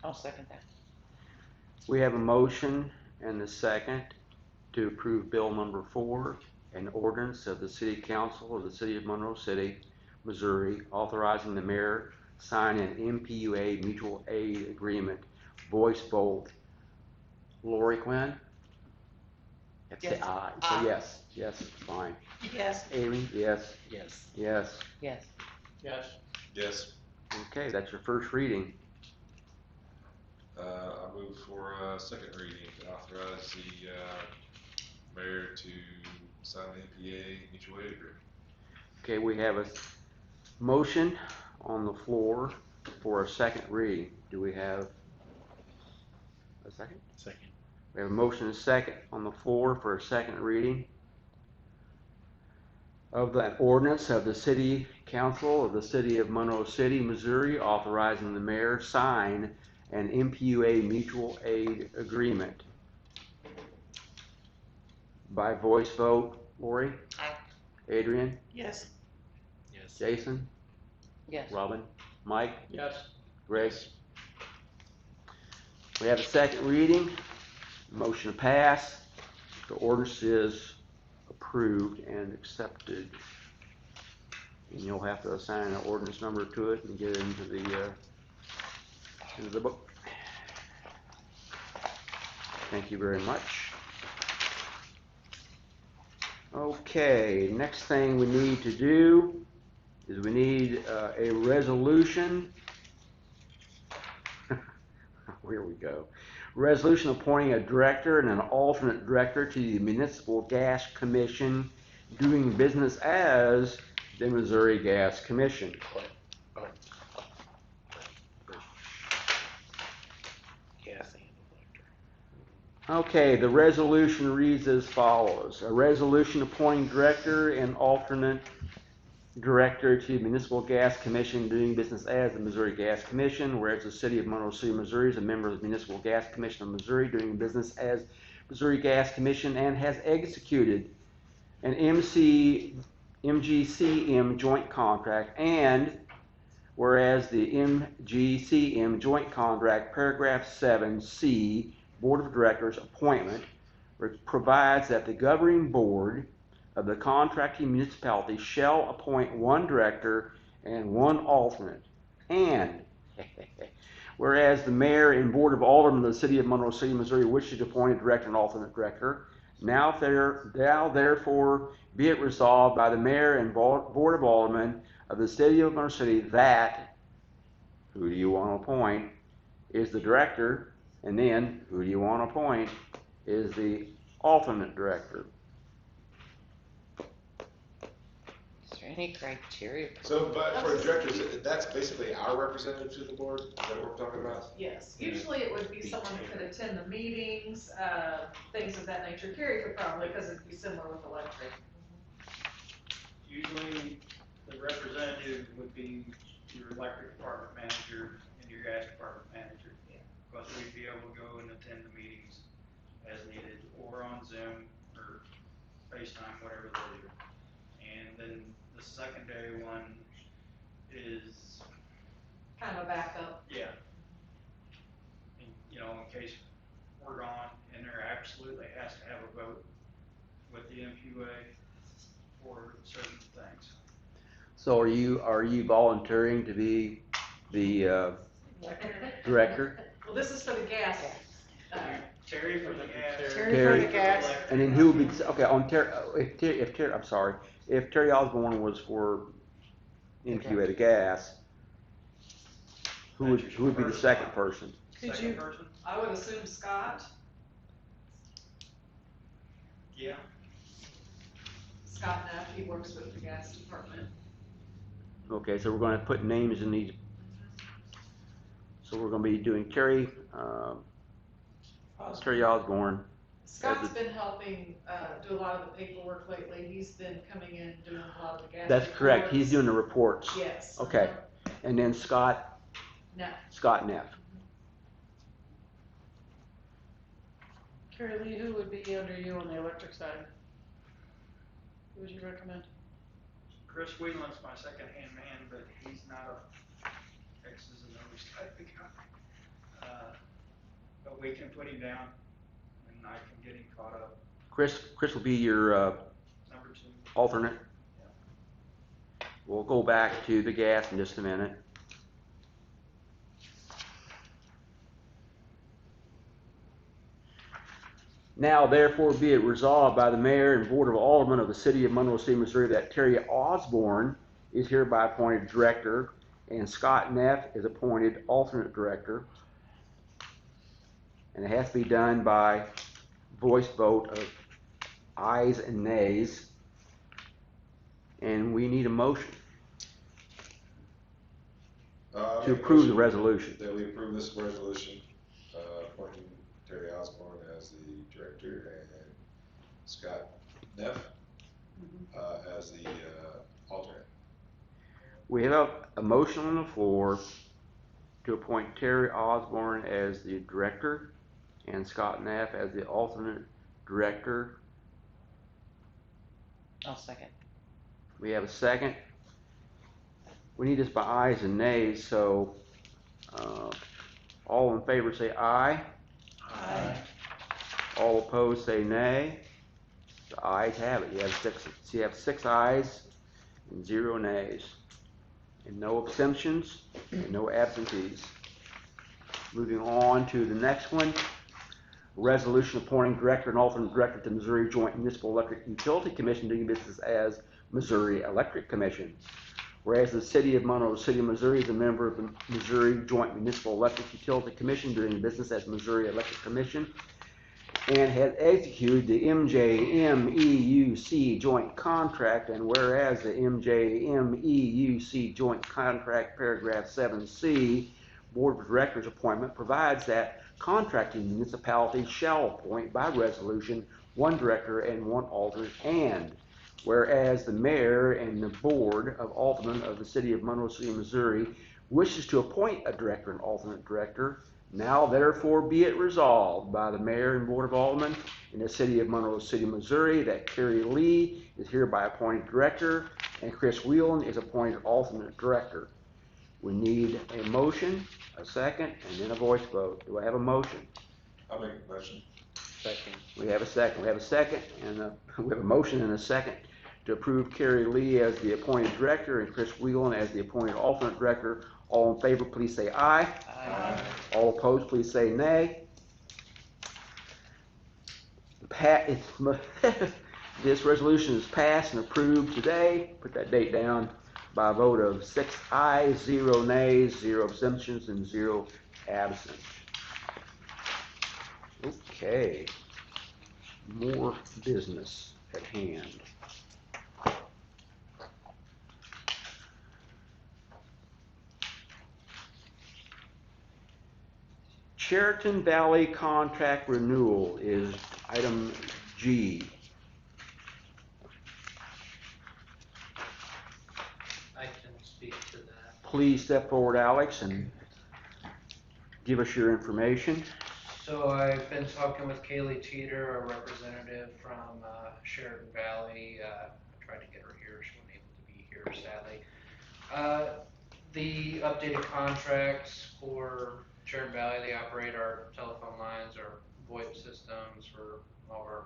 I'll second that. We have a motion and a second to approve bill number 4, an ordinance of the City Council of the City of Monroe City, Missouri, authorizing the mayor sign an MPUA mutual aid agreement. Voice vote. Lori Quinn? You have to say Yes. aye. Aye. So yes, fine. Yes. Amy, yes, Yes. yes. Yes. Yes. Yes. Okay, that's your first reading. I move for second reading to authorize the mayor to sign the MPA mutual aid agreement. Okay, we have a motion on the floor for a second reading. Do we have a second? Second. We have a motion and a second on the floor for a second reading of that ordinance of the City Council of the City of Monroe City, Missouri, authorizing the mayor sign an MPUA mutual aid agreement. By voice vote, Lori? Aye. Adrian? Yes. Yes. Jason? Yes. Robin? Mike? Yes. Grace? We have a second reading. Motion to pass. The ordinance is approved and accepted. And you'll have to assign an ordinance number to it and get it into the book. Thank you very much. Okay, next thing we need to do is we need a resolution. Here we go. Resolution appointing a director and an alternate director to the Municipal Gas Commission, doing business as the Missouri Gas Commission. Gas and electric. Okay, the resolution reads as follows. A resolution appointing director and alternate director to Municipal Gas Commission doing business as the Missouri Gas Commission, whereas the city of Monroe City, Missouri is a member of the Municipal Gas Commission of Missouri doing business as Missouri Gas Commission and has executed an MGCM joint contract, and whereas the MGCM joint contract, paragraph 7C, Board of Directors appointment, provides that the governing board of the contracting municipality shall appoint one director and one alternate. And whereas the mayor and board of aldermen of the city of Monroe City, Missouri wish to appoint a director and alternate director, now therefore be it resolved by the mayor and board of aldermen of the city of Monroe City that, who do you want to appoint, is the director, and then who do you want to appoint is the alternate director. Is there any criteria? So, but for directors, that's basically our representative to the board, is that what we're talking about? Yes, usually it would be someone who could attend the meetings, things of that nature. Carrie could probably, because it'd be similar with electric. Usually, the representative would be your electric department manager and your gas department manager. Because we'd be able to go and attend the meetings as needed, or on Zoom, or FaceTime, whatever they do. And then the secondary one is, Kind of a backup. yeah. And, you know, in case we're gone, and there absolutely has to have a vote with the MQA for certain things. So are you volunteering to be the director? Well, this is for the gas. Terry for the gas. Terry for the gas. And then who would be, okay, on Terry, if Terry, I'm sorry, if Terry Osborne was for MQA, the gas, who would be the second person? Second person? I would assume Scott. Yeah. Scott Neff, he works with the gas department. Okay, so we're gonna put names in these. So we're gonna be doing Terry Osborne. Scott's been helping, do a lot of the paperwork lately. He's been coming in, doing a lot of the gas. That's correct, reports. he's doing the reports. Yes. Okay, and then Scott Neff. Neff. Carrie Lee, who would be under you on the electric side? Who would you recommend? Chris Whelan's my second-hand man, but he's not a X's and O's type of guy. But we can put him down, and I can get him caught up. Chris will be your Number 2. alternate. We'll go back to the gas in just a minute. Now, therefore, be it resolved by the mayor and board of aldermen of the city of Monroe City, Missouri, that Terry Osborne is hereby appointed director and Scott Neff is appointed alternate director. And it has to be done by voice vote of ayes and nays. And we need a motion to approve the resolution. That we approve this resolution, appointing Terry Osborne as the director and Scott Neff as the alternate. We have a motion on the floor to appoint Terry Osborne as the director and Scott Neff as the alternate director. I'll second. We have a second. We need this by ayes and nays, so all in favor say aye. Aye. All opposed say nay. The ayes have it. You have 6 ayes and 0 nays. And no abstentions and no absentees. Moving on to the next one. Resolution appointing director and alternate director to Missouri Joint Municipal Electric Utility Commission doing business as Missouri Electric Commission. Whereas the city of Monroe City, Missouri is a member of the Missouri Joint Municipal Electric Utility Commission doing business as Missouri Electric Commission and has executed the MJMEUC joint contract, and whereas the MJMEUC joint contract paragraph 7C Board of Directors appointment provides that contracting municipalities shall appoint by resolution one director and one alternate, and Whereas the mayor and the board of aldermen of the city of Monroe City, Missouri wishes to appoint a director and alternate director, now therefore be it resolved by the mayor and board of aldermen in the city of Monroe City, Missouri, that Carrie Lee is hereby appointed director and Chris Whelan is appointed alternate director. We need a motion, a second, and then a voice vote. Do I have a motion? I'll make a motion. Second. We have a second. We have a second, and we have a motion and a second to approve Carrie Lee as the appointed director and Chris Whelan as the appointed alternate director. All in favor, please say aye. Aye. All opposed, please say nay. This resolution is passed and approved today. Put that date down by a vote of 6 ayes, 0 nays, 0 abstentions, and 0 absent. Okay. More business at hand. Sheraton Valley contract renewal is item G. I can speak to that. Please step forward, Alex, and give us your information. So I've been talking with Kaylee Teeter, a representative from Sheraton Valley. I tried to get her here. She wasn't able to be here, sadly. The updated contracts for Sheraton Valley, they operate our telephone lines, our VoIP systems for all of our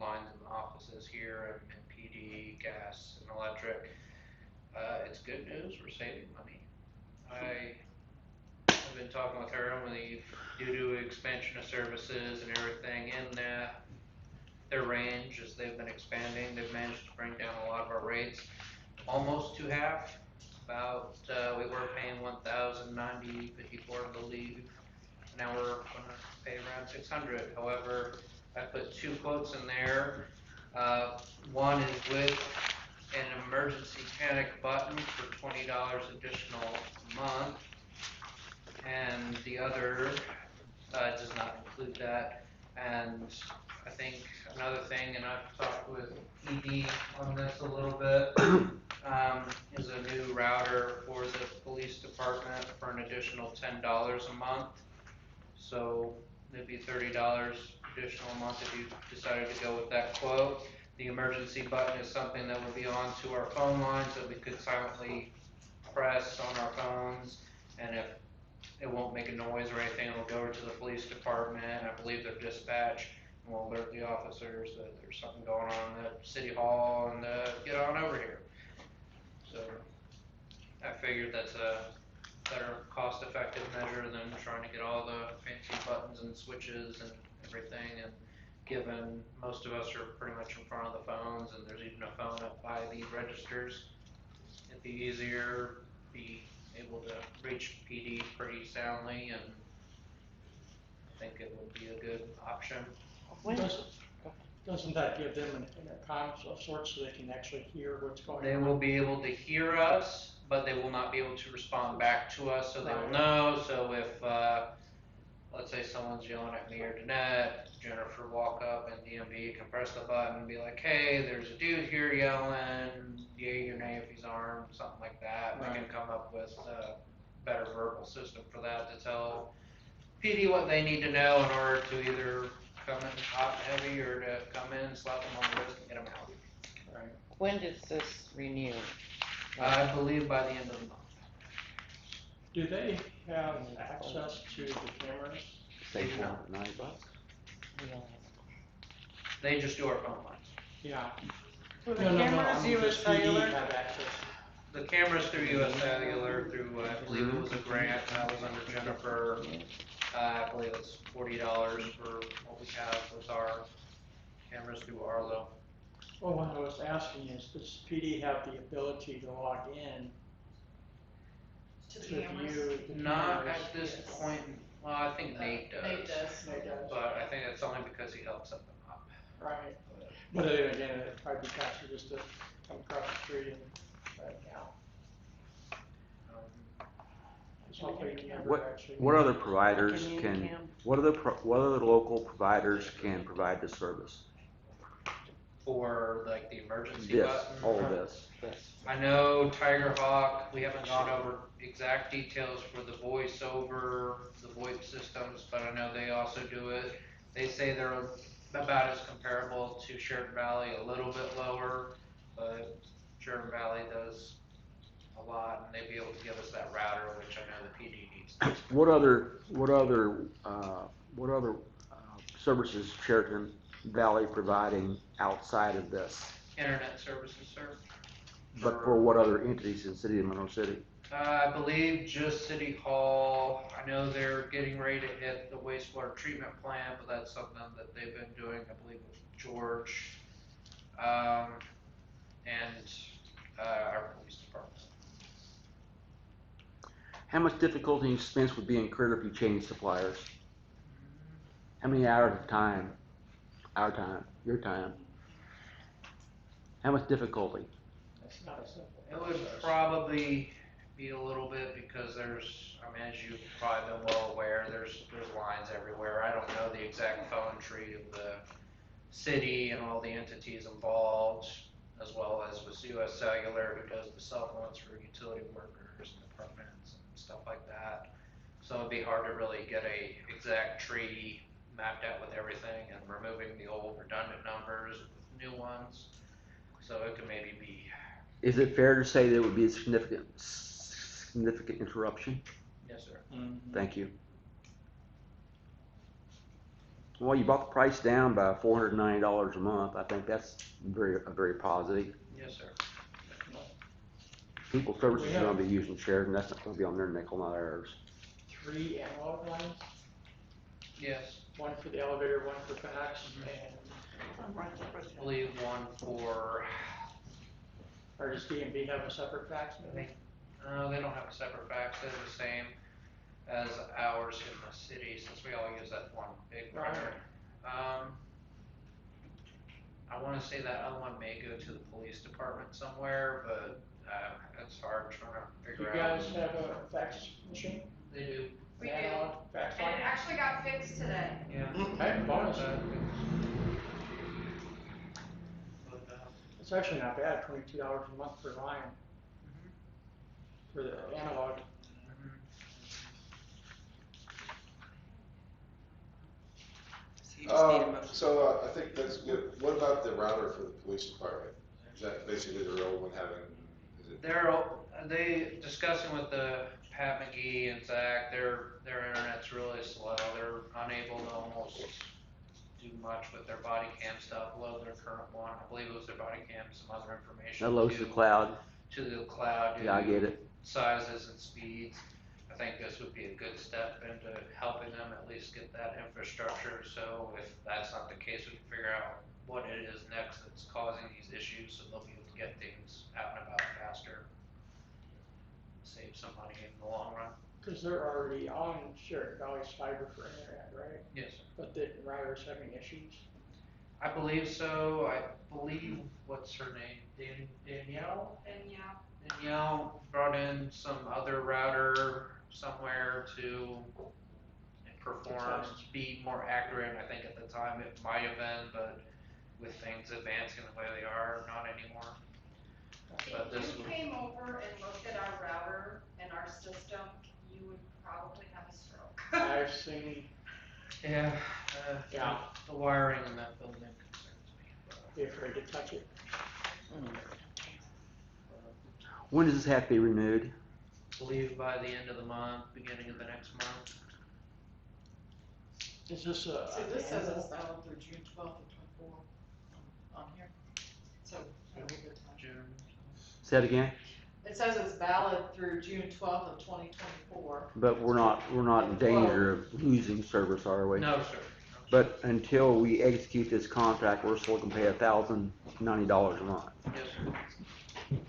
lines in the offices here, and PD, gas, and electric. It's good news. We're saving money. I've been talking with her, and due to expansion of services and everything in their range as they've been expanding, they've managed to bring down a lot of our rates almost to half. About we were paying $1,090.54, I believe. Now we're gonna pay around $600. However, I put 2 quotes in there. One is with an emergency panic button for $20 additional a month, and the other does not include that. And I think another thing, and I've talked with ED on this a little bit, is a new router for the police department for an additional $10 a month. So it'd be $30 additional a month if you decided to go with that quote. The emergency button is something that would be on to our phone lines that we could silently press on our phones, and if it won't make a noise or anything, it'll go over to the police department, I believe their dispatch, and will alert the officers that there's something going on at City Hall and get on over here. So I figured that's a better cost-effective measure than trying to get all the fancy buttons and switches and everything, and given most of us are pretty much in front of the phones, and there's even a phone up by the registers, it'd be easier, be able to reach PD pretty soundly, and I think it would be a good option. Doesn't that give them an intercom of sorts so they can actually hear what's going on? They will be able to hear us, but they will not be able to respond back to us, so they will know. So if, let's say someone's yelling at me or Danette, Jennifer walk up and DMV can press the button and be like, hey, there's a dude here yelling, yay or nay if he's armed, something like that. Right. We can come up with a better verbal system for that to tell PD what they need to know in order to either come in hot and heavy or to come in, slap them on the wrist and get them out. Right. When does this renew? I believe by the end of the month. Do they have access to the cameras? Say $490. They just do our phone lines. Yeah. So the cameras, US Cellular? Have access. The cameras through US Cellular, through, I believe it was a grant, that was under Jennifer. I believe it's $40 for what we have with our cameras through Arlo. Well, what I was asking is, does PD have the ability to log in To the to cameras? view the Not cameras? at this point, well, I think Nate does. Nate does. Nate does. But I think that's only because he helped set them up. Right. But then again, it'd probably be faster just to come across the street and right now. What other providers what other local providers can provide the service? for like the emergency This, button. all of this. I know Tiger Hawk, we haven't gone over exact details for the voice over, the VoIP systems, but I know they also do it. They say they're about as comparable to Sheridan Valley, a little bit lower, but Sheridan Valley does a lot, and they'd be able to give us that router, which I know the PD needs. What other services Sheridan Valley providing outside of this? Internet services, sir. But for what other entities in the city of Monroe City? I believe just City Hall. I know they're getting ready to hit the wastewater treatment plant, but that's something that they've been doing, I believe, with George, and our police department. How much difficulty and expense would be incurred if you changed suppliers? How many hours of time? Our time, your time. How much difficulty? That's not a simple It would process. probably be a little bit because there's, I mean, as you've probably been well aware, there's lines everywhere. I don't know the exact phone tree of the city and all the entities involved, as well as with US Cellular, who does the cell phones for utility workers and departments and stuff like that. So it'd be hard to really get a exact tree mapped out with everything and removing the old redundant numbers with new ones. So it could maybe be. Is it fair to say there would be a significant interruption? Yes, sir. Mm-hmm. Thank you. Well, you brought the price down by $490 a month. I think that's very positive. Yes, sir. People services are going to be using Sheridan. That's not going to be on their nickel, not ours. 3 analog lines, Yes. one for the elevator, one for fax, and I believe one for. or does D&B have a separate fax maybe? They don't have a separate fax. They're the same as ours in the city, since we all use that one big printer. I want to say that other one may go to the police department somewhere, but it's hard trying to Do figure you out. guys have a fax machine? They do. We do. Analog fax And line? it actually got fixed today. Yeah. Okay, bonus. It's actually not bad, $22 a month per line for the analog. So I think that's good. What about the router for the police department? Is that basically the real one having? Is it? They discussing with the Pat McGee and Zach, their internet's really slow. They're unable to almost do much with their body cam stuff. Load their current one. I believe it was their body cam, some other information. That loads to the cloud. To the cloud. Yeah, I get it. Sizes and speeds. I think this would be a good step into helping them at least get that infrastructure. So if that's not the case, we can figure out what it is next that's causing these issues, so they'll be able to get things out and about faster. Save some money in the long run. Because they're already on Sheridan Valley's fiber for internet, right? Yes, sir. But the router's having issues. I believe so. I believe, what's her name? Danielle? Danielle brought in some other router somewhere to perform, be more accurate. I think at the time it might have been, but with things advancing the way they are, not anymore. But this If you came over and looked at our router and our system, you would probably have a stroke. I've seen. Yeah. Yeah. The wiring in that building concerns me. Be afraid to touch it. When does this have to be renewed? I believe by the end of the month, beginning of the next month. Is this a? So this says it's valid through June 12th of 24 on here. So, June. Say that again? it says it's valid through June 12th of 2024. But we're not in danger of losing service, are we? No, sir. But until we execute this contract, we're still gonna pay $1,090 a month. Yes, sir.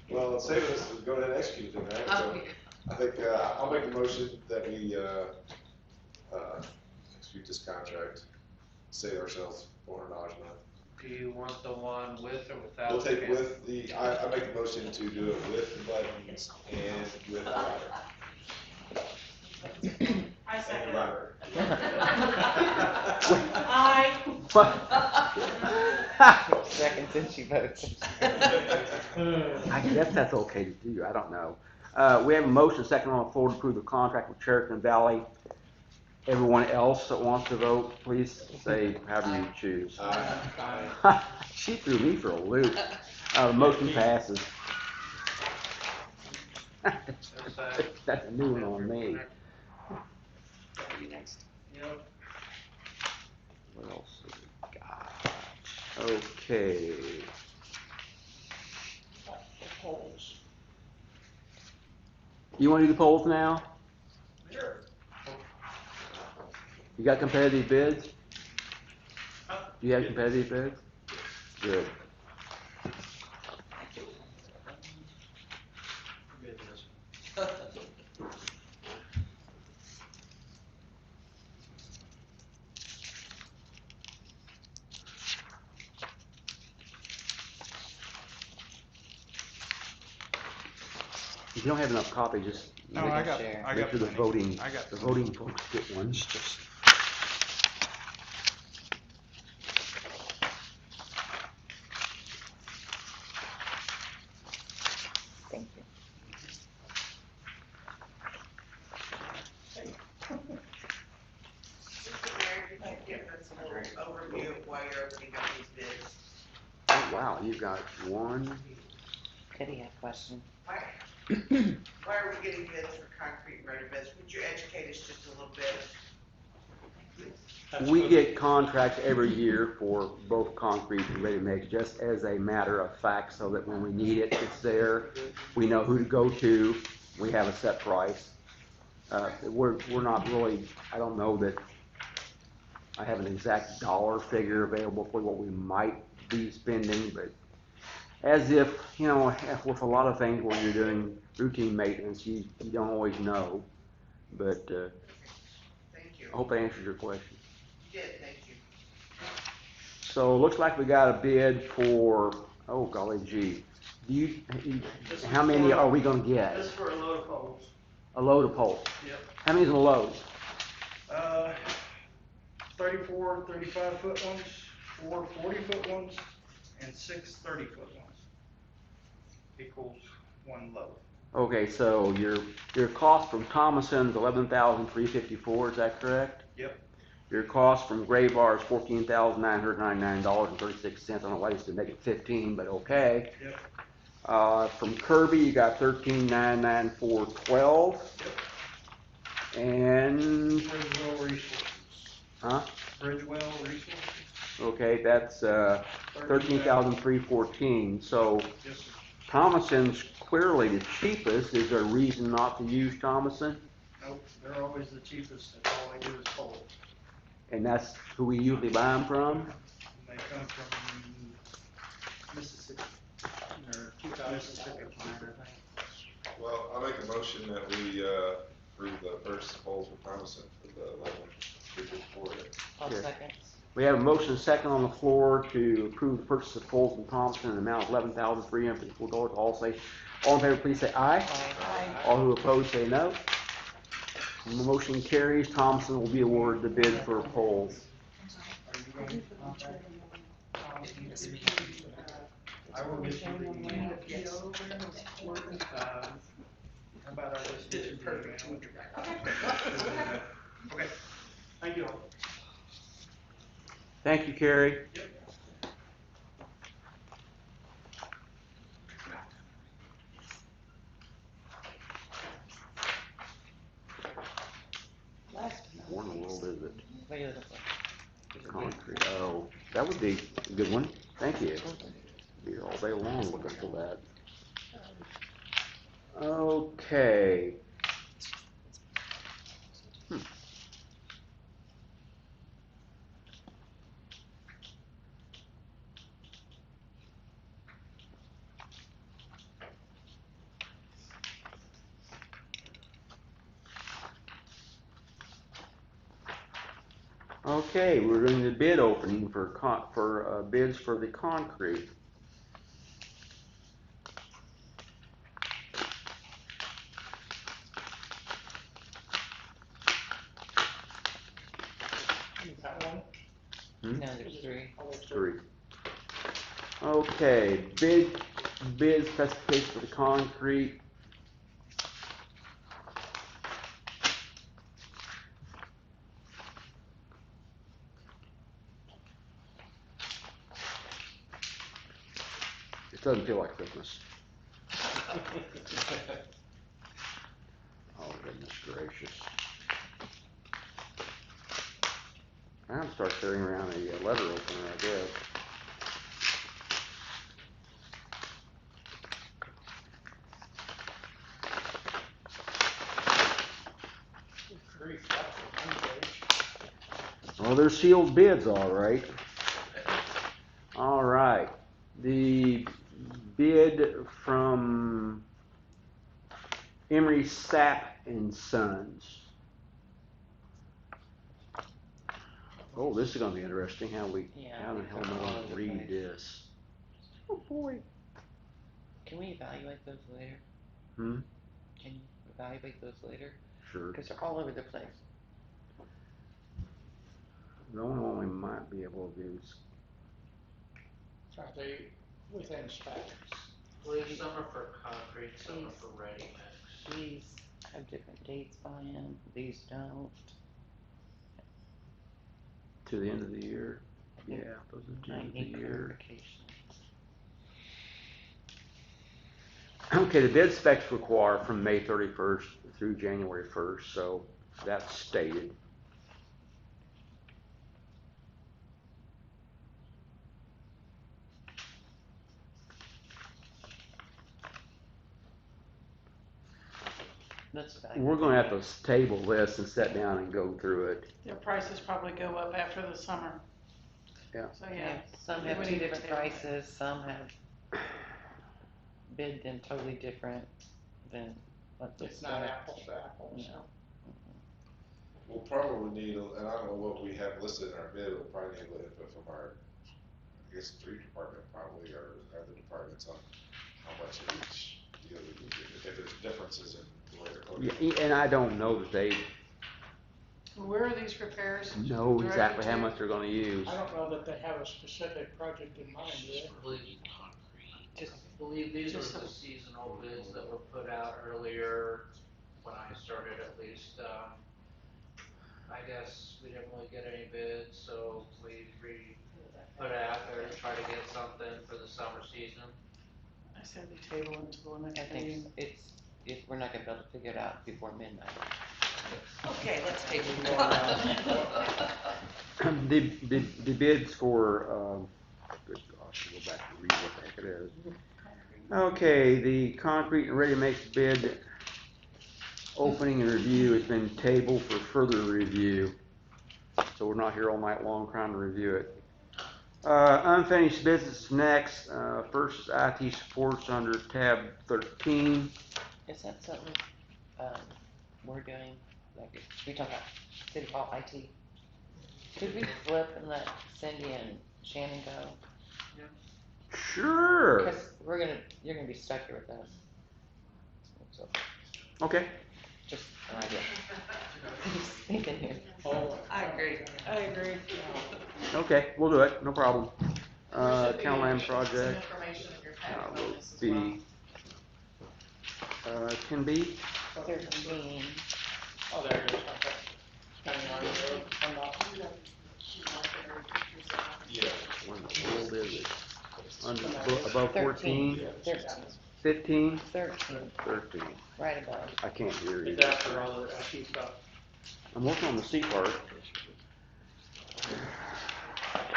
Well, it's saving us to go ahead and execute it, right? So I think, I'll make a motion that we, execute this contract, save ourselves $400 a month. Do you want the one with or without? We'll take the with the, I make a motion to do it with the buttons and with the router. I And second. the router. Aye. Second since you voted. I guess that's okay to do, I don't know. We have a motion second on the floor to approve the contract with Cherokee Valley. Everyone else that wants to vote, please say however you choose. She threw me for a loop. The motion passes. That's a new one on me. You next. Yep. What else have we got? Okay. Polls. You want to do the polls now? Sure. You got competitive bids? Do you have competitive bids? Good. If you don't have enough copies, just No, make I it got- share. I make got sure the plenty. voting, I got the plenty. voting folks get one. Just Thank you. Mr. Mayor, if you could give us a little overview of why you're opening up these bids. oh wow, you've got one. Kitty had a question. Why are we getting bids for concrete and ready bids? Would you educate us just a little bit? We get contracts every year for both concrete and ready mix, just as a matter of fact, so that when we need it, it's there. We know who to go to. We have a set price. We're not really, I don't know that I have an exact dollar figure available for what we might be spending, but as if, you know, with a lot of things when you're doing routine maintenance, you don't always know. But Thank you. I hope that answers your question. You did, thank you. So it looks like we got a bid for, oh golly gee. How many are we gonna get? This is for a load of poles. A load of poles. Yep. How many's in a load? 34, 35-foot ones, 4 40-foot ones, and 6 30-foot ones. Equals one load. Okay, so your cost from Thomason's $11,354, is that correct? Yep. Your cost from Graybar is $14,999.36. I don't know why they said make it 15, but okay. Yep. From Kirby, you got $13,994.12. Yep. And Bridgewell Resources. huh? Bridgewell Resources. Okay, that's $13,314. So Yes, sir. Thomason's clearly the cheapest. Is there a reason not to use Thomason? Nope, they're always the cheapest. That's all they do is poles. And that's who we usually buy them from? And they come from Mississippi. Or Mississippi plant, I think. Well, I'll make a motion that we approve the purchase of poles with Thomason for the 11,354. I'll Yeah. second. We have a motion second on the floor to approve the purchase of poles from Thompson in the amount of $11,354. All in favor, please say aye. Aye. All who oppose say no. The motion carries. Thompson will be awarded the bid for poles. Are you going to contact I will get you the, how about I just get you the Okay, thank you all. Thank you, Carrie. Yep. What in the world is it? Beautiful. Concrete. Oh, that would be a good one. Thank you. Be here all day long looking for that. Okay. Okay, we're doing the bid opening for bids for the concrete. You got one? Hmm? No, there's three. Oh, there's Three. Okay, bid specification for the concrete. It doesn't feel like Christmas. Oh, goodness gracious. I'm gonna start carrying around a letter opener, I guess. Very flexible, one page. Well, they're sealed bids, all right. All right. The bid from Emery Sapp and Sons. Oh, this is gonna be interesting. How the hell am I gonna read this? Oh boy. Can we evaluate those later? Hmm? Can you evaluate those later? Sure. Because they're all over the place. The only one we might be able to do is, Are they within specs? I believe some are for concrete, some are for ready mix. These have different dates on them, these don't. to the end of the year. Yeah, those are the I end of the need year. clarification. Okay, the bid specs require from May 31st through January 1st, so that's stated. We're gonna have to table this and sit down and go through it. Their prices probably go up after the summer. Yeah. So, yeah. Some we have would two need to different table it. prices, some have bid them totally different than what the. It's not apples to apples. No. We'll probably need, and I don't know what we have listed in our bid, we'll probably need a little input from our, I guess, street department probably, or other departments on how much of each deal we need, if there's differences in the way they're coded. Yeah, and I don't know that they Where are these repairs? know directed exactly how to? much they're gonna use. I don't know that they have a specific project in mind, do they? Just believe these were the seasonal bids that were put out earlier when I started at least. I guess we didn't really get any bids, so we put it out there to try to get something for the summer season. I said we table until the I next think meeting. it's, if we're not gonna be able to figure it out before midnight. Okay, let's take it. The bids for, good gosh, I'll go back and read what the heck it is. Okay, the concrete and ready-mix bid opening and review has been tabled for further review. So we're not here all night long trying to review it. Unfinished business next. First is IT supports under tab 13. Is that something, we're doing, like, we talk about City Hall IT? Could we flip and let Cindy and Shannon go? Sure. Because you're gonna be stuck here with us. So, Okay. just an idea. Just thinking here. Oh, I agree. I agree. Okay, we'll do it. No problem. There should be Town land some project. information in your packet on Will this as well. be, can be. 13. oh, there it is, okay. County line road, come up. Yeah. What in the world is it? Above 14? 13. 15? 13, 13. right above. I can't hear you. It's after all the IT stuff. I'm working on the C part.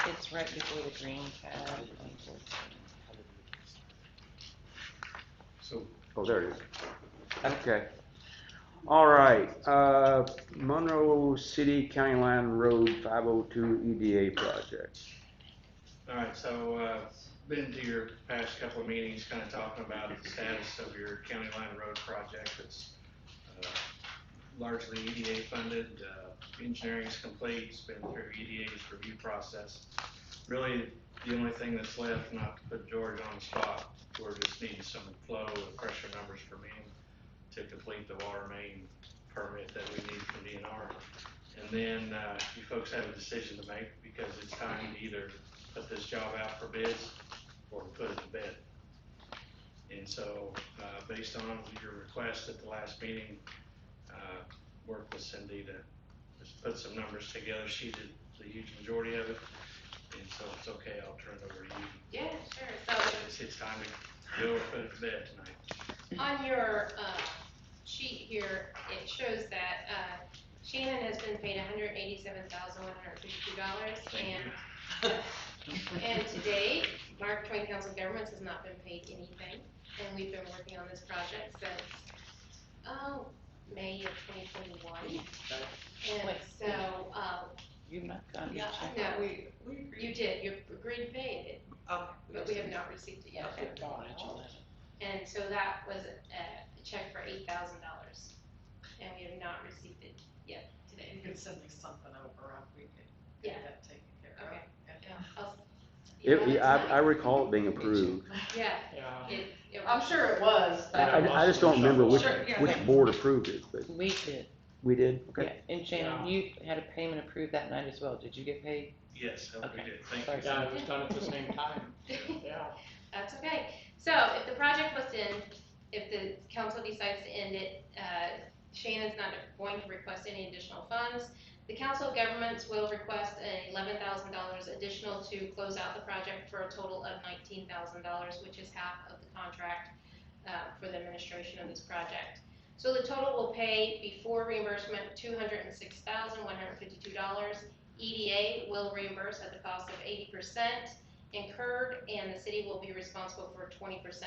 It's right before the green tab. So, Oh, there it is. Okay. All right. Monroe City County Line Road 502 EDA project. All right, so, been to your past couple of meetings, kind of talking about the status of your county line road project. It's, largely EDA funded, engineering's complete, it's been through EDA's review process. Really, the only thing that's left, not to put George on the spot, we're just needing some flow and pressure numbers from him to complete the water main permit that we need from DNR. And then, you folks have a decision to make, because it's time to either put this job out for bids or put it to bed. And so, based on your request at the last meeting, worked with Cindy to just put some numbers together. She did the huge majority of it, and so it's okay, I'll turn it over to you. Yeah, sure. So It's time to go put it to bed tonight. on your sheet here, it shows that Shannon has been paid $187,152, and to date, Mark Twain Council of Governments has not been paid anything, and we've been working on this project since May of 2021. And so You've not gotten yeah, it. no, you did. You agreed to pay it, Okay. but we have not received it yet. And so that was a check for $8,000, and we have not received it yet today. You could send me something over, we could Yeah. get that taken care of. Okay. I recall it being approved. Yeah. I'm sure it was. but- I just don't remember which, Sure, yeah. which board approved it, but We did. we did, Yeah, okay. and Shannon, you had a payment approved that night as well. Did you get paid? Yes, we Okay. did, thank Sorry. you. Yeah, it was done at the same time. Yeah. That's okay. So if the project was to end, if the council decides to end it, Shannon's not going to request any additional funds. The Council of Governments will request $11,000 additional to close out the project for a total of $19,000, which is half of the contract for the administration of this project. So the total will pay before reimbursement $206,152. EDA will reimburse at the cost of 80% incurred, and the city will be responsible for 20%.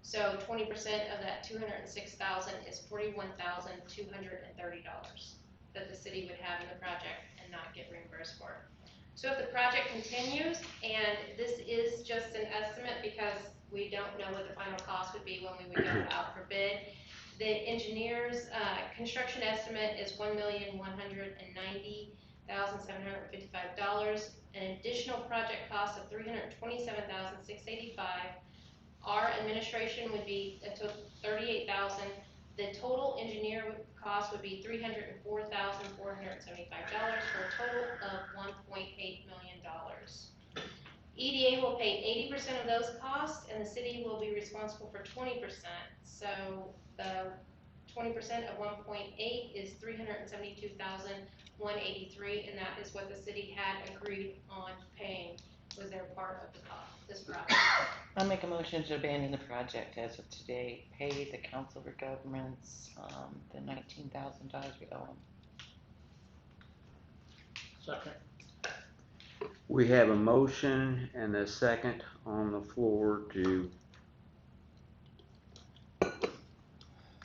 So 20% of that $206,000 is $41,230 that the city would have in the project and not get reimbursed for. So if the project continues, and this is just an estimate because we don't know what the final cost would be when we would go out for bid, the engineer's construction estimate is $1,190,755. An additional project cost of $327,685. Our administration would be $38,000. The total engineer cost would be $304,475 for a total of $1.8 million. EDA will pay 80% of those costs, and the city will be responsible for 20%. So the 20% of 1.8 is $372,183, and that is what the city had agreed on paying, was their part of the cost, this project. I'll make a motion to abandon the project as of today, pay the Council of Governments, the $19,000 we owe them. Second. We have a motion and a second on the floor to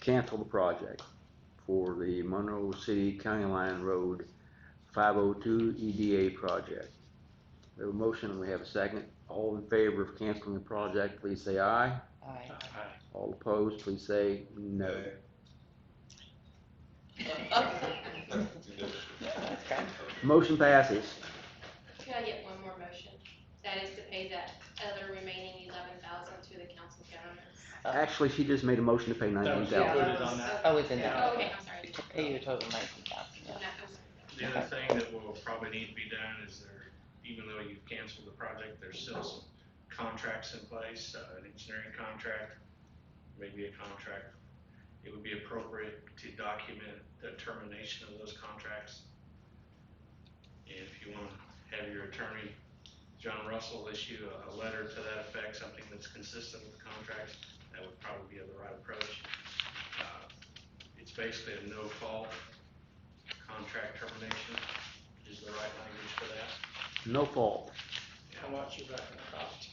cancel the project for the Monroe City County Line Road 502 EDA project. We have a motion and we have a second. All in favor of canceling the project, please say aye. Aye. All opposed, please say no. Motion passes. Can I get one more motion? That is to pay that other remaining $11,000 to the Council of Governments. Actually, she just made a motion to pay $19,000. Oh, it's in there. Oh, okay, I'm sorry. To pay you a total of $19,000. No, I'm sorry. The other thing that will probably need to be done is even though you've canceled the project, there's still some contracts in place, an engineering contract, maybe a contract. It would be appropriate to document the termination of those contracts. And if you want to have your attorney, John Russell, issue a letter to that effect, something that's consistent with the contracts, that would probably be the right approach. It's basically a no-fault contract termination is the right language for that. No fault. How much is that gonna cost?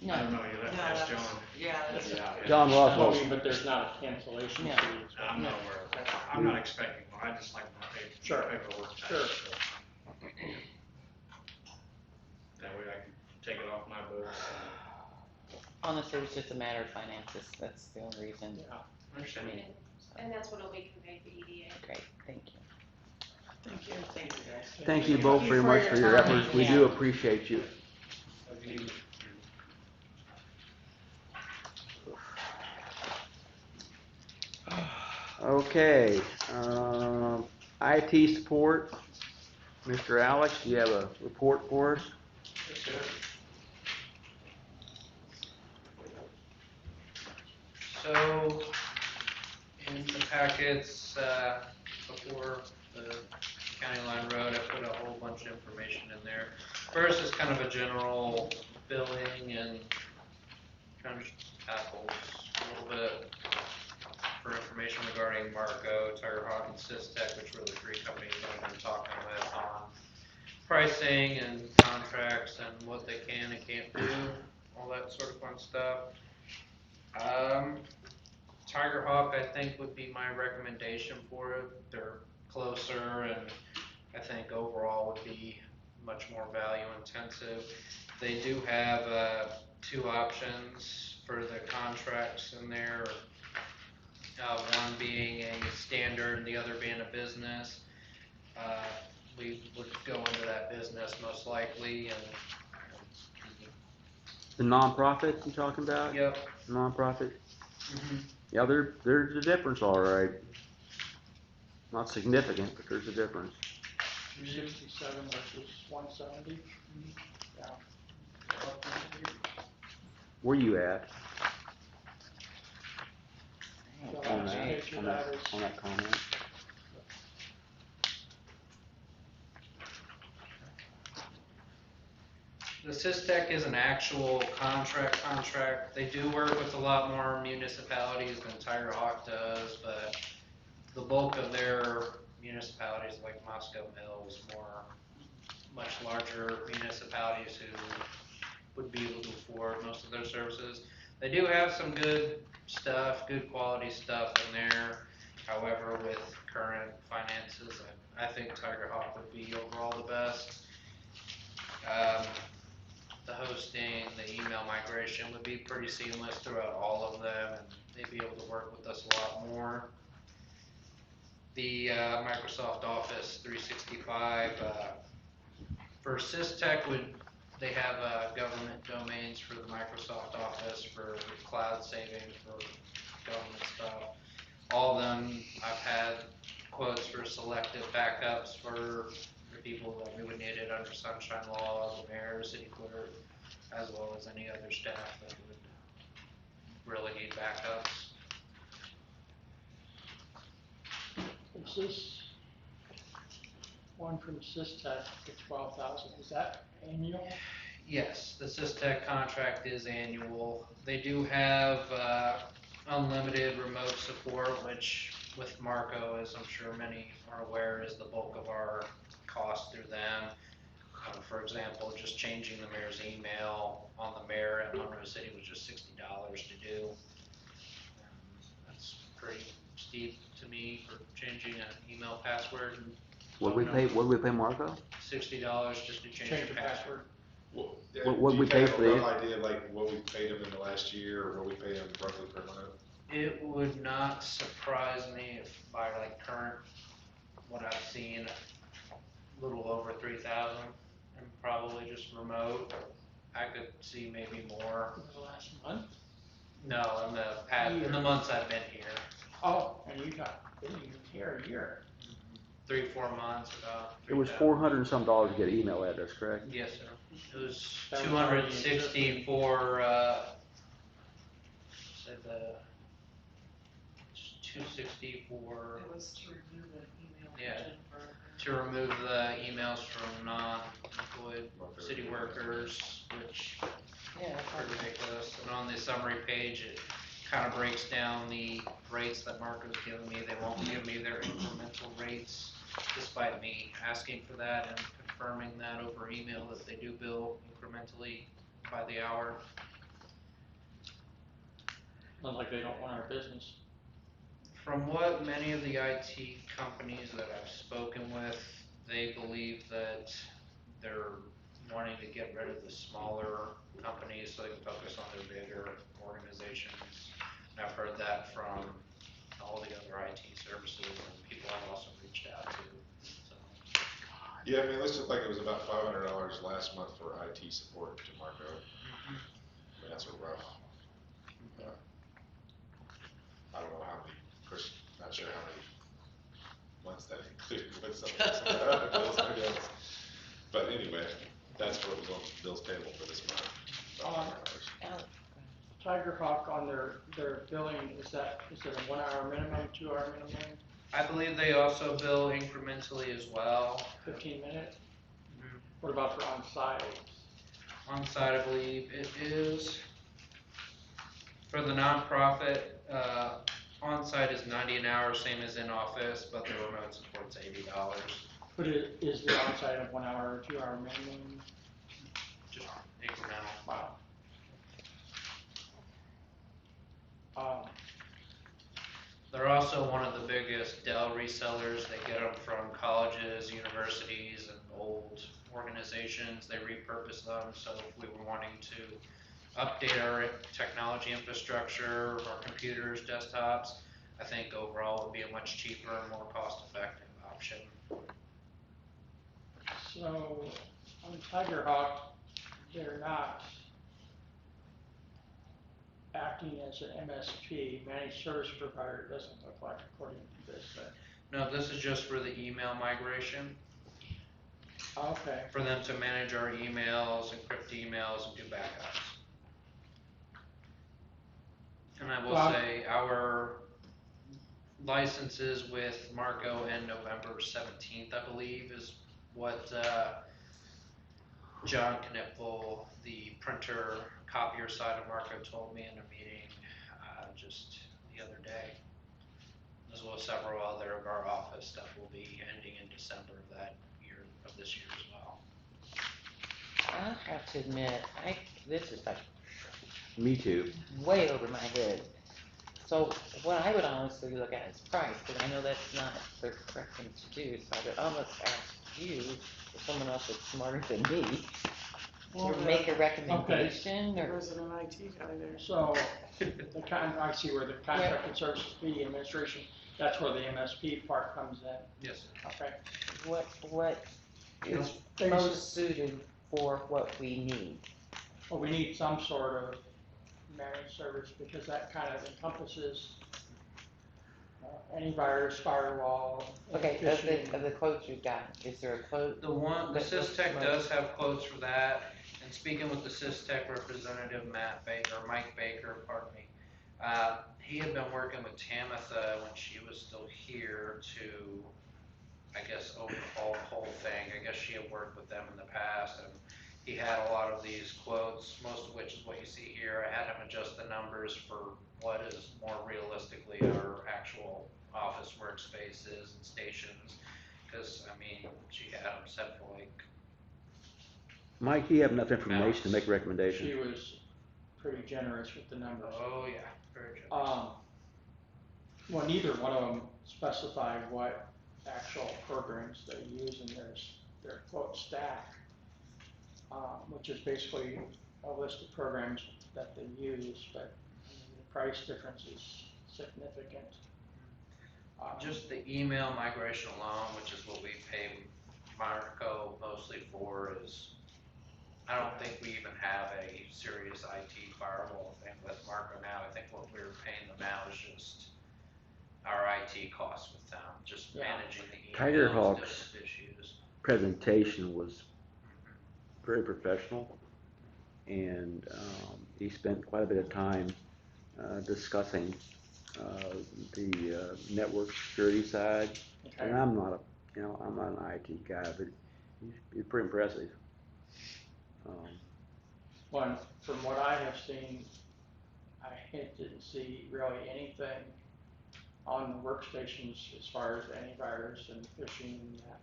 No. I don't know, you'll have to ask John. John Russell. I mean, but there's not a cancellation fee. No. I'm not aware of that. I'm not expecting one. I just like my paperwork. Sure. So. That way I can take it off my books. Honestly, it's just a matter of finances. That's the only reason. Yeah, I understand. And that's what will be conveyed to EDA. Great, thank you. Thank you. Thank you, guys. Thank you both very much for your efforts. We do appreciate you. Okay, IT support. Mr. Alex, do you have a report for us? packets, before the County Line Road, I put a whole bunch of information in there. First is kind of a general billing and kind of apples, a little bit for information regarding Marco, Tiger Hawk, and Systech, which were the three companies I've been talking with on pricing and contracts and what they can and can't do, all that sort of fun stuff. Tiger Hawk, I think, would be my recommendation for it. They're closer and I think overall would be much more value intensive. They do have 2 options for the contracts in there, one being a standard and the other being a business. We would go into that business most likely, and The nonprofit you talking about? Yep. Nonprofit? Mhm. Yeah, there's a difference, all right. Not significant, but there's a difference. 267 versus 170. Yeah. Where you at The on last that, page of that is on that comment? The Systech is an actual contract. They do work with a lot more municipalities than Tiger Hawk does, but the bulk of their municipalities, like Moscow Mills, much larger municipalities who would be able to afford most of their services. They do have some good stuff, good quality stuff in there. However, with current finances, I think Tiger Hawk would be overall the best. The hosting, the email migration would be pretty seamless throughout all of them, and they'd be able to work with us a lot more. The Microsoft Office 365 for Systech, they have government domains for the Microsoft Office for cloud saving for government stuff. All of them, I've had quotes for selective backups for the people that we would need it under Sunshine Law, the mayor, city clerk, as well as any other staff that would really need backups. Is this one from Systech for 12,000? Is that annual? Yes, the Systech contract is annual. They do have unlimited remote support, which with Marco, as I'm sure many are aware, is the bulk of our cost through them. For example, just changing the mayor's email on the mayor at Monroe City was just $60 to do. That's pretty steep to me for changing an email password. What do we pay Marco? $60 just to change your password. What do we you pay have for a the? rough idea like what we paid him in the last year, or what we pay him roughly per month? It would not surprise me if by like current, what I've seen, a little over 3,000, and probably just remote. I could see maybe more. In the last month? No, in the months I've been here. Oh, and you got, been here a year. 3-4 months, about. It was $400 and some to get an email address, correct? Yes, sir. It was That was 260 for, said the, 260 for, It was to remove an email. Yeah. to remove the emails from non-employed city workers, which Yeah, are ridiculous. And on the summary page, it kind of breaks down the rates that Marco's giving me. They won't give me their incremental rates, despite me asking for that and confirming that over email that they do bill incrementally by the hour. Not like they don't want our business. From what many of the IT companies that I've spoken with, they believe that they're wanting to get rid of the smaller companies so they can focus on their bigger organizations. And I've heard that from all the other IT services and people I've also reached out to. So. Yeah, I mean, it looks like it was about $500 last month for IT support to Marco. I mean, that's a rough. I don't know how many, of course, not sure how many months that included with some of those other bills, I guess. But anyway, that's what was on Bill's table for this month. $500. Tiger Hawk on their billing, is it a 1 hour minimum, 2 hour minimum, I believe they also bill incrementally as well. 15 minutes? What about for on-site? On-site, I believe it is, for the nonprofit, on-site is 90 an hour, same as in office, but the remote support's $80. But is the on-site of 1 hour or 2 hour minimum? Just incremental. Wow. They're also one of the biggest Dell resellers. They get them from colleges, universities, and old organizations. They repurpose them. So if we were wanting to update our technology infrastructure, our computers, desktops, I think overall it would be a much cheaper and more cost-effective option. So on Tiger Hawk, they're not acting as an MSP, managed service provider, it doesn't look like according to this. No, this is just for the email migration. Okay. For them to manage our emails, encrypt emails, and do backups. And I will say our licenses with Marco end November 17th, I believe, is what John Knipfel, the printer copier side of Marco, told me in a meeting just the other day. As well as several other of our office stuff will be ending in December of this year as well. I have to admit, this is like Me too. way over my head. So what I would honestly look at is price, because I know that's not the correct thing to do. So I would almost ask you, or someone else that's smarter than me, to make a recommendation. There Or was an IT guy there. So I see where the contracted services fee administration, that's where the MSP part comes in. Yes, sir. Okay. What is most suited for what we need? Well, we need some sort of managed service because that kind of encompasses antivirus, firewall. Okay, of the quotes you've got, is there a quote? The SysTech does have quotes for that, and speaking with the SysTech representative, Mike Baker, pardon me, he had been working with Tamitha when she was still here to, I guess, overhaul the whole thing. I guess she had worked with them in the past, and he had a lot of these quotes, most of which is what you see here. I had him adjust the numbers for what is more realistically our actual office workspaces and stations, because, I mean, she had them set for like... Mike, you have enough information to make a recommendation. She was pretty generous with the numbers. Oh, yeah, very generous. Well, neither one of them specified what actual programs they use in their quote stack, which is basically a list of programs that they use, but the price difference is significant. Just the email migration alone, which is what we pay Marco mostly for, is, I don't think we even have a serious IT firewall thing with Marco now. I think what we're paying them now is just our IT costs with them, just managing the emails, Tiger Hawk's issues. presentation was very professional, and he spent quite a bit of time discussing the network security side. Okay. And I'm not an IT guy, but he's pretty impressive. Well, from what I have seen, I didn't see really anything on the workstations as far as antivirus and phishing and that.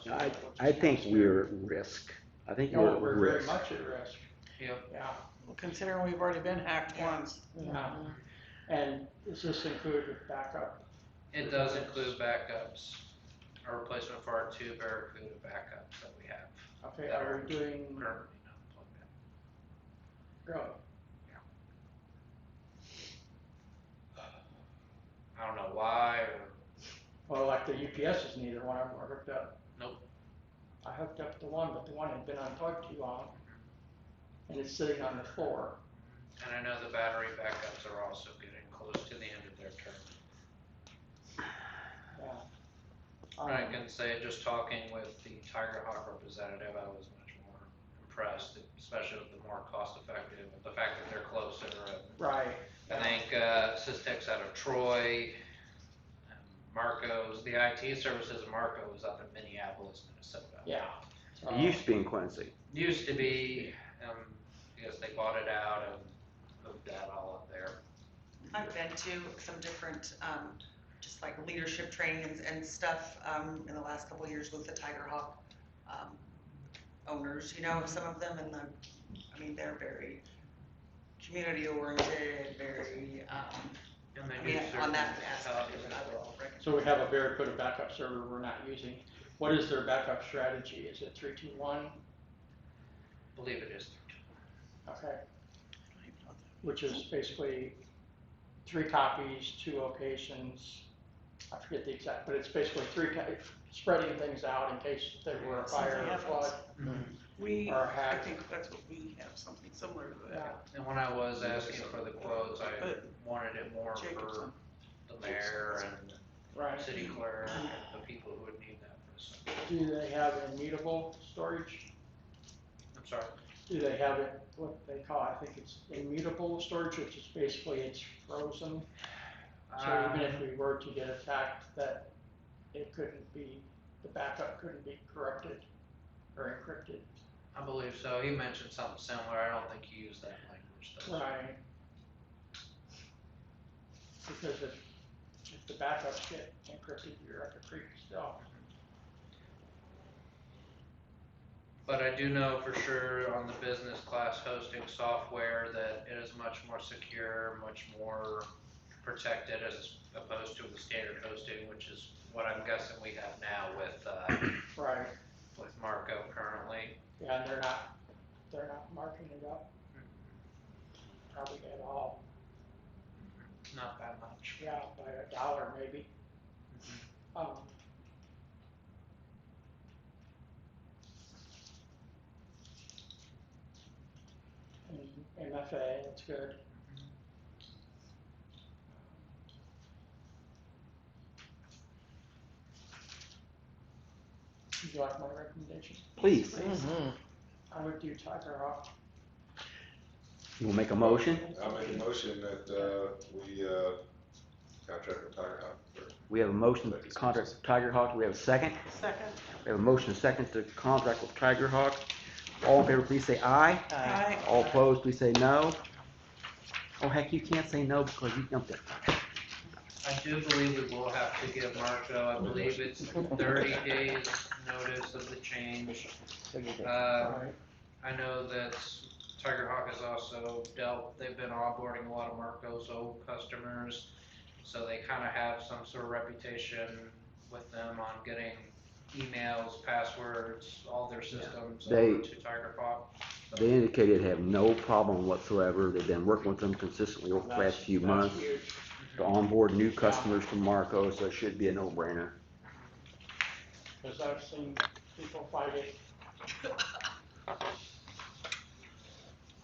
No, I think we're at risk. I think we're at very risk. much at risk. Yep. Yeah. Well, considering we've already been hacked once. Yeah. And does this include backup? It does include backups, a replacement for our 2 Barracuda backups that we have. Okay, are we doing? Currently not plugged in. Really? I don't know why, or... Well, like the UPSs, neither one of them are hooked up. Nope. I hooked up the one, but the one had been unplugged too long, and it's sitting on the floor. And I know the battery backups are also getting close to the end of their term. Yeah. I can say, just talking with the Tiger Hawk representative, I was much more impressed, especially with the more cost effective, the fact that they're closer. Right. I think, Systex out of Troy, Marco's, the IT services of Marco is up in Minneapolis, Minnesota. Yeah. It used to be in Quincy. Used to be, because they bought it out and moved that all up there. I've been to some different, just like leadership trainings and stuff, in the last couple of years with the Tiger Hawk, owners, you know, some of them, and I mean, they're very community oriented, very, And they I do mean, on that certain aspect of it, I as well. would recommend. So we have a Barracuda backup server we're not using. What is their backup strategy? Is it 3-2-1? I believe it is. Okay. Which is basically 3 copies, 2 locations. I forget the exact, but it's basically spreading things out in case there were a fire or flood. We, Or a I hack. think that's what we have, something similar to that. And when I was asking for the quotes, I wanted it more for Jacobson. the mayor and Right. city clerk and the people who would need that for the summer. Do they have immutable storage? I'm sorry. Do they have it, what they call, I think it's immutable storage, which is basically it's frozen. So even if we were to get attacked, that it couldn't be, the backup couldn't be corrupted or encrypted. I believe so. He mentioned something similar. I don't think he used that language though. Right. Because if the backups get encrypted, you're at the creek still. But I do know for sure on the business class hosting software that it is much more secure, much more protected as opposed to the standard hosting, which is what I'm guessing we have now with Right. with Marco currently. Yeah, and they're not marking it up. Probably at all. Not that much. Yeah, by $1 maybe. And MFA, that's good. Would you like my recommendation? Please. I would do Tiger Hawk. You will make a motion? I'll make a motion that, we, contract with Tiger Hawk for. We have a motion to contract with Tiger Hawk. Do we have a second? Second. We have a motion and a second to contract with Tiger Hawk. All in favor, please say aye. Aye. All opposed, please say no. Oh, heck, you can't say no because you jumped it. I do believe we will have to give Marco, I believe it's 30 days notice of the change. I know that Tiger Hawk has also they've been onboarding a lot of Marco's old customers, so they kind of have some sort of reputation with them on getting emails, passwords, all their systems over to Tiger Hawk. So They indicated they have no problem whatsoever. They've been working with them consistently over the past few months to onboard new customers from Marco, so it should be a no-brainer. Because I've seen people fight it.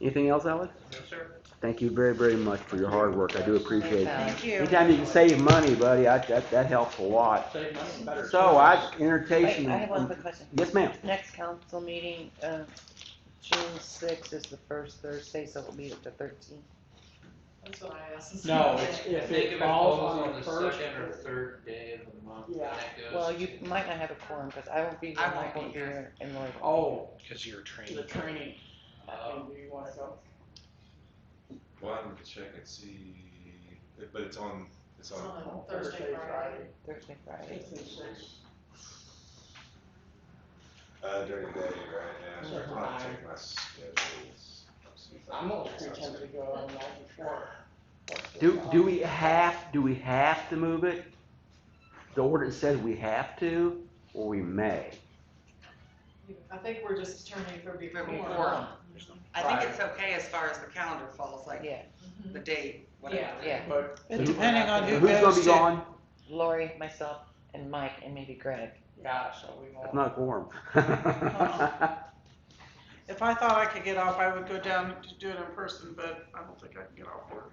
Anything else, Alex? Yes, sir. Thank you very, very much for your hard work. I do appreciate it. Thank you. Anytime you can save money, buddy, that helps a lot. Save money and better So I service. entertain. I have one quick question. Yes, ma'am. Next council meeting, June 6th is the first Thursday, so it'll be up to 13. That's what I asked. No, if I think it if it falls falls on on the the first. second or third day of the month, Yeah. then it goes Well, you to- might not have a quorum, because I won't be here, I Mike won't won't be be here, and Lloyd. Oh, Because you're training. the training. And do you want to go? One, check and see, but it's on Thursday, Friday. Thursday, Friday. 5th and 6th. During the day, right, yeah, Certain I'll time. check my schedules. See if I I'm can always fix pretty something. tempted to go on the night before. Do we have to move it? The ordinance says we have to, or we may. I think we're just determining if For it'll be quorum. I think Right. it's okay as far as the calendar falls, like Yeah, the date, whatever. yeah. But And depending on who Who's gonna goes be to, gone? Lori, myself, and Mike, and maybe Greg. yeah, so we That's won't. not a quorum. if I thought I could get off, I would go down to do it in person, but I don't think I can get off work.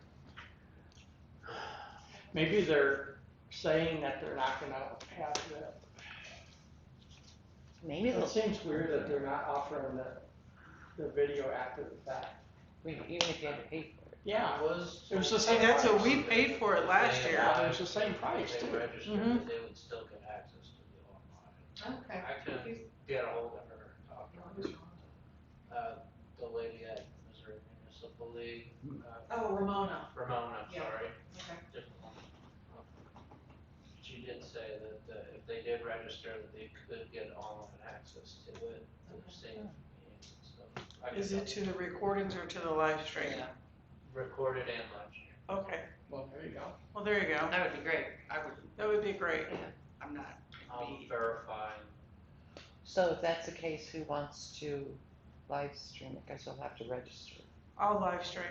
Maybe they're saying that they're not gonna have Maybe it they'll, seems weird that they're not offering the video after the fact. Even if you had to pay for it. Yeah, It was. it was the See, same that's price. what we paid for it last year. Yeah, it was the same price If too. they registered, Mhm. that they would still get access to the online. Okay. I can get a hold of her, talk to her. The lady at Missouri Municipal League, Oh, Ramona. Ramona, Yeah. sorry. Okay. Different one. She did say that, if they did register, that they could get online access to it, to the same meetings and stuff. I can Is it to the recordings or to the live stream? Yeah. Recorded and live stream. Okay, Well, there you go. well, there you go. That would be great. That would be great. I'm not. I'll verify. So if that's the case, who wants to live stream it? Guess you'll have to register. I'll live stream,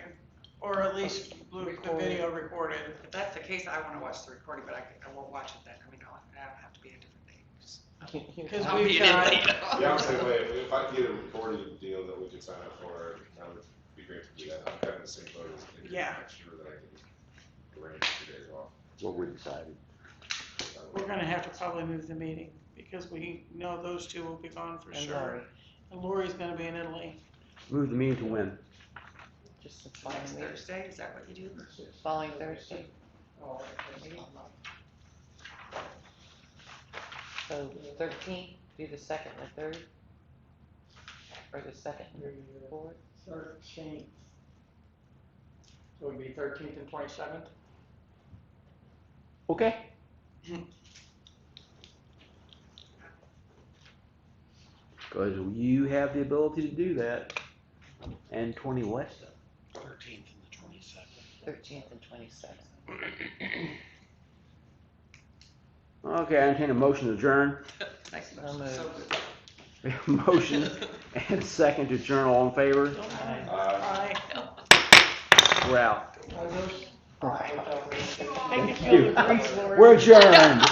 or at least the video recorded. If that's the case, I wanna watch the recording, but I won't watch it then. I mean, I don't have to be a different day. Because I'll be we've in got, Italy. Yeah, I'm the same way, if I could get a recorded deal that we could sign up for, that would be great to do that. I'm kind of in the same boat as Nick. Yeah. Make sure that I can arrange 2 days off. What we decided. we're gonna have to probably move the meeting, because we know those two will be gone for And sure. Lori. And Lori's gonna be in Italy. Move the meeting to when? Just the following Next week. Thursday, is that what you do? Following Thursday. Oh, So 13th, do the second and the third? Or the second and the fourth? 13th. So it'd be 13th and 27th? Okay. Because you have the ability to do that. And 20 what? 13th and the 27th. 13th and 27th. Okay, I entertain a motion to adjourn. Nice. So moved. So good. We have a motion and second to adjourn. All in favor? Aye. We're out. I wish. Right. I wish I was- I can feel the breeze, Lori. We're adjourned.